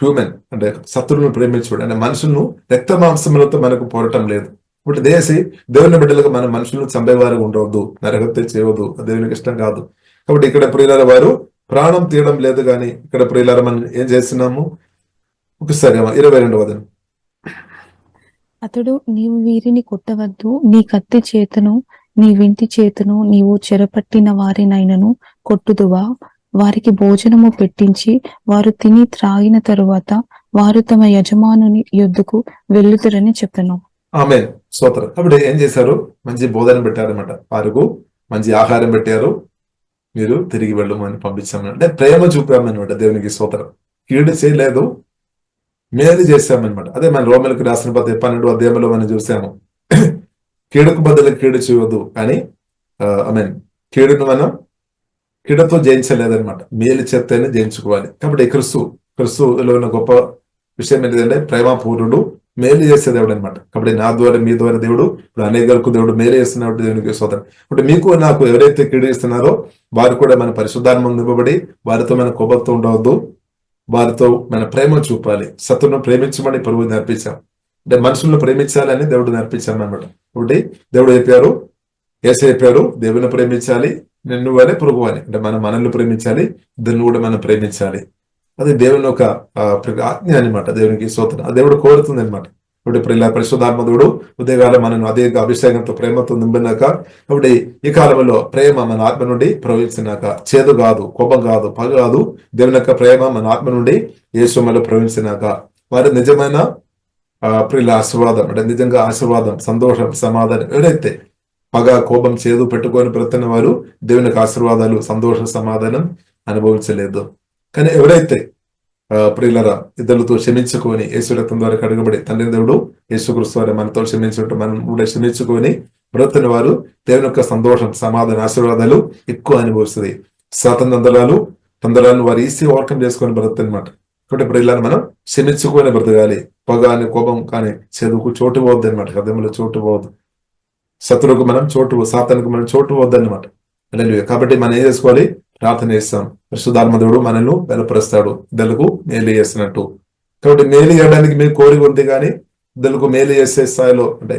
హ్యూమన్ అంటే శత్రువులను ప్రేమించుకోండి. అంటే మనుషులను రక్త మాంసములతో మనకు పోరాటం లేదు. ఇప్పుడు దేవుని బిడ్డలకు మన మనుషులను చంపేవారు ఉండవద్దు, నరహత్య చేయవద్దు. దేవునికి ఇష్టం కాదు. కాబట్టి ఇక్కడ ప్రియులార వారు ప్రాణం తీయడం లేదు. కానీ ఇక్కడ ప్రియులార మనం ఏం చేస్తున్నాము? ఒకసారి 22వ వచనం. అతడు, నీవు వీరిని కొట్టవద్దు, నీ కత్తి చేతను నీ వింటి చేతను నీవు చెరపట్టిన వారినైనను కొట్టుదువా? వారికి భోజనము పెట్టించి వారు తిని త్రాగిన తరువాత వారు తమ యజమానుని యొద్దకు వెళ్ళుతారని చెప్పాను. ఆమేన్. స్తోత్రం. కాబట్టి ఏం చేశారు? మంచి బోధన పెట్టారనమాట. వారికి మంచి ఆహారం పెట్టారు. మీరు తిరిగి వెళ్ళమని పంపించామని అంటే ప్రేమ చూపామన్నమాట. దేవునికి స్తోత్రం. కీడు చేయలేదు, మేలు చేశామన్నమాట. అదే మన రోమిలకు రాసిన 12వ అధ్యాయంలో మనం చూసాము. కీడుకు బదులు కీడు చేయవద్దు కానీ కీడును మనం కీడుతో జయించలేదన్నమాట. మేలు చేస్తేనే జయించుకోవాలి. కాబట్టి క్రిస్తులో ఉన్న గొప్ప విషయం ఏంటంటే ప్రేమపూర్ణుడు, మేలు చేసే దేవుడు అనమాట. కాబట్టి నా ద్వారా మీ ద్వారా దేవుడు ఇప్పుడు అనేకలకు దేవుడు మేలు చేస్తున్నాడు. దేవునికి స్తోత్రం. ఇప్పుడు మీకు నాకు ఎవరైతే కీడు ఇస్తున్నారో వారు కూడా మన పరిశుద్ధాత్మ నింపబడి వారితో మన కోపంతో ఉండవద్దు, వారితో మన ప్రేమ చూపాలి. శత్రువును ప్రేమించమని ప్రభువు నేర్పించాం. అంటే మనుషులను ప్రేమించాలని దేవుడు నేర్పించాం అనమాట. కాబట్టి దేవుడు చెప్పారు, యేసయ్య చెప్పారు, దేవుని ప్రేమించాలి, నిన్ను వారే పొరుగు అని. అంటే మనం మనల్ని ప్రేమించాలి, దాన్ని కూడా మనం ప్రేమించాలి. అది దేవుని ఒక ఆజ్ఞ అనమాట. దేవునికి స్తోత్రం. ఆ దేవుడు కోరుతుంది అనమాట. ఇప్పుడు పరిశుద్ధాత్మ దేవుడు ఉదయకాలం మనను అదే అభిషేకంతో ప్రేమతో నింపినాక, కాబట్టి ఈ కాలంలో ప్రేమ మన ఆత్మ నుండి ప్రవహించినాక, చేదు కాదు, కోపం కాదు, పగ కాదు, దేవుని యొక్క ప్రేమ మన ఆత్మ నుండి యేసుమలో ప్రవహించినాక వారి నిజమైన ప్రియుల ఆశీర్వాదం అంటే నిజంగా ఆశీర్వాదం, సంతోషం, సమాధానం. ఎవరైతే పగ, కోపం, చేదు పెట్టుకొని బ్రతున్న వారు దేవుని యొక్క ఆశీర్వాదాలు, సంతోష, సమాధానం అనుభవించలేదు. కానీ ఎవరైతే ప్రియులరా ఇద్దరితో క్షమించుకొని యేసు రక్తం ద్వారా కడగబడి తండ్రి దేవుడు యేసుక్రీస్తు వారు మనతో క్షమించుకుంటూ మనం కూడా క్షమించుకొని బ్రతున్న వారు దేవుని యొక్క సంతోషం, సమాధాన, ఆశీర్వాదాలు ఎక్కువ అనుభవిస్తుంది. తందరాలను వారు ఈజీ ఓవర్కమ్ చేసుకొని బ్రతున్నమాట. కాబట్టి ప్రియులను మనం క్షమించుకొని బ్రతకాలి. పొగ అని, కోపం కానీ, చదువుకు చోటు పోవద్దు అనమాట. హృదయంలో చోటు పోవద్దు. శత్రువుకు మనం సాతానికి మనం చోటు పోవద్దు అనమాట. కాబట్టి మనం ఏం చేసుకోవాలి? ప్రార్థన చేస్తాం. పరిశుద్ధాత్మ దేవుడు మనల్ని బలపరుస్తాడు, ఇద్దరులకు మేలు చేస్తున్నట్టు. కాబట్టి మేలు చేయడానికి మీకు కోరిక ఉంది కానీ ఇద్దరులకు మేలు చేసే స్థాయిలో అంటే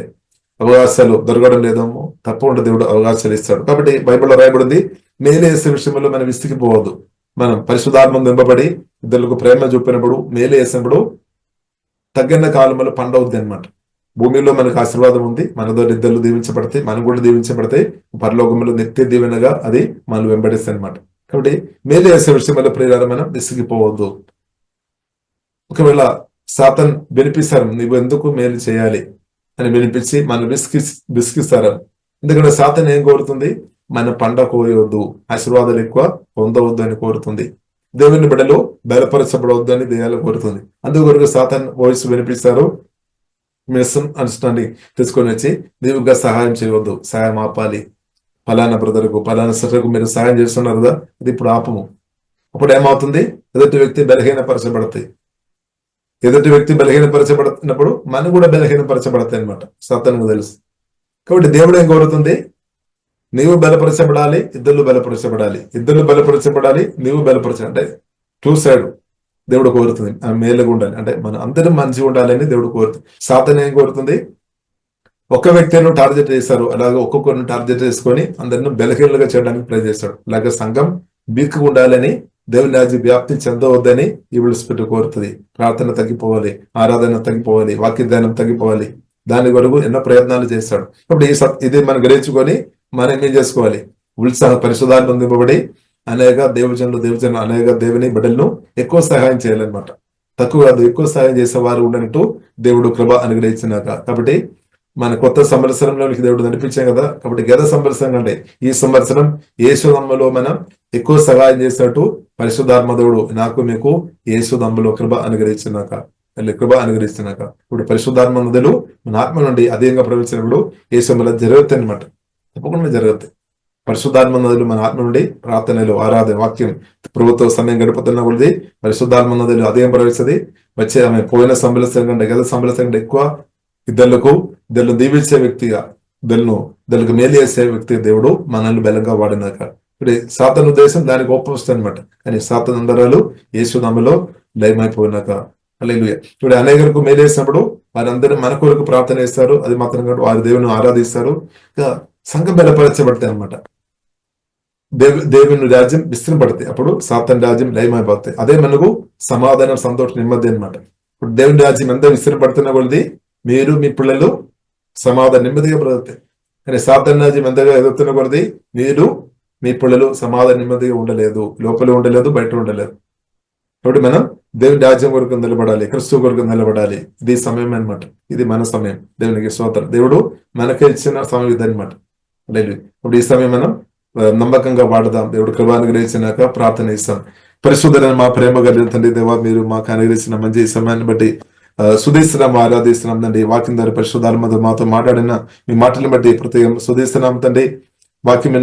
అవకాశాలు దొరకడం లేదేమో, తప్పకుండా దేవుడు అవకాశాలు ఇస్తాడు. కాబట్టి బైబిల్లో రాయబడింది, మేలు చేసే విషయంలో మనం విసిగిపోవద్దు. మనం పరిశుద్ధాత్మ నింపబడి ఇద్దరులకు ప్రేమ చూపినప్పుడు, మేలు చేసినప్పుడు తగ్గిన కాలంలో పండవుద్ది అనమాట. భూమిలో మనకు ఆశీర్వాదం ఉంది, మన ద్వారా ఇద్దరు దీవించబడితే మనం కూడా దీవించబడితే పరలోకంలో నిత్య దీవెనగా అది మనం వెంబడిస్తాయి అనమాట. కాబట్టి మేలు చేసే విషయంలో ప్రియులారా మనం విసిగిపోవద్దు. ఒకవేళ సాతాను వినిపిస్తారు, నువ్వు ఎందుకు మేలు చేయాలి అని వినిపించి మనం విసిగిస్తారు. ఎందుకంటే సాతాను ఏం కోరుతుంది? మన పంట కోయవద్దు, ఆశీర్వాదాలు ఎక్కువ పొందవద్దు అని కోరుతుంది. దేవుని బిడ్డలు బలపరచబడవద్దు అని దెయ్యాలు కోరుతుంది. అందుకొరకు సాతాను వాయిస్ వినిపిస్తారు, మిస్అండర్స్టాండింగ్ తీసుకొని వచ్చి దేవుగా సహాయం చేయవద్దు, సహాయం ఆపాలి. ఫలానా బ్రదర్కు, ఫలానా సిస్టర్కు మీరు సహాయం చేస్తున్నారు కదా, అది ఇప్పుడు ఆపము. అప్పుడు ఏమవుతుంది? ఎదుటి వ్యక్తి బలహీనపరచబడతాయి. ఎదుటి వ్యక్తి బలహీనపరచబడుతున్నప్పుడు మనం కూడా బలహీనపరచబడతాయి అనమాట. సాతానుకు తెలుసు. కాబట్టి దేవుడు ఏం కోరుతుంది? నీవు బలపరచబడాలి, ఇద్దరు బలపరచబడాలి, నీవు అంటే టూ సైడ్ దేవుడు కోరుతుంది. మేలుగా ఉండాలి అంటే మనం అందరం మంచిగా ఉండాలని దేవుడు కోరుతుంది. సాతాను ఏం కోరుతుంది? ఒక వ్యక్తిని టార్గెట్ చేశారు, అలాగే ఒక్కొక్కరిని టార్గెట్ చేసుకొని అందరిని బలహీనలుగా చేయడానికి ట్రై చేశాడు. అలాగే సంఘం వీక్గా ఉండాలని, దేవుని రాజ్య వ్యాప్తి చెందవద్దని ఈ విడిచిపెట్టు కోరుతుంది. ప్రార్థన తగ్గిపోవాలి, ఆరాధన తగ్గిపోవాలి, వాక్య ధ్యానం తగ్గిపోవాలి. దాని వరకు ఎన్నో ప్రయత్నాలు చేశాడు. ఇప్పుడు ఇది మనం గ్రహించుకొని మనం ఏం చేసుకోవాలి? ఉత్సాహ పరిశుధాత్మ నింపబడి అనేక దేవజనులు అనేక దేవుని బిడ్డలను ఎక్కువ సహాయం చేయాలన్నమాట. తక్కువ కాదు, ఎక్కువ సహాయం చేసే వారు ఉండనట్టు దేవుడు కృప అనుగ్రహించినాక. కాబట్టి మన కొత్త సంవత్సరంలోనికి దేవుడు నడిపించాం కదా. కాబట్టి గత సంవత్సరం కంటే ఈ సంవత్సరం యేసునామములో మనం ఎక్కువ సహాయం చేసినట్టు పరిశుద్ధాత్మ దేవుడు నాకు మీకు యేసునామములో కృప అనుగ్రహించినాక ఇప్పుడు పరిశుద్ధాత్మ నదులు మన ఆత్మ నుండి అధికంగా ప్రవేశించినప్పుడు యేసునామములో జరుగుతాయి అనమాట. తప్పకుండా జరుగుతాయి. పరిశుద్ధాత్మ నదులు మన ఆత్మ నుండి ప్రార్థనలు, ఆరాధన, వాక్యం ప్రభుత్వ సమయం గడుపుతున్న కొద్ది పరిశుద్ధాత్మ నదులు అధిകം ప్రవేశిస్తుంది. వచ్చే ఆమె పోయిన సంవత్సరం కంటే గత సంవత్సరం కంటే ఎక్కువ ఇద్దరులకు దీవించే వ్యక్తిగా, ఇద్దరులకు మేలు చేసే వ్యక్తి దేవుడు మనల్ని బలంగా వాడినాక. ఇప్పుడు సాతాను ఉద్దేశం దానికి ఒప్పొస్తుంది అనమాట. కానీ సాతాను అందరాలు యేసునామములో లయమైపోయినాక. హల్లెలూయా. ఇప్పుడు అనేకలకు మేలు చేసినప్పుడు వారందరూ మన కొరకు ప్రార్థన చేస్తారు. అది మాత్రం కాదు, వారి దేవుని ఆరాధిస్తారు. సంఘం బలపరచబడతాయి అనమాట. దేవుని రాజ్యం విస్తృపడతాయి. అప్పుడు సాతాను రాజ్యం లయమైపోతాయి. అదే మనకు సమాధానం, సంతోషం, నెమ్మది అనమాట. ఇప్పుడు దేవుని రాజ్యం ఎంత విస్తృపడుతున్న కొలది మీరు మీ పిల్లలు సమాధానం నెమ్మదిగా బ్రతుకుతాయి. కానీ సాతాను రాజ్యం ఎంతగా ఎదుగుతున్న కొలది మీరు మీ పిల్లలు సమాధానం నెమ్మదిగా ఉండలేదు, లోపల ఉండలేదు, బయట ఉండలేదు. కాబట్టి మనం దేవుని రాజ్యం కొరకు నిలబడాలి, క్రిస్తు కొరకు నిలబడాలి. ఇది సమయం అనమాట. ఇది మన సమయం. దేవునికి స్తోత్రం. దేవుడు మనకి ఇచ్చిన సమయం ఇది అనమాట. లేదు, ఇప్పుడు ఈ సమయం మనం నమ్మకంగా వాడదాం. దేవుడు కృప అనుగ్రహించినాక ప్రార్థన ఇస్తాం. పరిశుద్ధులైన మా ప్రేమ కలిగిన తండ్రి దేవా, మీరు మాకు అనుగ్రహించిన మంచి సమయాన్ని బట్టి సుధీస్తున్నాం, ఆరాధిస్తున్నాం తండ్రి. వాక్యం ద్వారా పరిశుద్ధాత్మతో మాతో మాట్లాడిన మీ మాటలను బట్టి ప్రత్యేకం సుధీస్తున్నాం తండ్రి. వాక్యం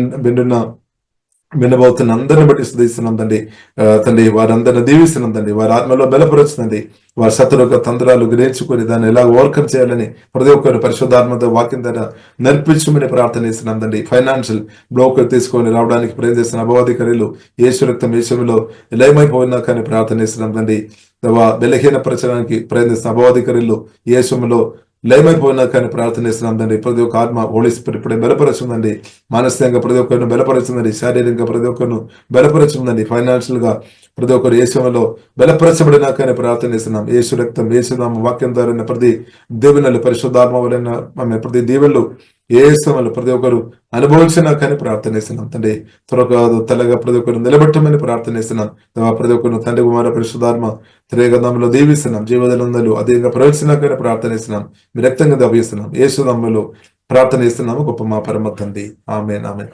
వినబోతున్న అందరిని బట్టి స్తుతిస్తున్నాం తండ్రి. వారందరిని దీవిస్తున్నాం తండ్రి. వారి ఆత్మలో బలపరుచుతండి. వారి శత్రువుల తంత్రాలు నేర్చుకుని దాన్ని ఎలా ఓవర్కమ్ చేయాలని ప్రతి ఒక్కరు పరిశుద్ధాత్మతో వాక్యం ద్వారా నేర్పించమని ప్రార్థన చేస్తున్నాం తండ్రి. ఫైనాన్షియల్ బ్లాక్ తీసుకొని రావడానికి ప్రయత్నిస్తున్న అభవాధికారులు యేసు రక్తం యేసులో లయమైపోయినా కానీ ప్రార్థన చేస్తున్నాం తండ్రి. బలహీనపరచడానికి ప్రయత్నిస్తున్న అభవాధికారులు యేసులో లయమైపోయినా కానీ ప్రార్థన చేస్తున్నాం తండ్రి. ప్రతి ఒక్క ఆత్మ హోలీ స్పిరిట్ ఇప్పుడే బలపరచుందండి. మానసికంగా ప్రతి ఒక్కరిని బలపరచుందండి. శారీరకంగా ప్రతి ఒక్కరిని బలపరచుందండి. ఫైనాన్షియల్ గా ప్రతి ఒక్కరు యేసులో బలపరచబడినా కానీ ప్రార్థన చేస్తున్నాం. యేసు రక్తం, యేసునామం, వాక్యం ద్వారా ప్రతి దీవెనలు, పరిశుద్ధాత్మ వలన ప్రతి దీవెనలు యేసునామములో ప్రతి ఒక్కరు అనుభవించినా కానీ ప్రార్థన చేస్తున్నాం తండ్రి. త్వరగా తలగా ప్రతి ఒక్కరు నిలబెట్టమని ప్రార్థన చేస్తున్నాం. ప్రతి ఒక్కరు తండ్రి, కుమార, పరిశుద్ధాత్మ త్రియేకనామములో దీవిస్తున్నాం. జీవదలందరూ అధికంగా ప్రవేశించినా కానీ ప్రార్థన చేస్తున్నాం. మీ రక్తంగా దవ్విస్తున్నాం. యేసునామములో ప్రార్థన చేస్తున్నాము. గొప్ప మా పరమ తండ్రి. ఆమేన్, ఆమేన్.